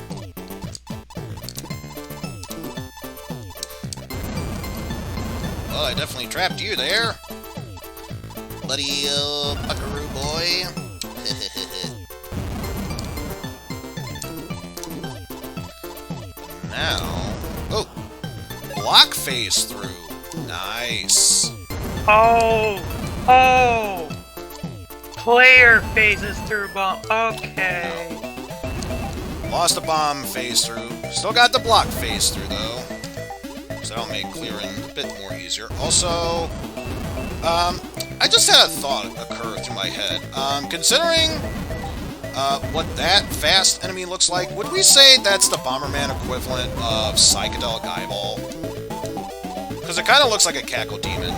Well, I definitely trapped you there. Buddy, buckaroo boy. Now... Oh! Block phase through. Nice.
Oh! Oh! Player phases through bomb. Okay.
Lost a bomb phase through. Still got the block phase through, though. So that'll make clearing a bit more easier. Also, I just had a thought occur through my head. Considering what that fast enemy looks like, would we say that's the Bomberman equivalent of Psychedelic Eyeball? Because it kind of looks like a Cackle Demon.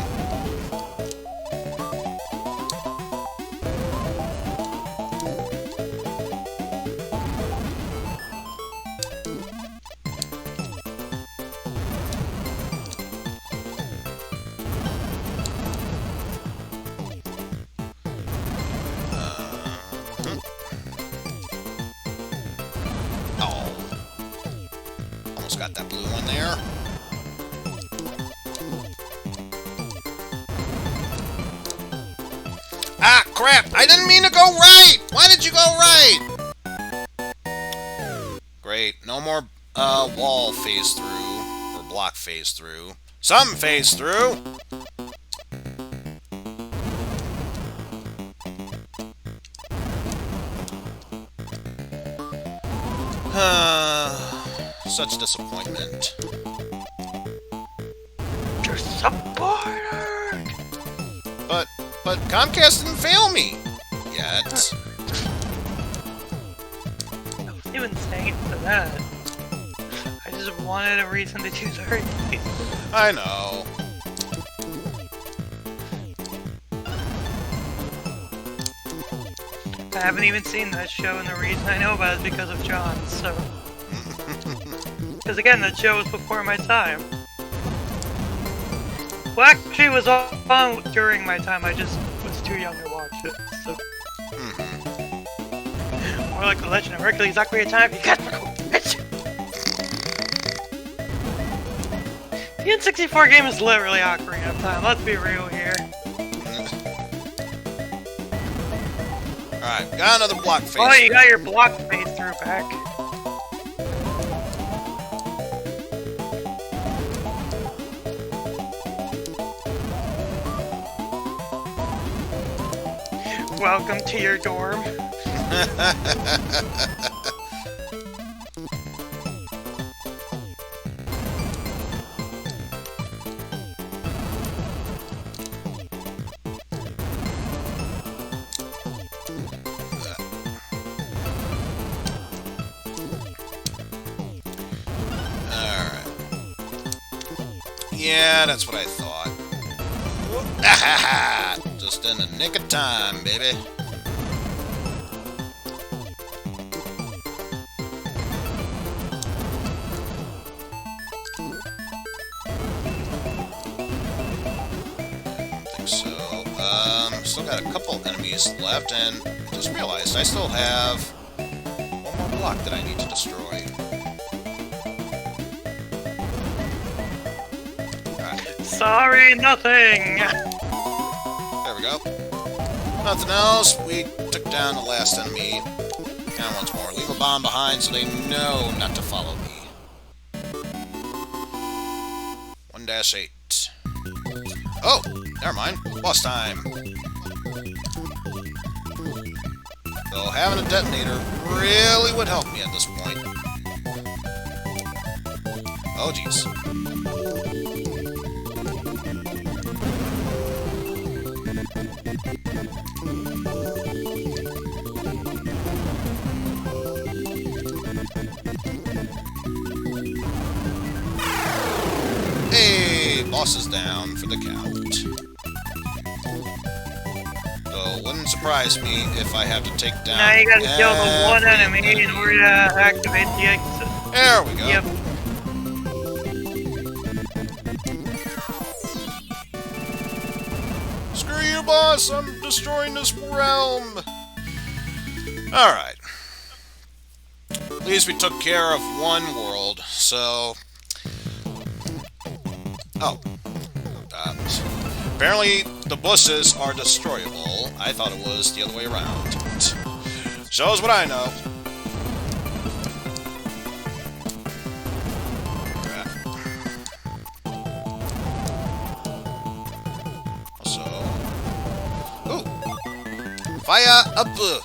Got that blue one there. Ah, crap! I didn't mean to go right! Why did you go right? Great. No more, wall phase through. Or block phase through. Some phase through! Such disappointment.
Disappointed!
But Comcast didn't fail me! Yet.
I wasn't even saying it for that. I just wanted a reason to choose her.
I know.
I haven't even seen that show, and the reason I know about it is because of John, so... Because again, that show was before my time. Well, actually, it was on during my time, I just was too young to watch it, so... More like the Legend of Hercules, Ocarina of Time, you got bitch! The N64 game is literally Ocarina of Time, let's be real here.
Alright, got another block phase.
Oh, you got your block phase through back. Welcome to your dorm.
Yeah, that's what I thought. Ah, just in the nick of time, baby. So, still got a couple enemies left, and just realized I still have one more block that I need to destroy. Alright,
Sorry, nothing.
there we go. Nothing else, we took down the last enemy. And once more, leave a bomb behind so they know not to follow me. 1-8. Oh, never mind. Boss time. Though having a detonator really would help me at this point. Oh, jeez. Hey, boss is down for the count. So, wouldn't surprise me if I have to take down.
Now you gotta kill the one
every
enemy in order to activate the exit.
There we go.
Yep.
Screw you, boss! I'm destroying this realm! Alright. At least we took care of one world, so... Oh. Apparently, the bushes are destroyable. I thought it was the other way around. Shows what I know. So... Ooh! Fire up! Woo.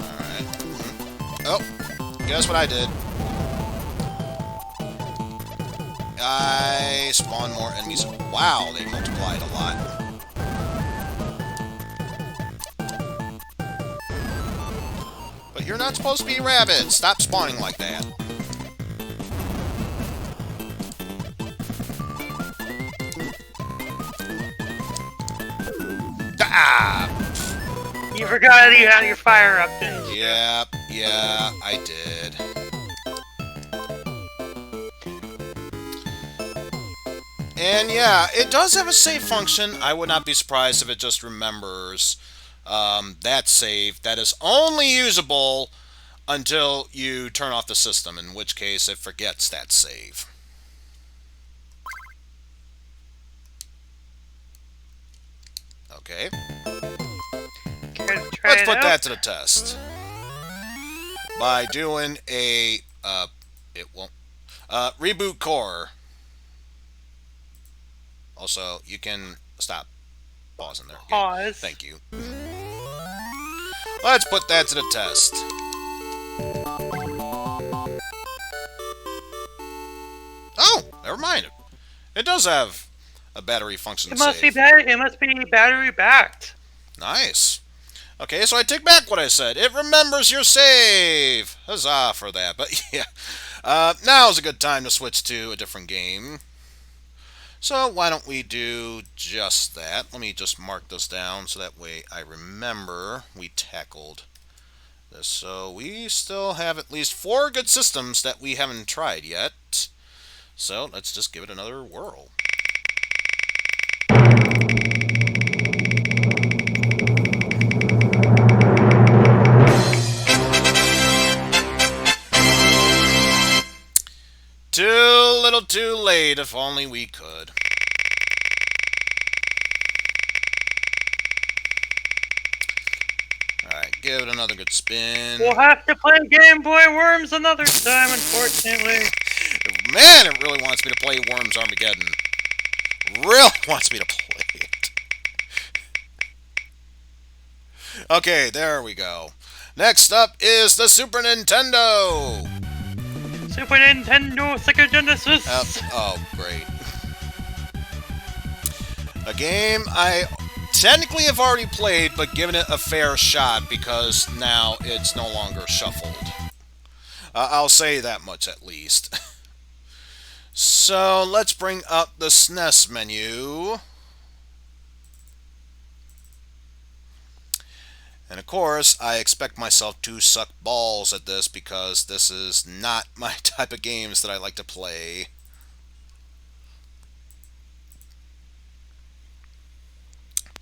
Alright. Oh, guess what I did? I spawned more enemies. Wow, they multiplied a lot. But you're not supposed to be rabbits. Stop spawning like that. Ah!
You forgot you had your fire up, didn't you?
Yeah, I did. And yeah, it does have a save function. I would not be surprised if it just remembers that save that is only usable until you turn off the system, in which case it forgets that save. Okay. Let's put that to the test. By doing a, it won't, reboot core. Also, you can stop pausing there. Okay.
Pause.
Thank you. Let's put that to the test. Oh, never mind. It does have a battery function.
It must be battery backed.
Nice. Okay, so I take back what I said. It remembers your save. Huzzah for that. But yeah, now's a good time to switch to a different game. So why don't we do just that? Let me just mark this down so that way I remember we tackled this. So we still have at least 4 good systems that we haven't tried yet. So let's just give it another whirl. Too little too late, if only we could. Alright, give it another good spin.
We'll have to play Game Boy Worms another time, unfortunately.
Man, it really wants me to play Worms Armageddon. Really wants me to play it. Okay, there we go. Next up is the Super Nintendo.
Super Nintendo Sega Genesis.
Oh, great. A game I technically have already played, but given it a fair shot because now it's no longer shuffled. I'll say that much at least. So let's bring up the SNES menu. And of course, I expect myself to suck balls at this because this is not my type of games that I like to play.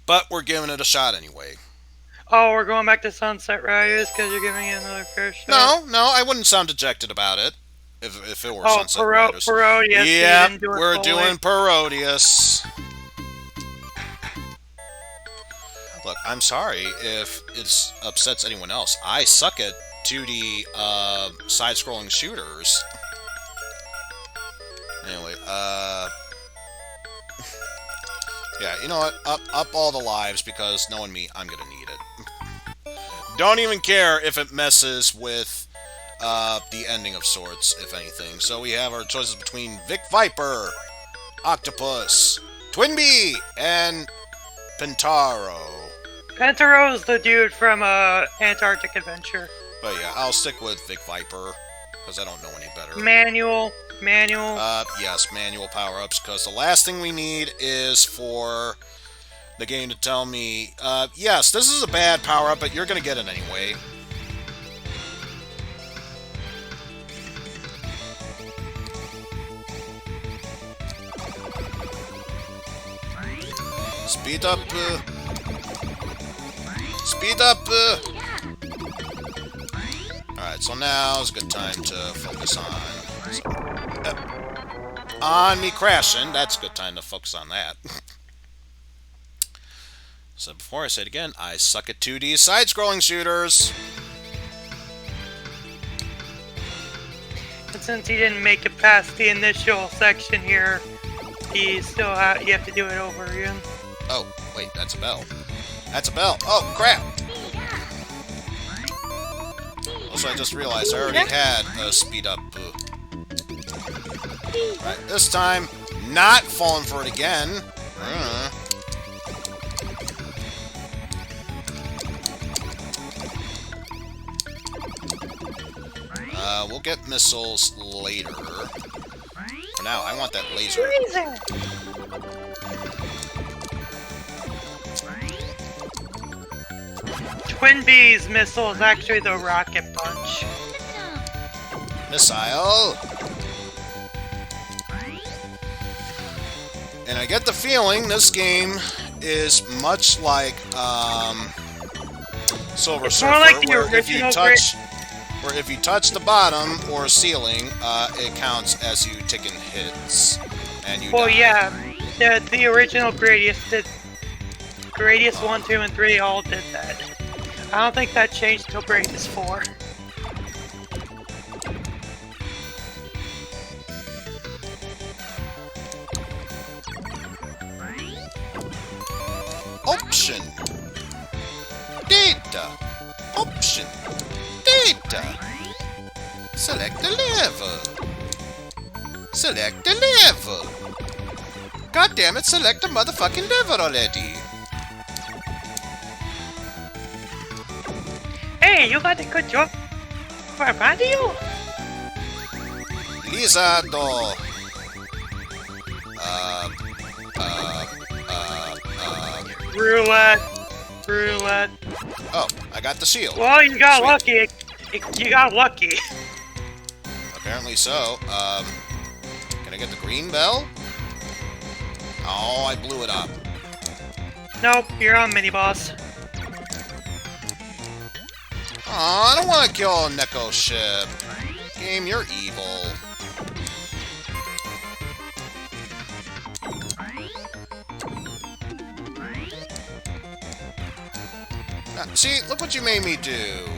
But we're giving it a shot anyway.
Oh, we're going back to Sunset Riders because you're giving it another fair shot.
No, I wouldn't sound dejected about it if it were
Oh,
Sunset Riders.
Parodius.
Yeah, we're doing Parodius. Look, I'm sorry if it upsets anyone else. I suck at 2D side-scrolling shooters. Anyway, yeah, you know what? Up all the lives because knowing me, I'm gonna need it. Don't even care if it messes with the ending of sorts, if anything. So we have our choices between Vic Viper, Octopus, Twinbee, and Pentaro.
Pentaro's the dude from Antarctic Adventure.
But yeah, I'll stick with Vic Viper because I don't know any better.
Manual.
Yes, manual power-ups, because the last thing we need is for the game to tell me, yes, this is a bad power-up, but you're going to get it anyway. Speed up. Speed up. Alright, so now's a good time to focus on me crashing. That's a good time to focus on that. So before I say it again, I suck at 2D side-scrolling shooters.
But since he didn't make it past the initial section here, you have to do it over again.
Oh, wait, that's a bell. That's a bell. Oh, crap! Also, I just realized I already had a speed up. Right, this time, not falling for it again. We'll get missiles later. For now, I want that laser.
Twinbee's missile is actually the rocket punch.
Missile. And I get the feeling this game is much like Silver Surfer,
more like the
where if you
original
touch the bottom or ceiling, it counts as you taking hits, and you.
Well,
die.
yeah, the original Gradius did. Gradius 1, 2, and 3 all did that. I don't think that changed until Gradius 4.
Option. Data. Option. Data. Select the level. Select the level. God damn it, select the motherfucking level already.
Hey, you got a good job for a band you?
Lizardo.
Roulette.
Oh, I got the shield.
Well, you got
Sweet.
lucky. You got lucky.
Apparently so. Can I get the green bell? Oh, I blew it up.
Nope, you're on mini-boss.
Aw, I don't want to kill a Neko ship. Game, you're evil. See, look what you made me do.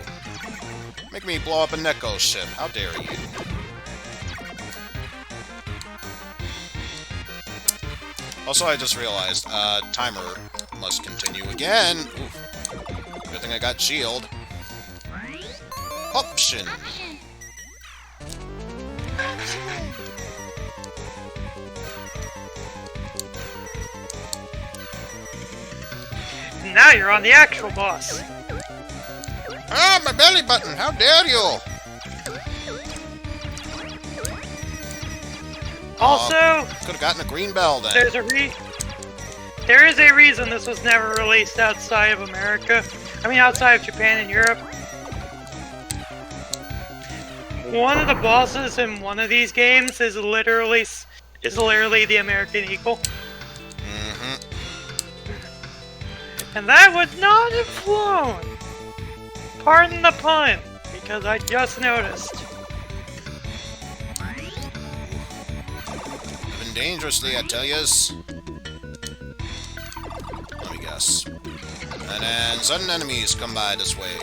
Make me blow up a Neko ship. How dare you? Also, I just realized, timer must continue again. Oof. Good thing thing I got shield. Option.
Now you're on the actual boss.
Ah, my belly button! How dare you!
Also,
Could have gotten a green bell then.
there is a reason this was never released outside of America. I mean, outside of Japan and Europe. One of the bosses in one of these games is literally the American Eagle. And that would not have flown! Pardon the pun, because I just noticed.
Living dangerously, I tell yous. Let me guess. And then sudden enemies come by this way.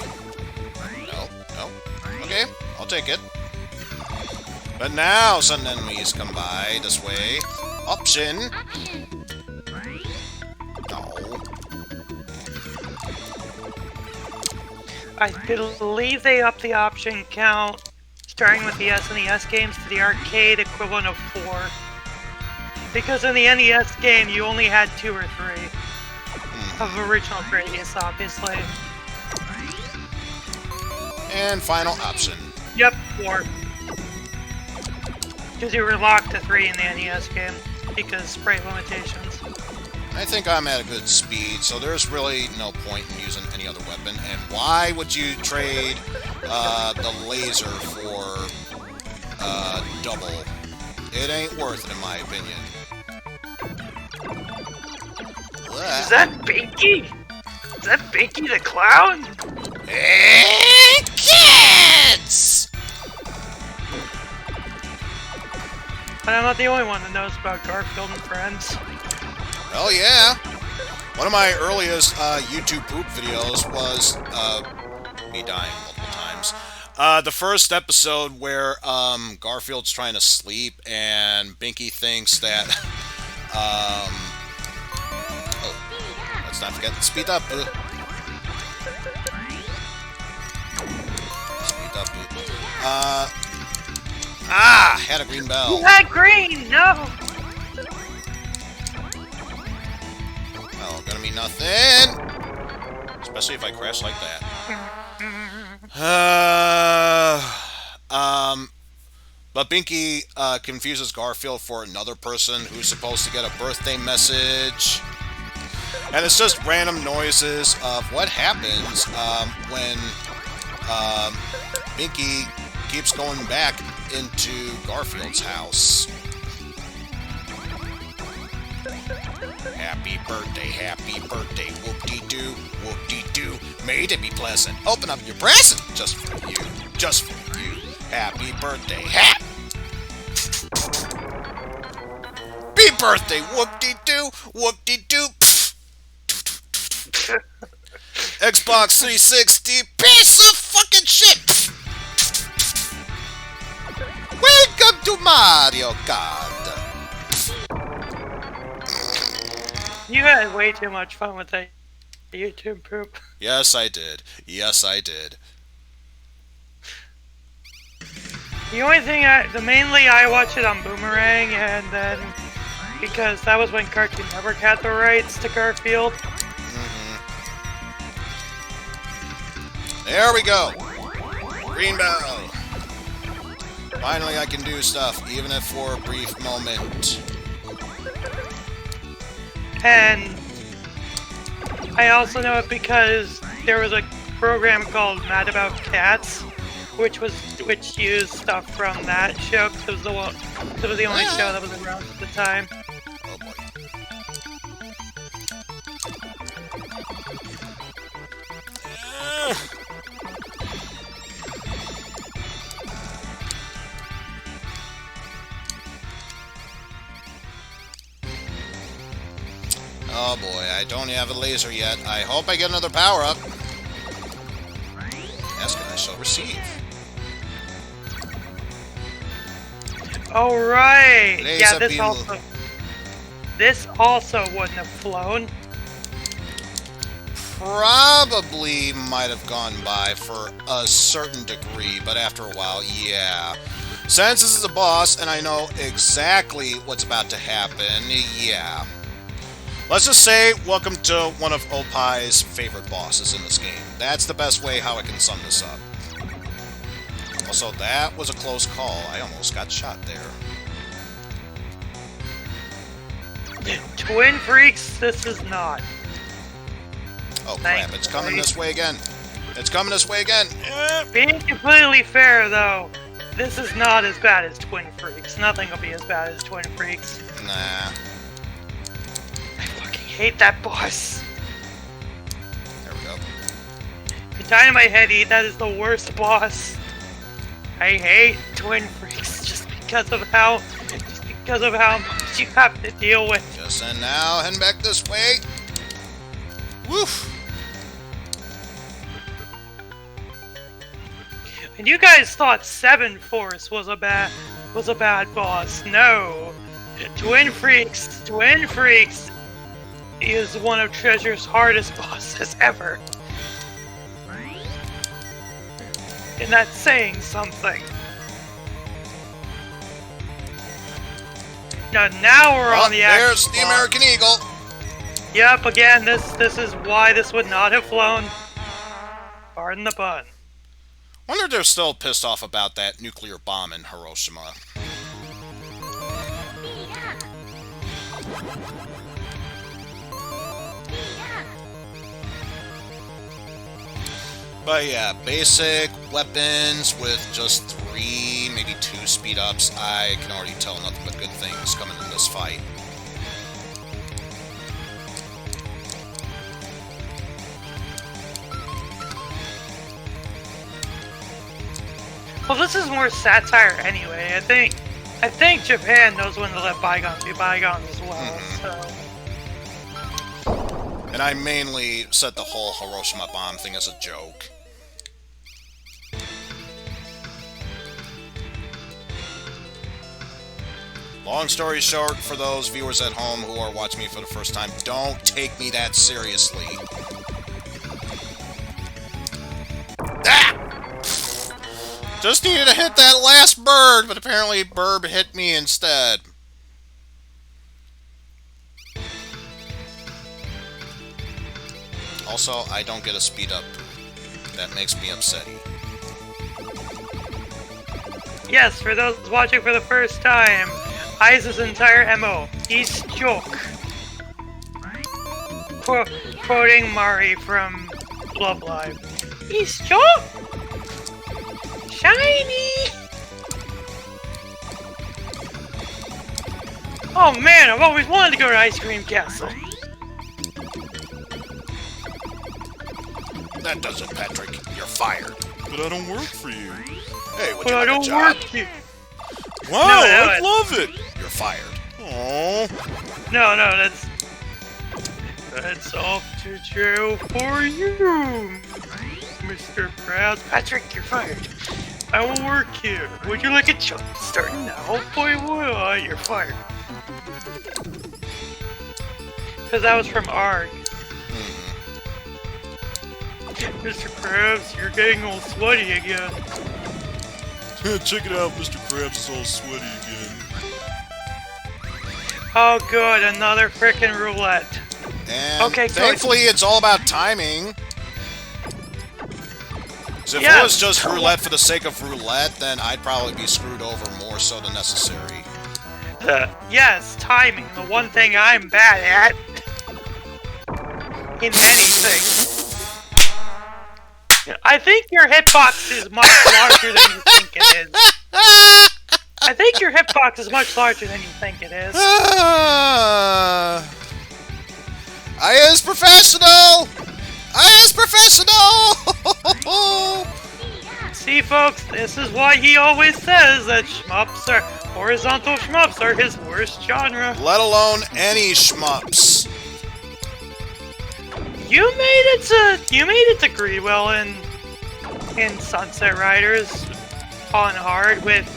No, no. Okay, I'll take it. But now sudden enemies come by this way. Option. No.
I believe they upped the option count, starting with the SNES games, to the arcade equivalent of 4. Because in the NES game, you only had 2 or 3 of original Gradius, obviously.
And final option.
Yep, 4. Because you were locked to 3 in the NES game, because sprite limitations.
I think I'm at a good speed, so there's really no point in using any other weapon. And why would you trade the laser for double? It ain't worth it, in my opinion.
Is that Binky? Is that Binky the Clown?
Hey, kids!
But I'm not the only one that knows about Garfield and Friends.
Oh yeah! One of my earliest YouTube poop videos was me dying multiple times. The first episode where Garfield's trying to sleep and Binky thinks that oh, let's not forget to speed up. Speed up. Had a green bell.
You had green! No!
Oh, gonna be nothing. Especially if I crash like that. But Binky confuses Garfield for another person who's supposed to get a birthday message. And it's just random noises of what happens when Binky keeps going back into Garfield's house. Happy birthday, whoop-dee-doo, whoop-dee-doo. May it be pleasant. Open up your present just for you, just for you. Happy birthday, happy birthday, whoop-dee-doo, whoop-dee-doo. Xbox 360, piece of fucking shit. Welcome to Mario Kart.
You had way too much fun with that YouTube poop.
Yes, I did. Yes, I did.
The only thing mainly I watch it on Boomerang, and then because that was when Cartoon Network had the rights to Garfield.
There we go. Green bell. Finally, I can do stuff, even if for a brief moment.
And I also know it because there was a program called Mad About Cats, which used stuff from that show. Cause it was the only show that was around at the time.
Oh boy. Oh boy, I don't have a laser yet. I hope I get another power-up. Ask and I shall receive.
Oh right!
Laser
Yeah, this also wouldn't have flown.
probably might have gone by for a certain degree, but after a while, yeah. Since this is a boss and I know exactly what's about to happen, yeah. Let's just say, welcome to one of Opie's favorite bosses in this game. That's the best way how I can sum this up. Also, that was a close call. I almost got shot there.
Twin Freaks, this is not.
Oh crap, it's coming this way again. It's coming this way again.
Being completely fair, though, this is not as bad as Twin Freaks. Nothing will be as bad as Twin Freaks.
Nah.
I fucking hate that boss.
There we go.
The Dynamite Heady, that is the worst boss. I hate Twin Freaks just because of how much you have to deal with.
Just and now, heading back this way. Woof.
And you guys thought Seven Force was a bad boss. No. Twin Freaks is one of Treasure's hardest bosses ever. And that's saying something. Now we're on the action.
There's the American Eagle.
Yep, again, this is why this would not have flown. Pardon the pun.
Wonder if they're still pissed off about that nuclear bomb in Hiroshima. But yeah, basic weapons with just 3, maybe 2 speed-ups. I can already tell nothing but good things coming in this fight.
Well, this is more satire anyway. I think Japan knows when to let bygones be bygones as well. So.
And I mainly said the whole Hiroshima bomb thing as a joke. Long story short, for those viewers at home who are watching me for the first time, don't take me that seriously. Ah! Just needed to hit that last bird, but apparently Burb hit me instead. Also, I don't get a speed up. That makes me upsetty.
Yes, for those watching for the first time, Eizen's entire MO, he's joke. Quoting Mari from Love Live. He's joke! Shiny! Oh man, I've always wanted to go to Ice Cream Castle.
That does it, Patrick. You're fired. But I don't work for you. Hey, would
But
you
I
like
don't
a job?
work here.
Wow,
No,
I love it. You're fired. Aww.
No, that's off to jail for you, Mr. Krabs. Patrick, you're fired. I will work here. Would you like a job starting now? Boy, would I. You're fired. Because that was from ARG. Mr. Krabs, you're getting all sweaty again.
Check it out, Mr. Krabs is all sweaty again.
Oh good, another frickin' roulette.
And
okay,
thankfully it's all about timing. 'Cause if it
Yes.
was just roulette for the sake of roulette, then I'd probably be screwed over more so than necessary.
Yes, timing, the one thing I'm bad at. In anything. I think your hitbox is much larger than you think it is. I think your hitbox is much larger than you think it is.
I is professional!
See, folks, this is why he always says that horizontal shmups are his worst genre.
Let alone any shmups.
You made it to Greedwell in Sunset Riders on hard with.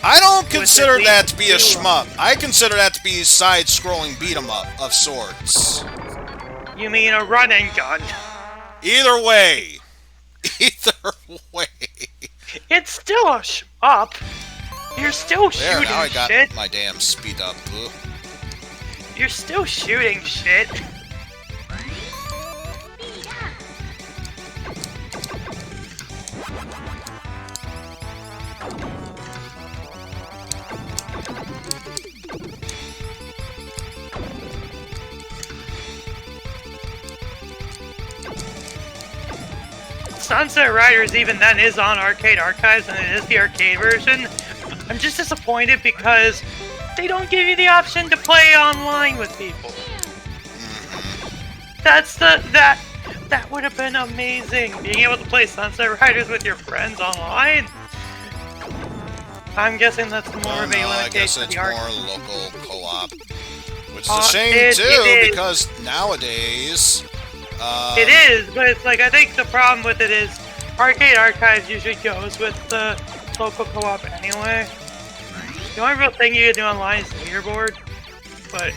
I don't consider
at
that
least
to be a
2.
shmup. I consider that to be side-scrolling beat-em-up of sorts.
You mean a run and gun?
Either way. Either way.
It's still a up. You're still
There,
shooting
now I got
shit.
my damn speed up. Ooh.
You're still shooting shit. Sunset Riders even then is on Arcade Archives and it is the arcade version. I'm just disappointed because they don't give you the option to play online with people. That would have been amazing. Being able to play Sunset Riders with your friends online. I'm guessing that's more of a
I guess
limitation
it's
of the
more local co-op. Which is a shame
it
too,
is.
because nowadays
It is, but it's like, I think the problem with it is Arcade Archives usually goes with the local co-op anyway. The only real thing you can do online is leaderboard, but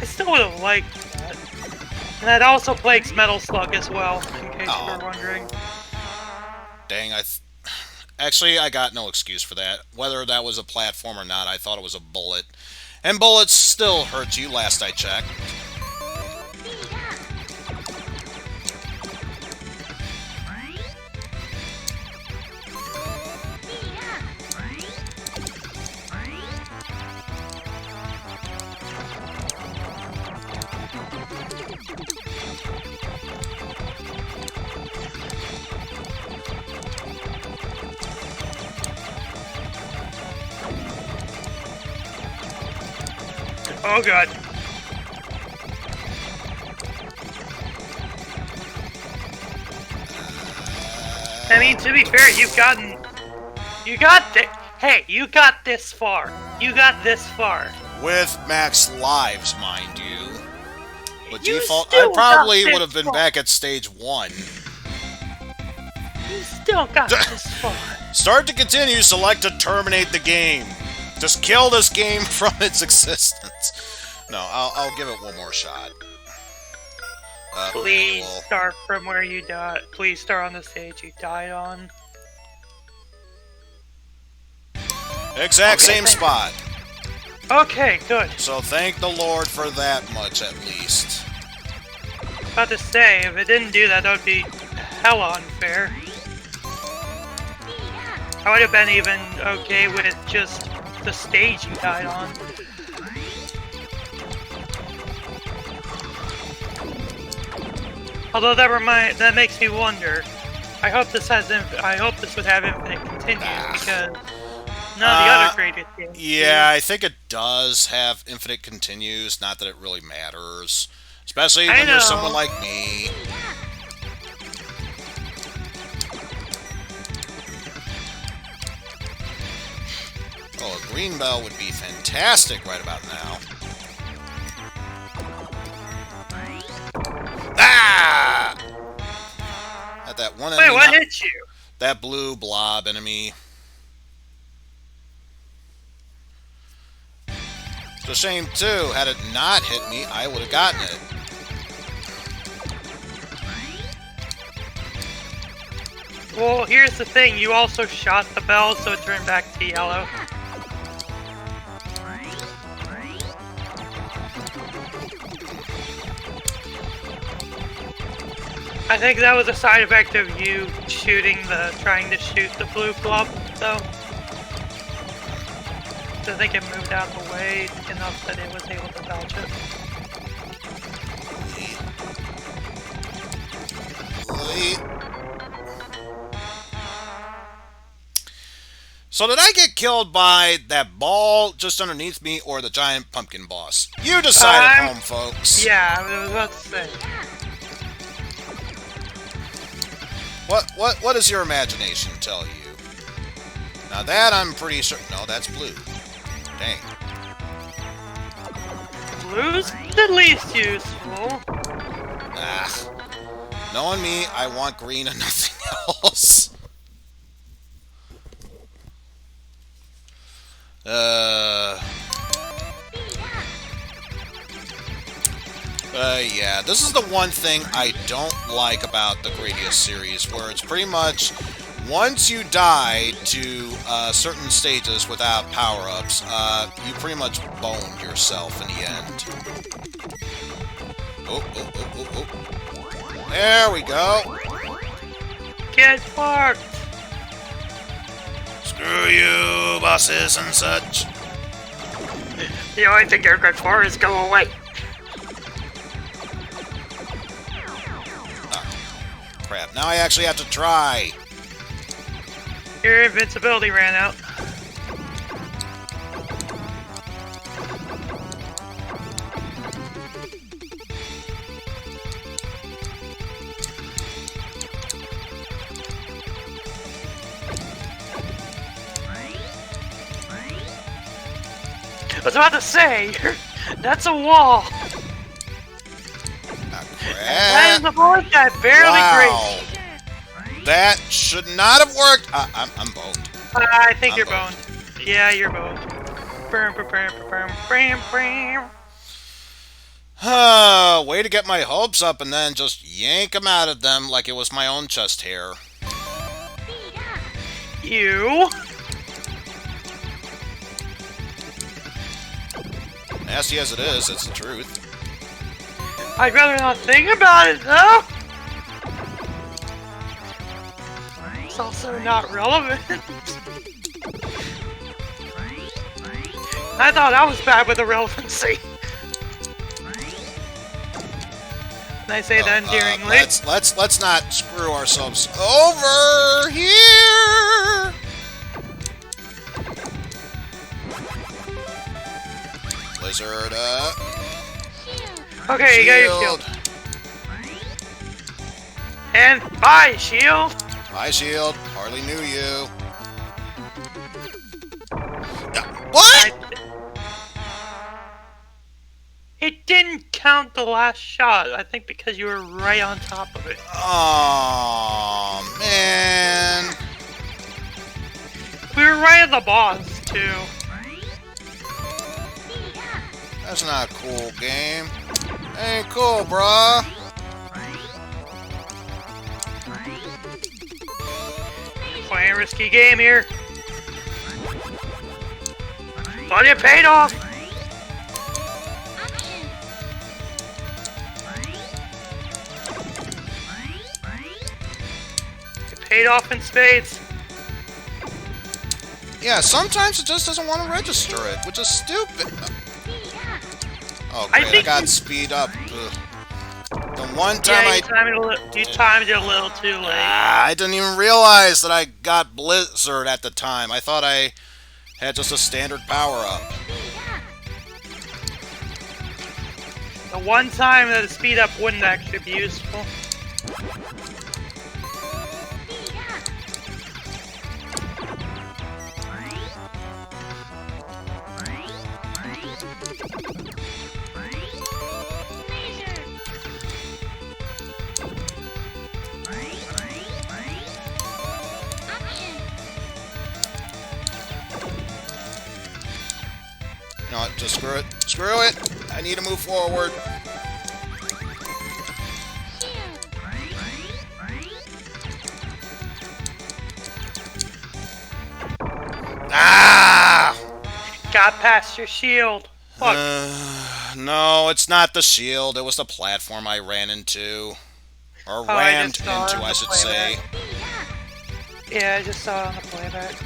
I still would have liked that. And that also plagues Metal Slug as well, in case you were wondering.
Dang, actually, I got no excuse for that. Whether that was a platform or not, I thought it was a bullet. And bullets still hurt you, last I checked.
Oh god. I mean, to be fair, you got this far. You got this far.
With max lives, mind you. With
You
default,
still
I probably
got
would have
this
been
far.
back at stage 1.
You still got this far.
Start to continue, select to terminate the game. Just kill this game from its existence. No, I'll give it one more shot.
Please
well,
start from where you died. Please start on the stage you died on.
exact
Okay,
same
thank-
spot.
Okay, good.
So thank the Lord for that much, at least.
About to say, if it didn't do that, that would be hella unfair. I would have been even okay with just the stage you died on. Although that makes me wonder. I hope this would have infinite continues because none of the other greatest games.
Yeah, I think it does have infinite continues. Not that it really matters. Especially when you're someone like me. Oh, a green bell would be fantastic right about now. Ah! At that one enemy.
Wait, what hit you?
That blue blob enemy. It's a shame, too. Had it not hit me, I would have gotten it.
Well, here's the thing. You also shot the bell, so it turned back to yellow. I think that was a side effect of you trying to shoot the blue blob, though. So I think it moved out the way enough that it was able to dodge it.
So did I get killed by that ball just underneath me or the giant pumpkin boss? You decide at home, folks.
Yeah, I was about to say.
What does your imagination tell you? Now that I'm pretty sure... No, that's blue. Dang.
Blue's the least useful.
Ah. Knowing me, I want green and nothing else. Yeah, this is the one thing I don't like about the Gradius series, where it's pretty much once you die to certain stages without power-ups, you pretty much boned yourself in the end. Oh, oh, oh, oh, oh. There we go.
Get fucked!
Screw you, bosses and such.
The only thing you're good for is go away.
Crap, now I actually have to try.
Your invincibility ran out. I was about to say, that's a wall. That is a voice that barely breaks.
That should not have worked. I'm boned.
I think
I'm
you're
boned.
boned. Yeah, you're boned. Brum, brum, brum, brum, brum, brum.
Way to get my hopes up and then just yank them out of them like it was my own chest hair.
You?
Nasty as it is, it's the truth.
I'd rather not think about it, though. It's also not relevant. I thought I was bad with the relevancy. Can I say that endearingly?
Let's not screw ourselves over here. Blizzard up.
Okay, you got your shield. And bye, shield.
Bye, shield. Hardly knew you. What?
It didn't count the last shot, I think because you were right on top of it.
Oh man.
We were right at the boss, too.
That's not a cool game. Ain't cool, bruh.
Playing a risky game here. But it paid off. It paid off in spades.
Yeah, sometimes it just doesn't want to register it, which is stupid. Oh, great, I got speed up. Ugh. The one time
you timed it a little too late.
I didn't even realize that I got Blizzard at the time. I thought I had just a standard power-up.
The one time that a speed up wouldn't actually be useful.
You know what, just screw it. Screw it! I need to move forward. Ah!
Got past your shield. Fuck.
No, it's not the shield. It was the platform I ran into. Or rammed into, I should say.
Yeah, I just saw it on the playback.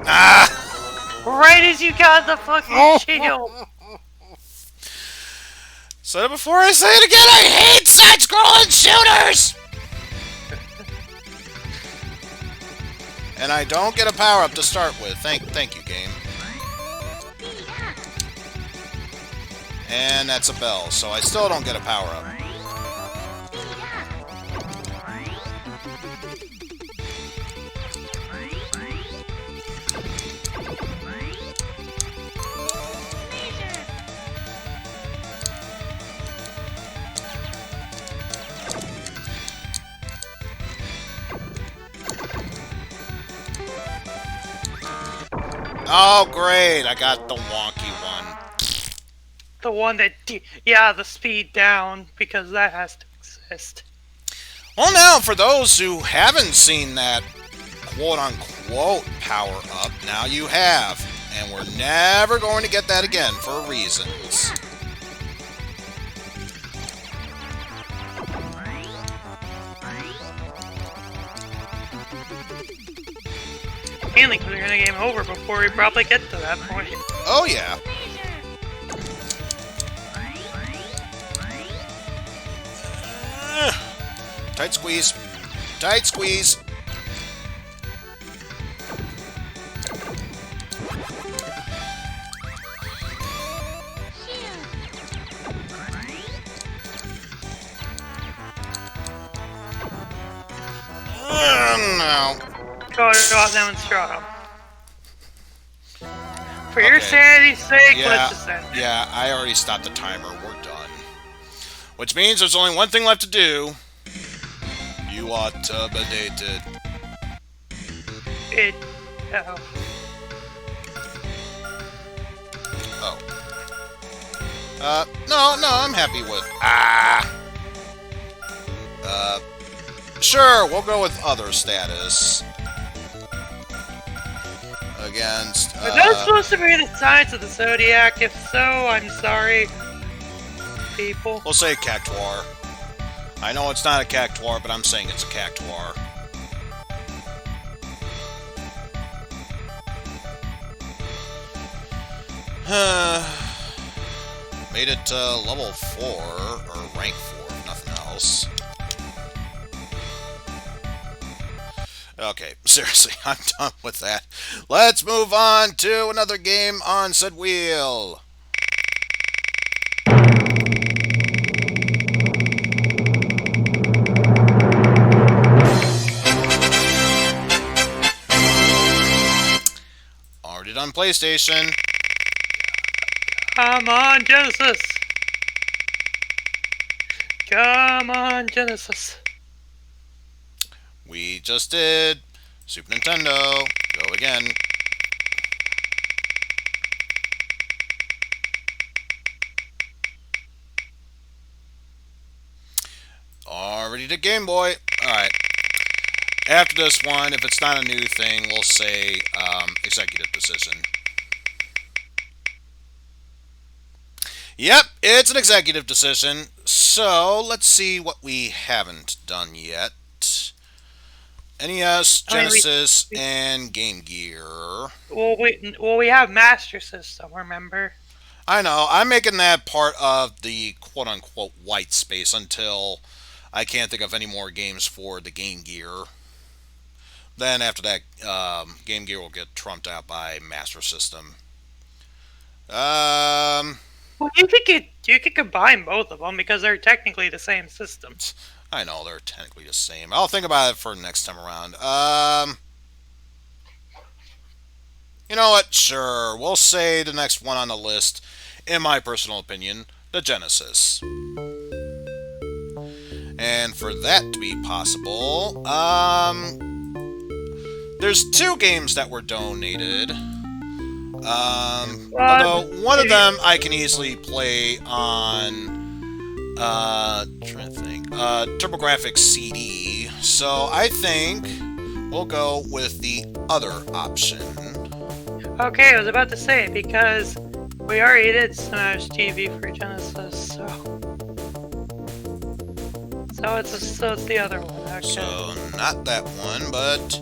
Ah!
Right as you got the fucking shield.
Said it before, I say it again, I hate side-scrolling shooters! And I don't get a power-up to start with. Thank you, game. And that's a bell, so I still don't get a power-up. Oh, great! I got the wonky one.
The one that, yeah, the speed down, because that has to exist.
Well, now, for those who haven't seen that quote-unquote power-up, now you have. And we're never going to get that again, for reasons.
Mainly because we're gonna game over before we probably get to that point.
Oh, yeah. Tight squeeze. Tight squeeze. No.
Go out them and straw them. For your sanity's sake, let's just end it.
Yeah, I already stopped the timer. We're done. Which means there's only one thing left to do. You are terminated.
Oh.
Oh. No, I'm happy with... Sure, we'll go with other status. Against,
Are those supposed to be the signs of the Zodiac? If so, I'm sorry, people.
We'll say Cactuar. I know it's not a Cactuar, but I'm saying it's a Cactuar. Made it to level 4, or rank 4, if nothing else. Okay, seriously, I'm done with that. Let's move on to another game on said wheel. Already done PlayStation.
Come on, Genesis! Come on, Genesis!
We just did Super Nintendo. Go again. Already did Game Boy. Alright. After this one, if it's not a new thing, we'll say executive decision. Yep, it's an executive decision. So, let's see what we haven't done yet. NES, Genesis, and Game Gear.
Well, we have Master System, remember?
I know. I'm making that part of the quote-unquote white space until I can't think of any more games for the Game Gear. Then after that, Game Gear will get trumped out by Master System.
Well, you could combine both of them because they're technically the same system.
I know, they're technically the same. I'll think about it for next time around. You know what? Sure. We'll say the next one on the list, in my personal opinion, the Genesis. And for that to be possible, there's 2 games that were donated. Although one of them I can easily play on trying to think. TurboGrafx CD. So I think we'll go with the other option.
Okay, I was about to say, because we already did Smash TV for Genesis, so it's the other one. Okay.
So not that one, but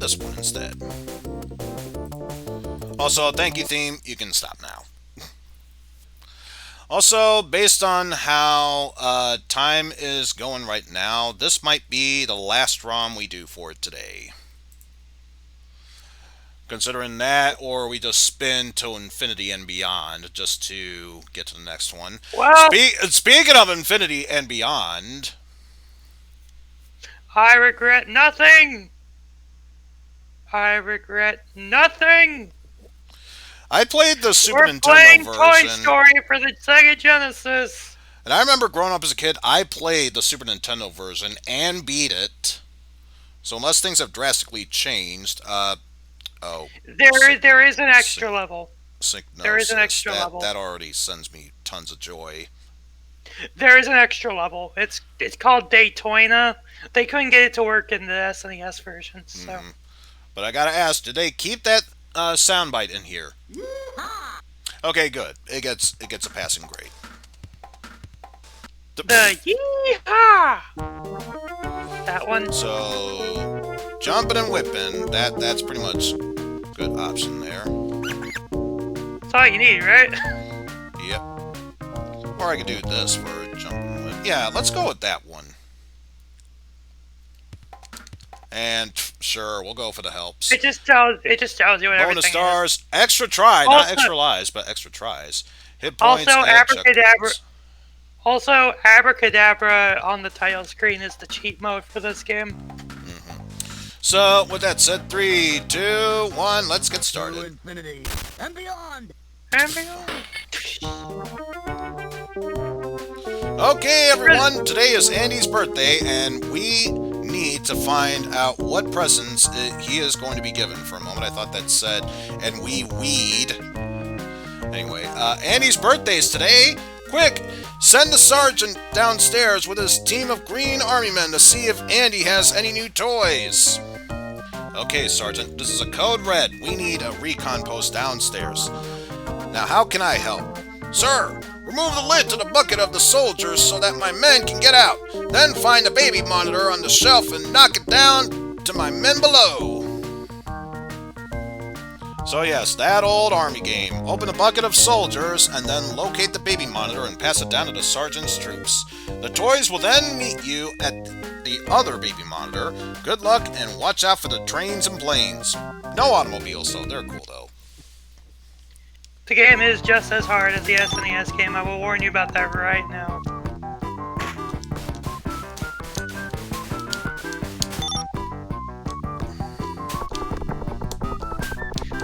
this one instead. Also, thank you, theme. You can stop now. Also, based on how time is going right now, this might be the last ROM we do for it today. Considering that, or we just spin till infinity and beyond just to get to the next one.
Well,
Speaking of infinity and beyond,
I regret nothing. I regret nothing.
I played the Super
We're
Nintendo
playing
version.
Toy Story for the Sega Genesis.
And I remember growing up as a kid, I played the Super Nintendo version and beat it. So unless things have drastically changed,
There is an extra level. There is an
Syncnosis,
extra level.
that already sends me tons of joy.
There is an extra level. It's called Daytona. They couldn't get it to work in the SNES version, so.
But I gotta ask, did they keep that soundbite in here? Okay, good. It gets a passing grade.
The yeehaw! That one.
So jumping and whipping, that's pretty much a good option there.
That's all you need, right?
Yep. Or I could do this for jumping and whip. Yeah, let's go with that one. And sure, we'll go for the helps.
It just tells you what
Bonus
everything
stars, extra try, not
Also-
extra lives, but extra tries. Hit points,
Also,
and
abracadabra.
checkpoints.
Also, Abracadabra on the title screen is the cheat mode for this game.
So, with that said, 3, 2, 1, let's get
To
started.
infinity and beyond.
And beyond.
Okay, everyone, today is Andy's birthday, and we need to find out what presents he is going to be given. For a moment, I thought that said, and we weed. Anyway, Andy's birthday is today. Quick, send the sergeant downstairs with his team of green army men to see if Andy has any new toys. Okay, Sergeant, this is a code red. We need a recon post downstairs. Now, how can I help? Sir, remove the lid to the bucket of the soldiers so that my men can get out. Then find the baby monitor on the shelf and knock it down to my men below. So yes, that old army game. Open a bucket of soldiers and then locate the baby monitor and pass it down to the sergeant's troops. The toys will then meet you at the other baby monitor. Good luck and watch out for the trains and planes. No automobiles, so they're cool though.
The game is just as hard as the SNES game. I will warn you about that right now.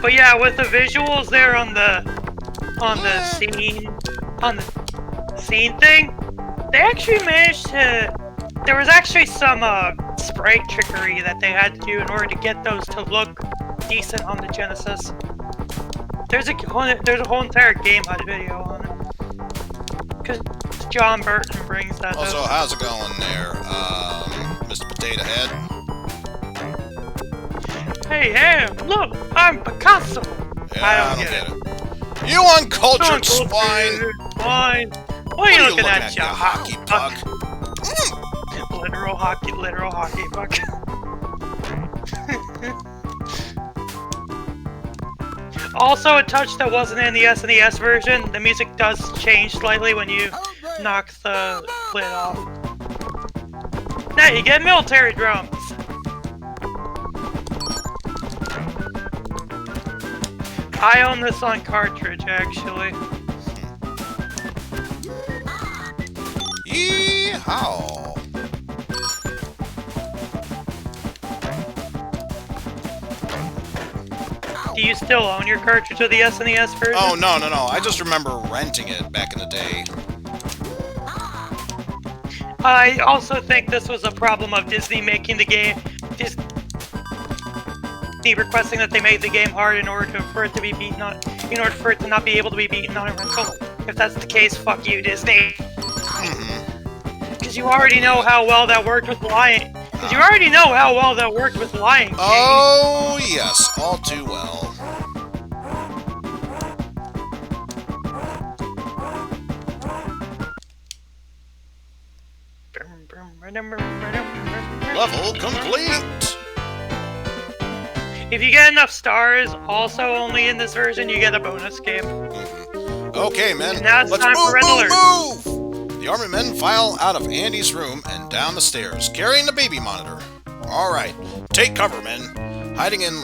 But yeah, with the visuals there on the scene thing, they actually managed to. There was actually some sprite trickery that they had to do in order to get those to look decent on the Genesis. There's a whole entire game HUD video on it. Because John Burton brings that
Also,
up.
how's it going there, Mr. Potato Head?
Hey, look, I'm Picasso.
Yeah,
I don't get
it. You uncultured swine!
Swine. What are you looking at, you
hockey puck?
Literal hockey puck. Also, a touch that wasn't in the SNES version, the music does change slightly when you knock the lid off. Now you get military drums. I own this on cartridge, actually.
Yeehaw!
Do you still own your cartridge of the SNES version?
Oh, no. I just remember renting it back in the day.
I also think this was a problem of Disney making the game. Disney requesting that they made the game hard in order for it to be beaten on, in order for it to not be able to be beaten on a rental. If that's the case, fuck you, Disney. Because you already know how well that worked with Lion. Because you already know how well that worked with Lion King.
Oh, yes, all too well. Level complete!
If you get enough stars, also only in this version, you get a bonus game.
Okay, men,
And now it's
let's
time for Red Alert.
move! The army men file out of Andy's room and down the stairs, carrying the baby monitor. Alright, take cover, men. Hiding in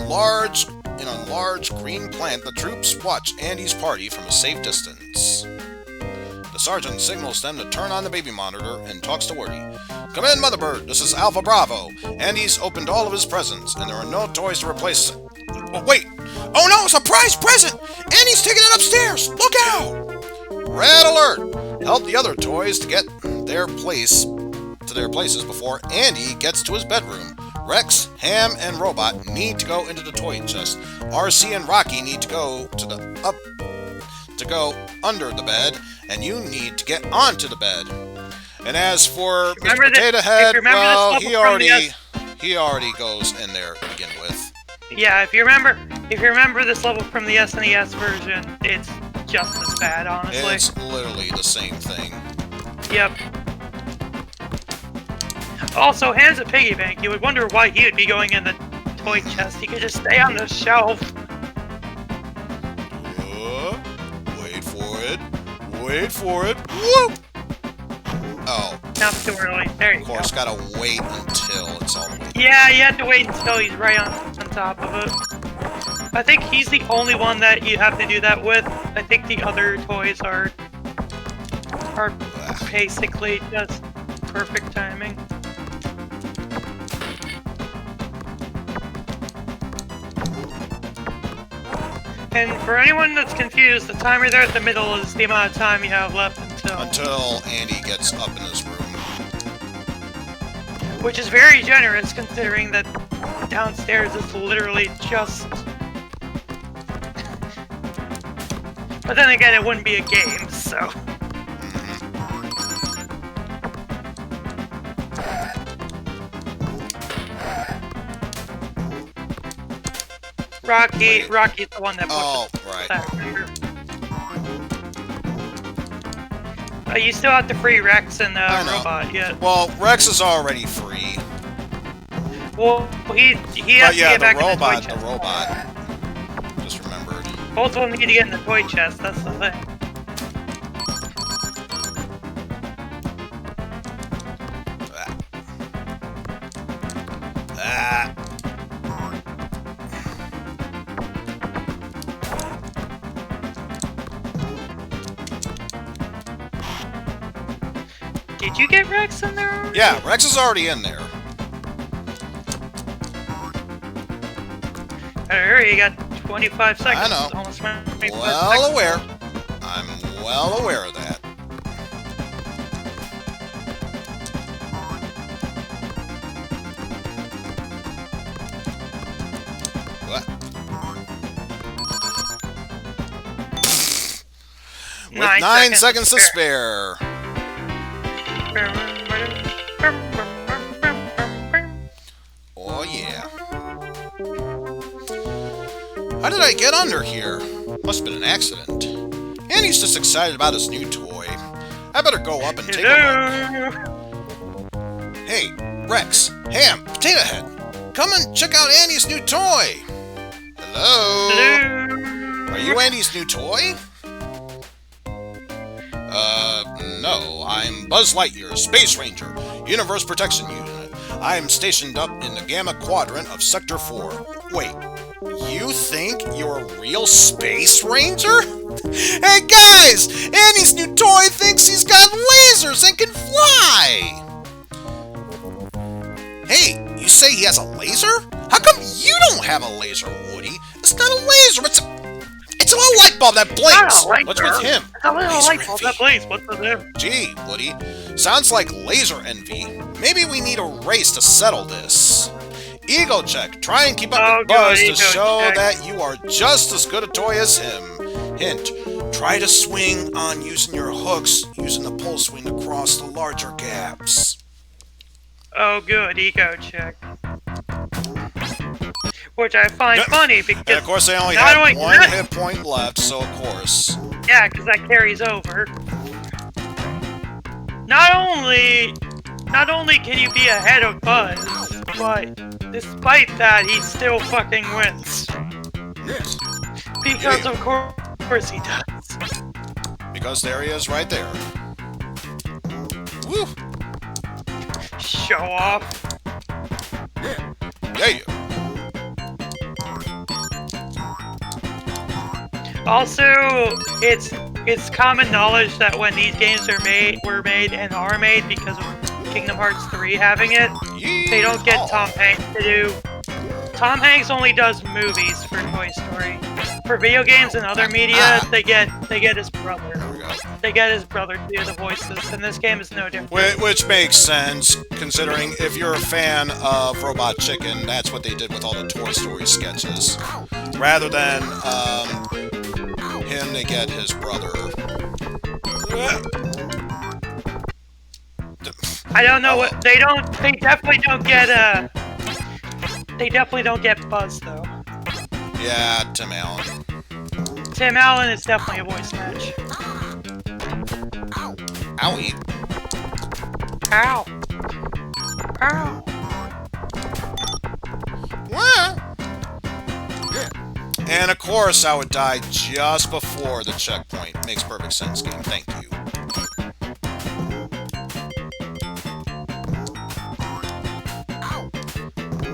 in a large green plant, the troops watch Andy's party from a safe distance. The sergeant signals them to turn on the baby monitor and talks to Woody. Come in, Mother Bird. This is Alpha Bravo. Andy's opened all of his presents, and there are no toys to replace it. Oh, wait! Oh no! Surprise present! Andy's taking it upstairs! Look out! Red alert! Help the other toys to get to their places before Andy gets to his bedroom. Rex, Ham, and Robot need to go into the toy chest. RC and Rocky need to go under the bed, and you need to get onto the bed. And as for Mr. Potato Head, well, he already goes in there to begin with.
Yeah, if you remember this level from the SNES version, it's just as bad, honestly.
It's literally the same thing.
Yep. Also, Ham's a piggy bank. You would wonder why he would be going in the toy chest. He could just stay on the shelf.
Wait for it. Wait for it. Whoop! Oh.
Not too early. There you go.
Of course, gotta wait until it's all the way.
Yeah, you have to wait until he's right on top of it. I think he's the only one that you have to do that with. I think the other toys are basically just perfect timing. And for anyone that's confused, the timer there at the middle is the amount of time you have left
until Andy gets up in his room.
Which is very generous, considering that downstairs is literally just... But then again, it wouldn't be a game, so... Rocky's the one that pushes that finger. You still have to free Rex and Robot yet.
Well, Rex is already free.
Well, he has to get back in the toy chest.
The robot. Just remembered.
Both of them need to get in the toy chest, that's the thing. Did you get Rex in there?
Yeah, Rex is already in there.
Alright, you got 25 seconds.
I know.
Almost 25
well
seconds.
aware. I'm well aware of that. What? With 9 seconds to spare. Oh yeah. How did I get under here? Must have been an accident. Andy's just excited about his new toy. I better go up and take a look. Hey, Rex, Ham, Potato Head, come and check out Andy's new toy. Hello? Are you Andy's new toy? No, I'm Buzz Lightyear, Space Ranger, Universe Protection Unit. I'm stationed up in the Gamma Quadrant of Sector 4. Wait, you think you're a real Space Ranger? Hey guys! Andy's new toy thinks he's got lasers and can fly! Hey, you say he has a laser? How come you don't have a laser, Woody? It's not a laser, it's a little light bulb that blinks! What's with him?
It's a little light bulb that blinks, what's with him?
Gee, Woody, sounds like laser envy. Maybe we need a race to settle this. Ego check. Try and keep up with Buzz to show that you are just as good a toy as him. Hint, try to swing on using your hooks, using the pull swing to cross the larger gaps.
Oh good, ego check. Which I find funny because...
And of course they only have one hit point left, so of course...
Yeah, because that carries over. Not only can you be ahead of Buzz, but despite that, he still fucking wins.
Yes.
Because of course he does.
Because there he is right there. Woo!
Show off.
Yeah.
Also, it's common knowledge that when these games were made and are made because of Kingdom Hearts 3 having it, they don't get Tom Hanks to do. Tom Hanks only does movies for Toy Story. For video games and other media, they get his brother.
There we go.
They get his brother to do the voices, and this game is no different.
Which makes sense, considering if you're a fan of Robot Chicken, that's what they did with all the Toy Story sketches. Rather than him, they get his brother.
I don't know what they definitely don't get they definitely don't get Buzz though.
Yeah, Tim Allen.
Tim Allen is definitely a voice match.
Owie.
Ow. Ow.
And of course, I would die just before the checkpoint. Makes perfect sense, game. Thank you.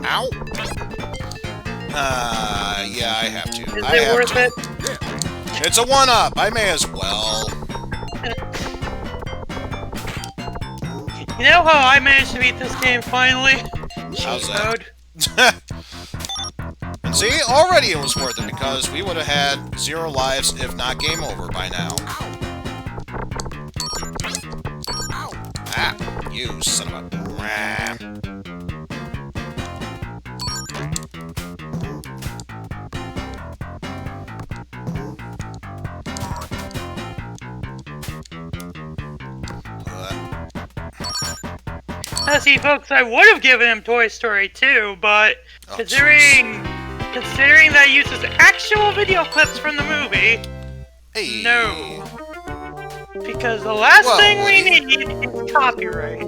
Ow. Yeah, I have to.
Is it worth it?
It's a one-up. I may as well.
You know how I managed to beat this game finally?
How's
Cheat
that?
mode.
And see, already it was worth it because we would have had 0 lives, if not game over by now. Ah, you son of a...
Now, see, folks, I would have given him Toy Story 2, but considering that uses actual video clips from the movie,
Hey.
no. Because the last thing we need is copyright.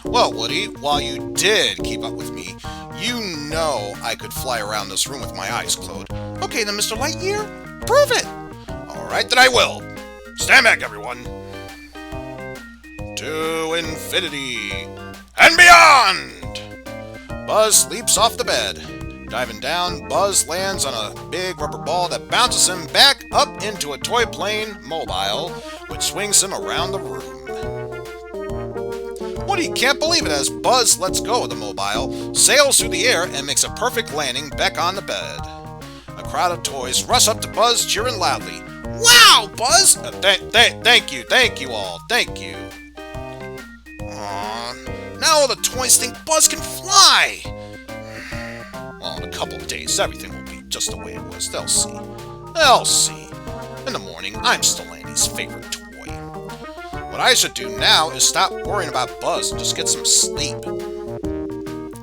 Well, Woody, while you did keep up with me, you know I could fly around this room with my eyes closed. Okay then, Mr. Lightyear, prove it! Alright, then I will. Stand back, everyone. To infinity and beyond! Buzz leaps off the bed. Diving down, Buzz lands on a big rubber ball that bounces him back up into a toy plane mobile, which swings him around the room. Woody can't believe it as Buzz lets go of the mobile, sails through the air, and makes a perfect landing back on the bed. A crowd of toys rush up to Buzz, cheering loudly. Wow, Buzz! Thank you all, thank you. Aww, now all the toys think Buzz can fly! Well, in a couple of days, everything will be just the way it was. They'll see. They'll see. In the morning, I'm still Andy's favorite toy. What I should do now is stop worrying about Buzz and just get some sleep.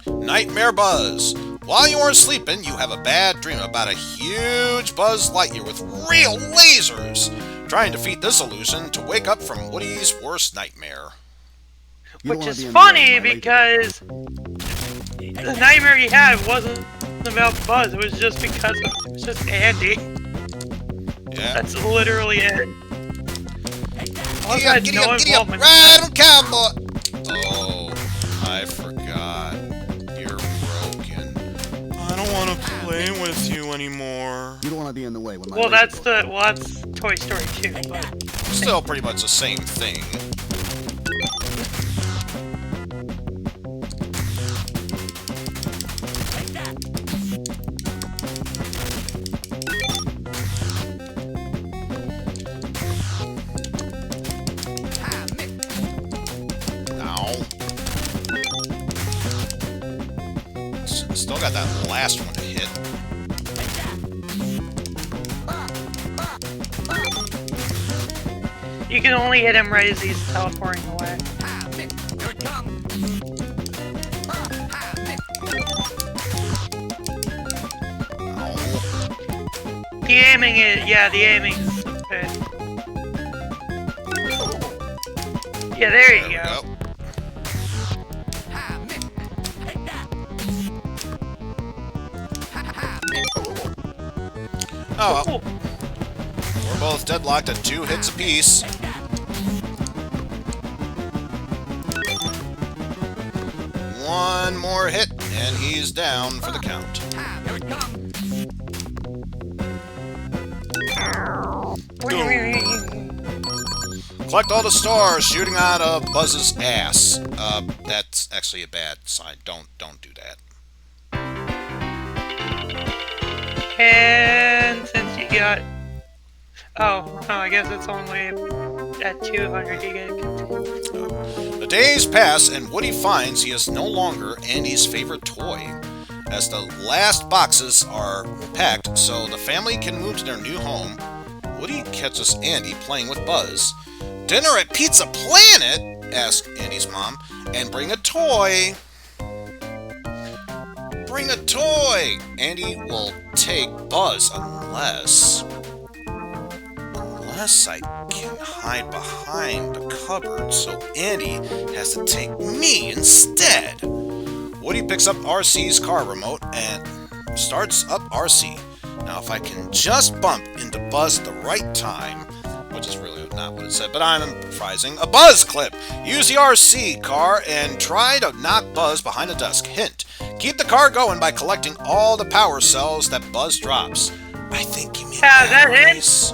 Nightmare Buzz. While you are sleeping, you have a bad dream about a huge Buzz Lightyear with real lasers. Try and defeat this illusion to wake up from Woody's worst nightmare.
Which is funny because the nightmare he had wasn't about Buzz, it was just because it was just Andy.
Yeah.
That's literally it.
Giddy up, right on cowboy! Oh, I forgot. You're broken. I don't want to play with you anymore.
You don't want to be in the way when my
Well, that's Toy Story 2, but
Still pretty much the same thing. Still got that last one to hit.
you can only hit him right as he's teleporting away. The aiming is, yeah, the aiming is good. Yeah, there you go.
Oh well. We're both deadlocked at 2 hits apiece. One more hit, and he's down for the count. Collect all the stars shooting out of Buzz's ass. That's actually a bad sign. Don't do that.
And since you got... Oh, I guess it's only at 200 gig.
The days pass, and Woody finds he is no longer Andy's favorite toy. As the last boxes are packed so the family can move to their new home, Woody catches Andy playing with Buzz. "Dinner at Pizza Planet?" asks Andy's mom. "And bring a toy." Bring a toy! Andy will take Buzz unless I can hide behind the cupboard, so Andy has to take me instead. Woody picks up RC's car remote and starts up RC. Now, if I can just bump into Buzz at the right time, which is really not what it said, but I'm improvising, a Buzz clip! Use the RC car and try to knock Buzz behind the desk. Hint, keep the car going by collecting all the power cells that Buzz drops. I think you mean batteries.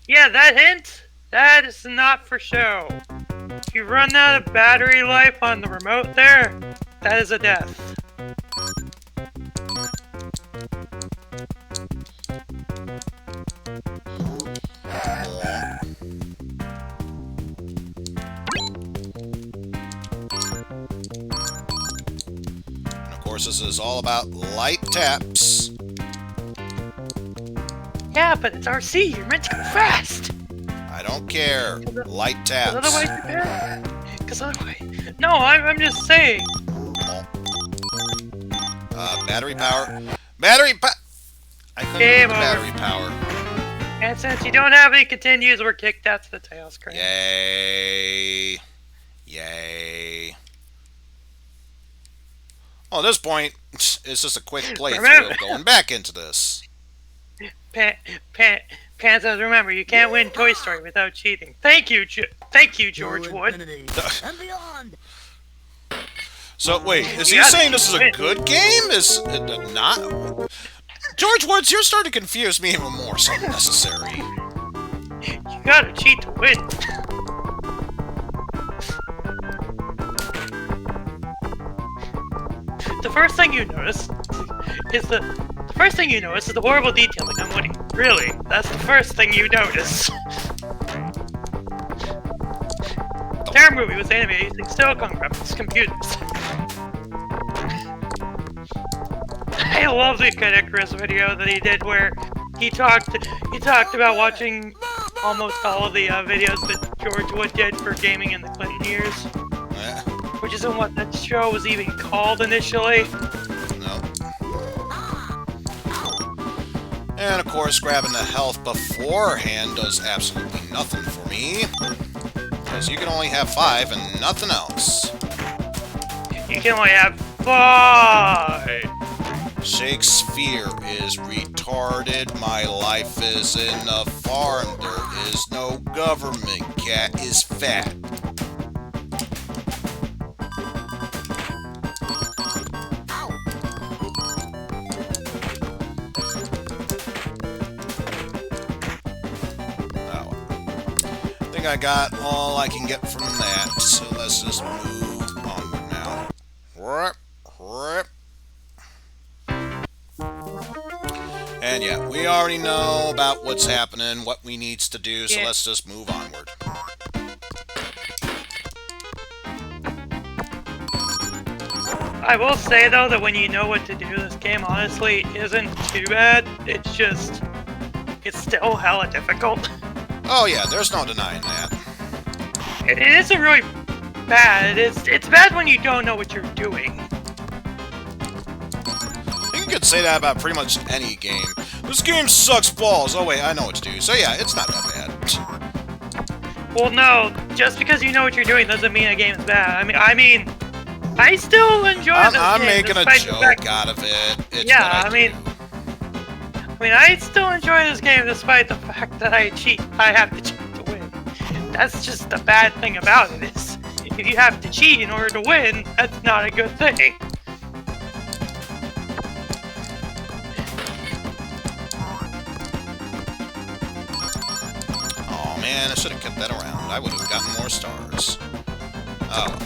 Yeah, that hint, that is not for show. If you run out of battery life on the remote there, that is a death.
And of course, this is all about light taps.
Yeah, but it's RC, you're meant to go fast!
I don't care. Light taps.
Because otherwise... No, I'm just saying.
Battery power. I couldn't get the battery power.
And since you don't have any continues, we're kicked out to the tail screen.
Yay. Yay. Well, at this point, it's just a quick playthrough of going back into this.
Panzers, remember, you can't win Toy Story without cheating. Thank you, George Wood.
And beyond.
So, wait, is he saying this is a good game? Is it not? George Woods, you're starting to confuse me even more. So unnecessary.
You gotta cheat to win. The first thing you notice is the horrible detailing on Woody. Really, that's the first thing you notice. The entire movie was animated using silicone graphics computers. I love the Connector's video that he did where he talked about watching almost all of the videos that George Wood did for gaming in the Clinton years. Which isn't what that show was even called initially.
No. And of course, grabbing the health beforehand does absolutely nothing for me. Because you can only have 5 and nothing else.
You can only have 5!
Shakespeare is retarded. My life is in a farm. There is no government. Cat is fat. I got all I can get from that, so let's just move onward now. And yeah, we already know about what's happening, what we needs to do, so let's just move onward.
I will say though that when you know what to do, this game honestly isn't too bad. It's still hella difficult.
Oh yeah, there's no denying that.
It isn't really bad. It's bad when you don't know what you're doing.
You could say that about pretty much any game. This game sucks balls. Oh wait, I know what to do. So yeah, it's not that bad.
Well, no, just because you know what you're doing doesn't mean a game is bad. I mean, I still enjoy this game.
I'm making a joke out of it. It's
yeah, I mean, I still enjoy this game despite the fact that I cheat. I have to cheat to win. That's just the bad thing about it is, if you have to cheat in order to win, that's not a good thing.
man, I should have kept that around. I would have gotten more stars. Oh.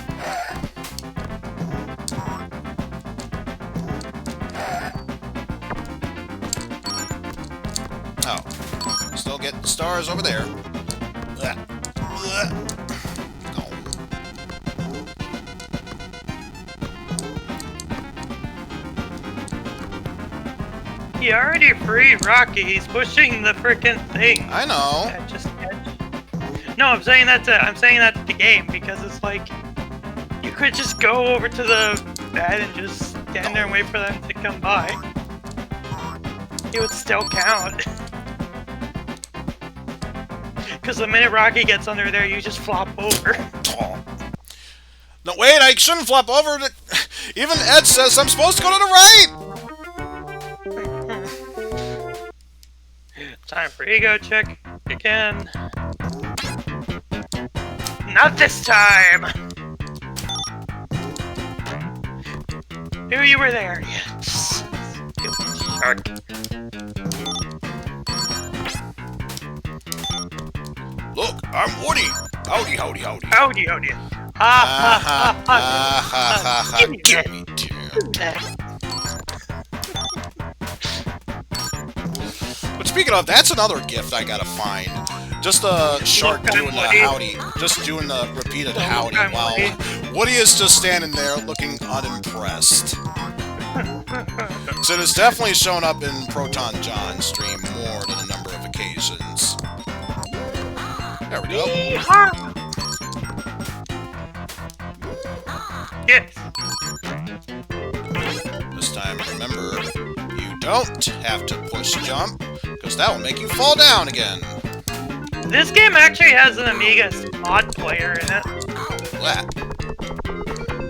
Oh. Still get stars over there. Blah. Blah. Oh.
He already freed Rocky. He's pushing the frickin' thing.
I know.
No, I'm saying that to the game because it's like you could just go over to the bed and just stand there and wait for them to come by. It would still count. Because the minute Rocky gets under there, you just flop over.
Oh. No, wait, I shouldn't flop over. Even Ed says I'm supposed to go to the right.
Time for ego check again. Not this time! Knew you were there. Yes. Shark.
Look, I'm Woody. Howdy, howdy, howdy.
Howdy, howdy. Ha ha ha ha.
Give me that. But speaking of, that's another gift I gotta find. Just a shark
Look,
doing the
Woody.
howdy. Just doing the repeated howdy
I'm
while
Woody.
Woody is just standing there looking unimpressed. So it's definitely shown up in Proton John's stream more than a number of occasions. There we go.
Yes.
This time, remember, you don't have to push jump, because that will make you fall down again.
This game actually has an Amiga mod player in it.
Blah.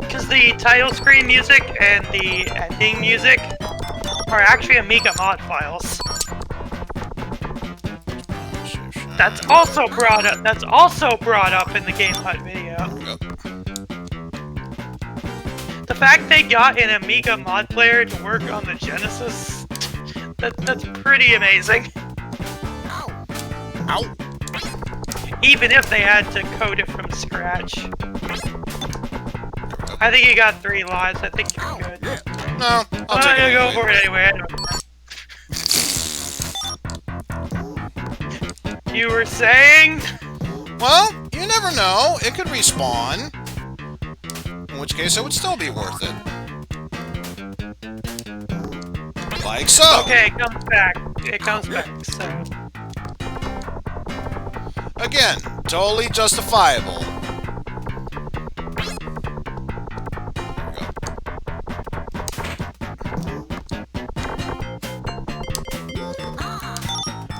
Because the title screen music and the ending music are actually Amiga mod files. That's also brought up. That's also brought up in the Game Hut video.
Yep.
The fact they got an Amiga mod player to work on the Genesis, that's pretty amazing.
Ow.
Even if they had to code it from scratch. I think you got 3 lives. I think you're good.
No, I'll
I'm
take
gonna
it
go
anyway.
for it anyway. You were saying?
Well, you never know. It could respawn. In which case, it would still be worth it. Like so.
Okay, it comes back. It comes back, so...
Again, totally justifiable.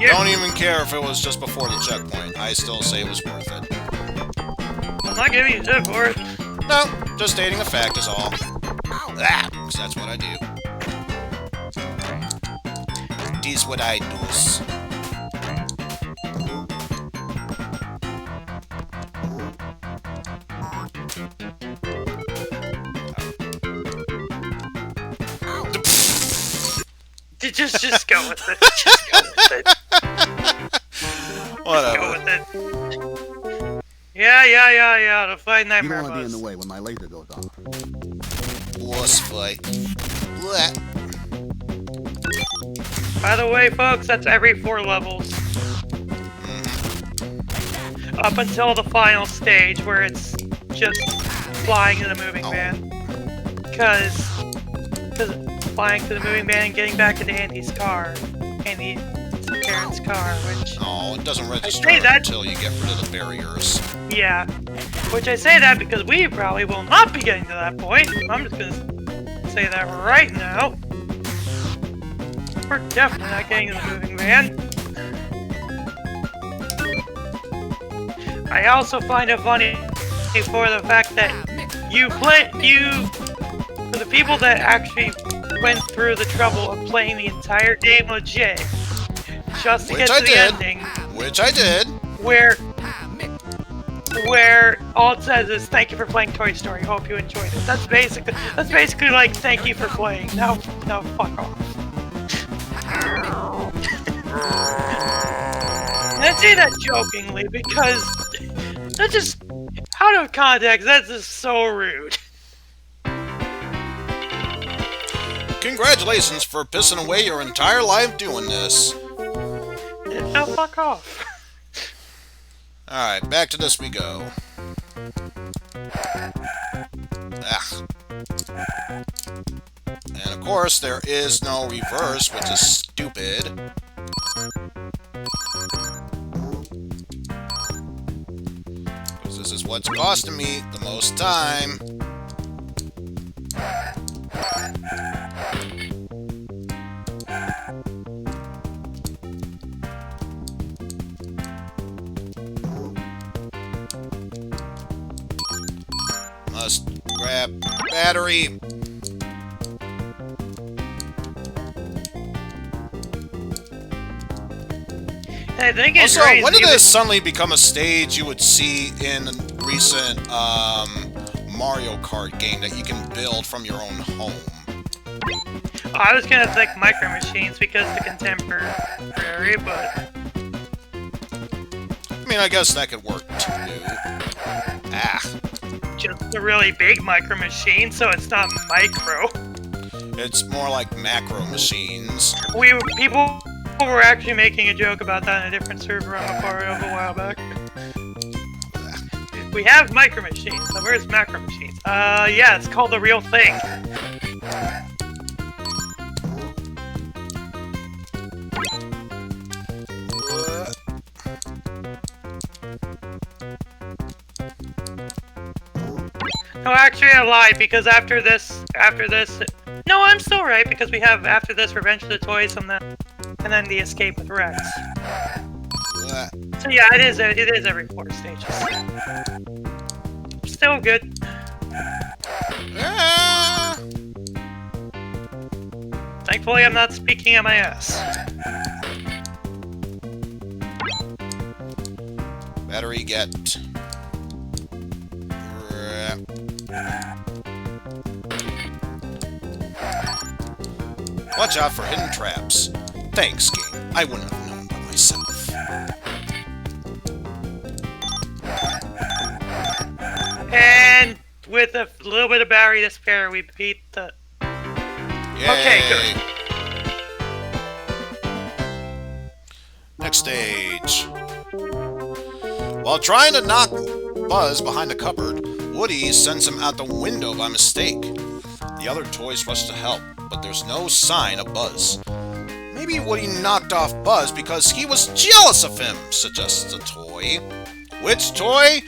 Yeah.
Don't even care if it was just before the checkpoint. I still say it was worth it.
I'm not giving you shit for it.
No, just stating a fact is all. Ah, 'cause that's what I do. This what I do.
Just go with it. Just go with it. Go
Whatever.
with it. Yeah. To find
You
nightmare
don't want to be in the
bus.
way when my laser goes off.
Boss fight. Blah.
By the way, folks, that's every 4 levels. Up until the final stage where it's just flying to the moving van. Because flying to the moving van and getting back into Andy's car. Andy's parents' car, which...
Oh, it doesn't register
say that-
until you get rid of the barriers.
Yeah. Which I say that because we probably will not be getting to that point. I'm just gonna say that right now. We're definitely not getting to the moving van. I also find it funny for the fact that for the people that actually went through the trouble of playing the entire game legit, just to
Which
get
I
to the
did.
ending,
Which I did.
where all it says is "Thank you for playing Toy Story. Hope you enjoyed it." That's basically like "Thank you for playing." Now fuck off. That's say that jokingly because that's just out of context. That's just so rude.
Congratulations for pissing away your entire life doing this.
Now fuck off.
Alright, back to this we go. Ah. And of course, there is no reverse, which is stupid. Because this is what's costing me the most time. Must grab battery.
I think it's
Also,
crazy
when did
that-
this suddenly become a stage you would see in a recent Mario Kart game that you can build from your own home?
I was gonna think Micro Machines because the contemporary, but
I mean, I guess that could work too. Ah,
just a really big Micro Machine, so it's not micro.
it's more like macro machines.
People were actually making a joke about that in a different server I'm a part of a while back. We have Micro Machines, so where's Macro Machines? Yeah, it's called the real thing. No, actually I lied, because after this, no, I'm still right, because we have after this Revenge of the Toys and then the Escape with Rex. So yeah, it is every 4 stages. Still good.
Ah.
Thankfully I'm not speaking on my ass.
Battery get. Watch out for hidden traps. Thanks, game. I wouldn't have known by myself.
And with a little bit of battery to spare, we beat the...
Yay.
Okay, good.
Next stage. While trying to knock Buzz behind the cupboard, Woody sends him out the window by mistake. The other toys rush to help, but there's no sign of Buzz. Maybe Woody knocked off Buzz because he was jealous of him, suggests a toy. Which toy?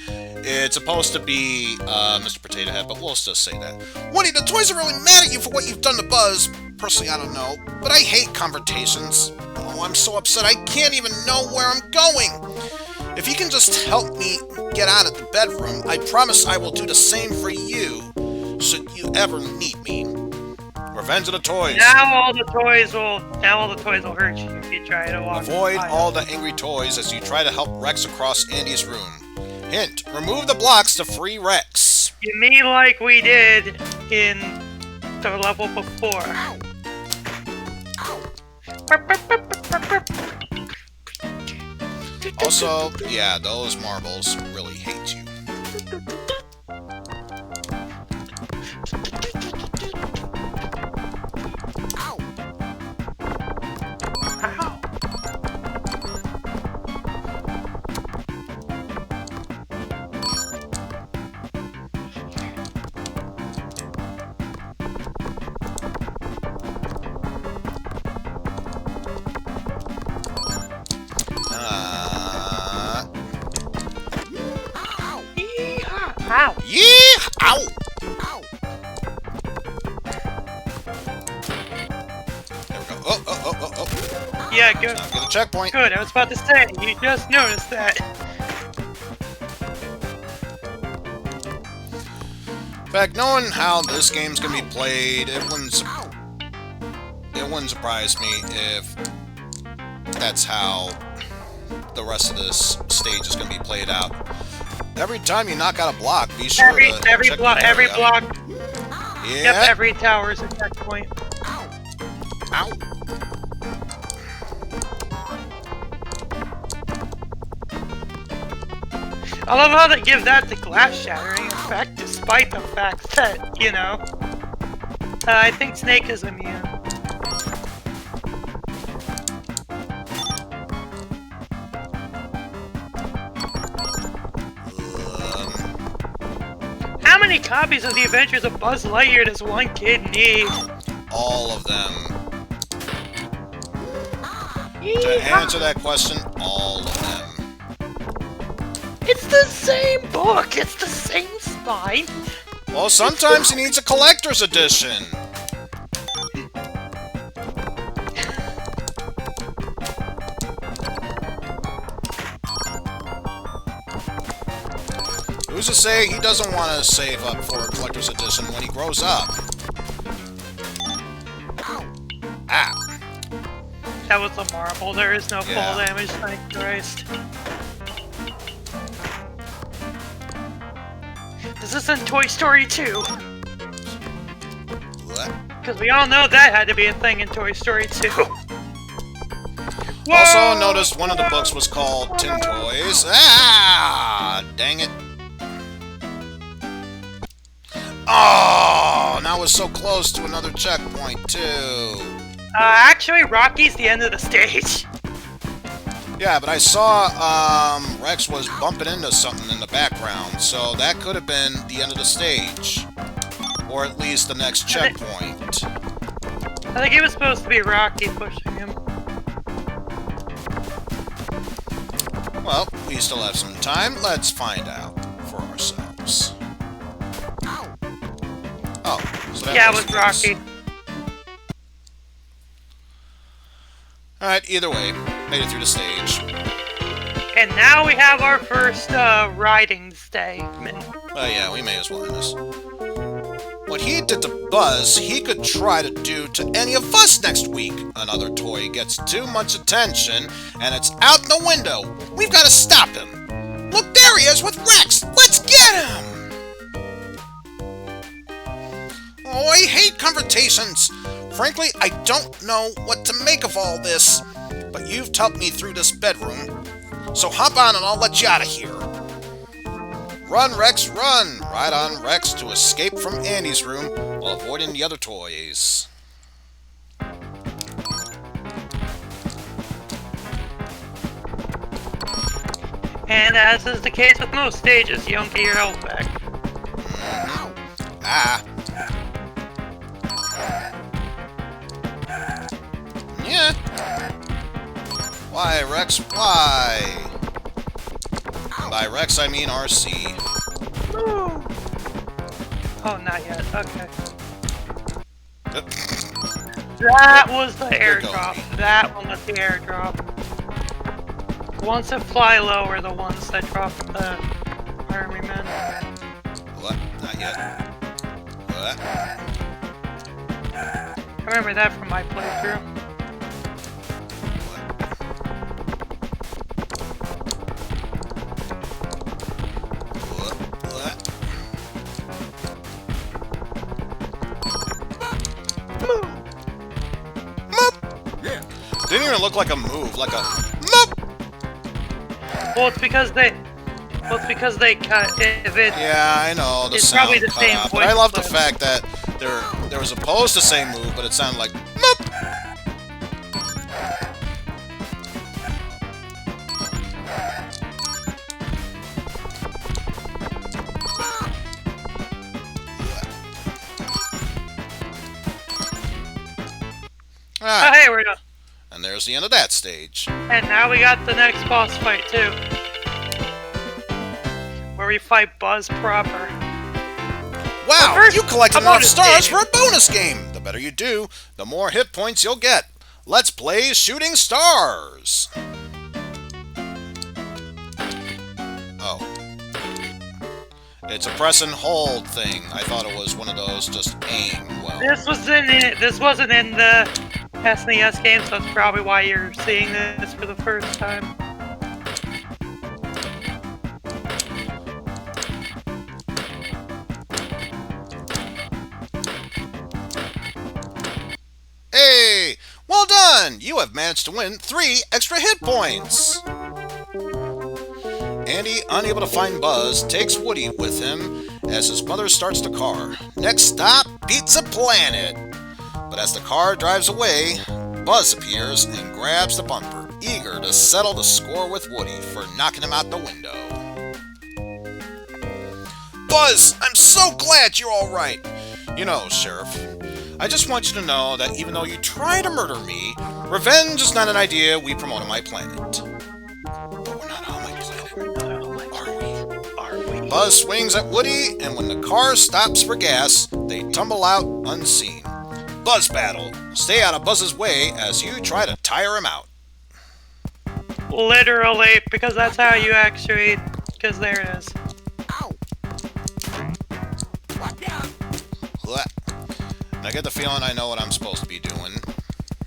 It's supposed to be Mr. Potato Head, but we'll just say that. Woody, the toys are really mad at you for what you've done to Buzz. Personally, I don't know, but I hate confrontations. Oh, I'm so upset I can't even know where I'm going. If you can just help me get out of the bedroom, I promise I will do the same for you, should you ever need me. Revenge of the Toys.
Now all the toys will hurt you if you try to walk.
Avoid
by
all
them.
the angry toys as you try to help Rex across Andy's room. Hint, remove the blocks to free Rex.
You mean like we did in the level before.
Also, yeah, those marbles really hate you.
Ow!
Yeah! Ow! There we go. Oh.
Yeah, good.
Time to get a checkpoint.
Good, I was about to say, you just noticed that.
In fact, knowing how this game's gonna be played, it wouldn't surprise me if that's how the rest of this stage is gonna be played out. Every time you knock out a block, be sure
Every
to check
block,
the
every
area.
block.
Yeah.
Yep, every tower is a checkpoint.
Ow.
I love how they give that the glass shattering effect, despite the fact that, you know, I think Snake is immune. How many copies of The Adventures of Buzz Lightyear does one kid need?
All of them. To answer that question, all of them.
It's the same book! It's the same spine!
Well, sometimes he needs a collector's edition. Who's to say he doesn't want to save up for a collector's edition when he grows up? Ah.
That was a marble. There is no
Yeah.
fall damage, thank Christ. Is this in Toy Story 2?
What?
Because we all know that had to be a thing in Toy Story 2.
Also noticed one of the books was called Tin Toys. Ah! Dang it. Oh! Now we're so close to another checkpoint, too.
Actually, Rocky's the end of the stage.
Yeah, but I saw Rex was bumping into something in the background, so that could have been the end of the stage. Or at least the next checkpoint.
I think it was supposed to be Rocky pushing him.
Well, we still have some time. Let's find out for ourselves. Oh, so that
Yeah, it
was
was
the
Rocky.
case. Alright, either way, made it through the stage.
And now we have our first riding statement.
Oh yeah, we may as well end this. What he did to Buzz, he could try to do to any of us next week. Another toy gets too much attention, and it's out the window. We've got to stop him. Look, there he is with Rex. Let's get him! Oh, I hate confrontations. Frankly, I don't know what to make of all this. But you've helped me through this bedroom. So hop on and I'll let you out of here. Run, Rex, run! Ride on Rex to escape from Andy's room while avoiding the other toys.
And as is the case with most stages, you don't get your health back.
Ah. Yeah. Why, Rex? Why? And by Rex, I mean RC.
Oh, not yet. Okay.
Yep.
That was the
You're
airdrop.
going.
That one was the airdrop. The ones that fly low are the ones that drop the army men.
What? Not yet. What?
I remember that from my playthrough.
Didn't even look like a move, like a moop.
Well, it's because they cut if it.
Yeah, I know the
It's
sound
probably the
cut
same
out, but I
voice
love the
clip.
fact that there was opposed to same move, but it sounded like moop.
Oh,
Alright,
hey, we're done.
and there's the end of that stage.
And now we got the next boss fight too, where we fight Buzz proper.
Wow,
But first,
you collected
a
enough
bonus
stars
game.
for a bonus game! The better you do, the more hit points you'll get. Let's play Shooting Stars! Oh. It's a press and hold thing. I thought it was one of those just aim well.
This wasn't in the SNES game, so that's probably why you're seeing this for the first time.
Hey! Well done! You have managed to win 3 extra hit points! Andy, unable to find Buzz, takes Woody with him as his mother starts the car. Next stop, Pizza Planet. But as the car drives away, Buzz appears and grabs the bumper, eager to settle the score with Woody for knocking him out the window. Buzz, I'm so glad you're all right. You know, Sheriff, I just want you to know that even though you try to murder me, revenge is not an idea we promote on my planet. But we're not on my planet, are we? Buzz swings at Woody, and when the car stops for gas, they tumble out unseen. Buzz battle. Stay out of Buzz's way as you try to tire him out.
Literally, because that's how you actually... Because there it is.
Ow! Watch out!
I get the feeling I know what I'm supposed to be doing.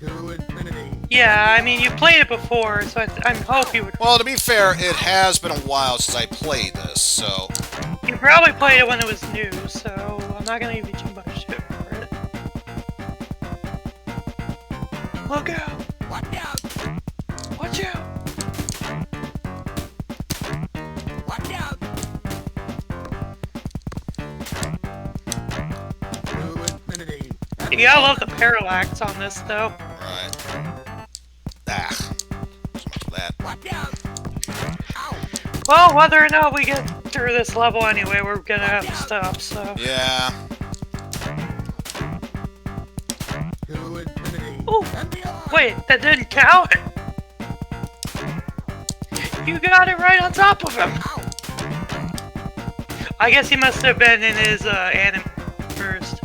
To infinity.
Yeah, I mean, you played it before, so I hope you would...
Well, to be fair, it has been a while since I played this, so...
You probably played it when it was new, so I'm not gonna give you too much shit for it. Look out!
Watch out!
Watch out!
Watch out! To infinity.
You gotta love the parallax on this, though.
Right. Ah. So much for that.
Watch out! Ow!
Well, whether or not we get through this level anyway, we're gonna have to stop, so...
Yeah.
To infinity.
Ooh!
And beyond.
Wait, that didn't count? You got it right on top of him!
Ow!
I guess he must have been in his, anime first.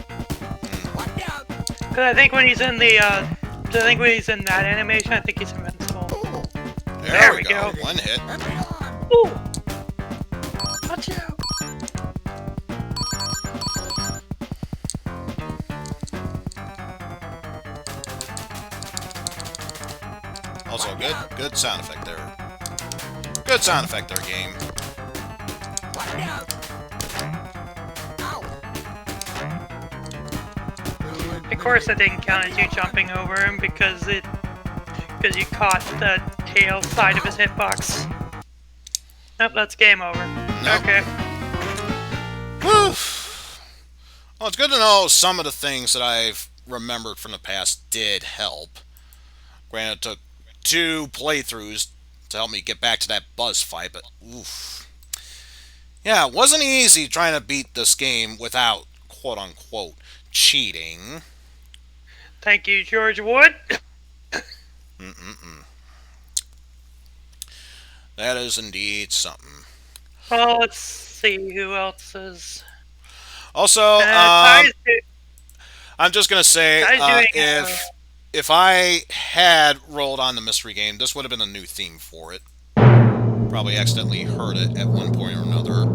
Watch out!
Cause I think when he's in the, when he's in that animation, I think he's invincible.
Ooh!
There we go. One hit.
And beyond.
Ooh! Watch out!
Also, good sound effect there. Good sound effect there, game.
Watch out! Ow!
Of course, that didn't count as you jumping over him because you caught the tail side of his hitbox. Nope, that's game over.
Nope.
Okay.
Whew. Well, it's good to know some of the things that I've remembered from the past did help. Granted, it took 2 playthroughs to help me get back to that Buzz fight, but oof. Yeah, it wasn't easy trying to beat this game without, quote-unquote, cheating.
Thank you, George Wood.
That is indeed something.
Well, let's see who else is...
Also,
Ty's
I'm just gonna say,
doing,
if I had rolled on the mystery game, this would have been a new theme for it. Probably accidentally heard it at one point or another.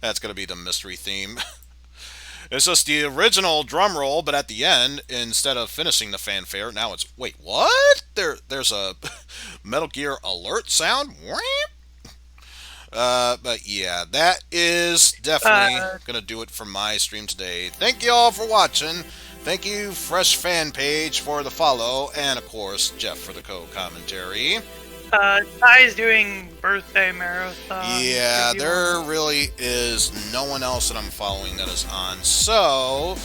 That's gonna be the mystery theme. It's just the original drum roll, but at the end, instead of finishing the fanfare, now it's, wait, what? There's a Metal Gear Alert sound? But yeah, that is definitely gonna do it for my stream today. Thank you all for watching. Thank you, Fresh Fan Page, for the follow, and of course, Jeff for the co-commentary.
Ty's doing birthday marathon.
Yeah, there really is no one else that I'm following that is on, so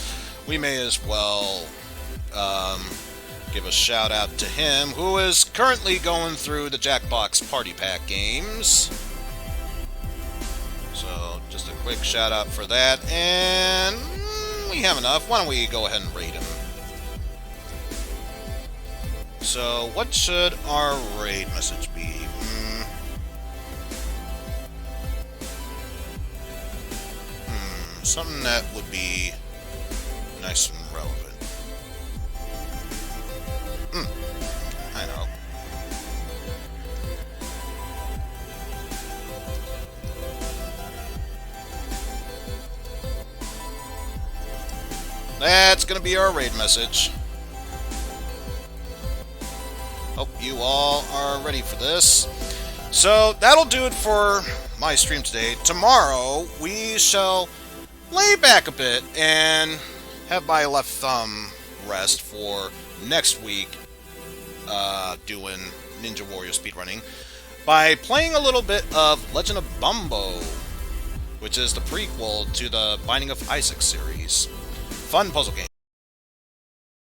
we may as well give a shout out to him, who is currently going through the Jackbox Party Pack games. So just a quick shout out for that, and we have enough. Why don't we go ahead and rate him? So, what should our raid message be? Something that would be nice and relevant. I know. That's gonna be our raid message. Hope you all are ready for this. So that'll do it for my stream today. Tomorrow we shall lay back a bit and have my left thumb rest for next week doing Ninja Warrior speedrunning by playing a little bit of Legend of Bumbo, which is the prequel to the Binding of Isaac series. Fun puzzle game.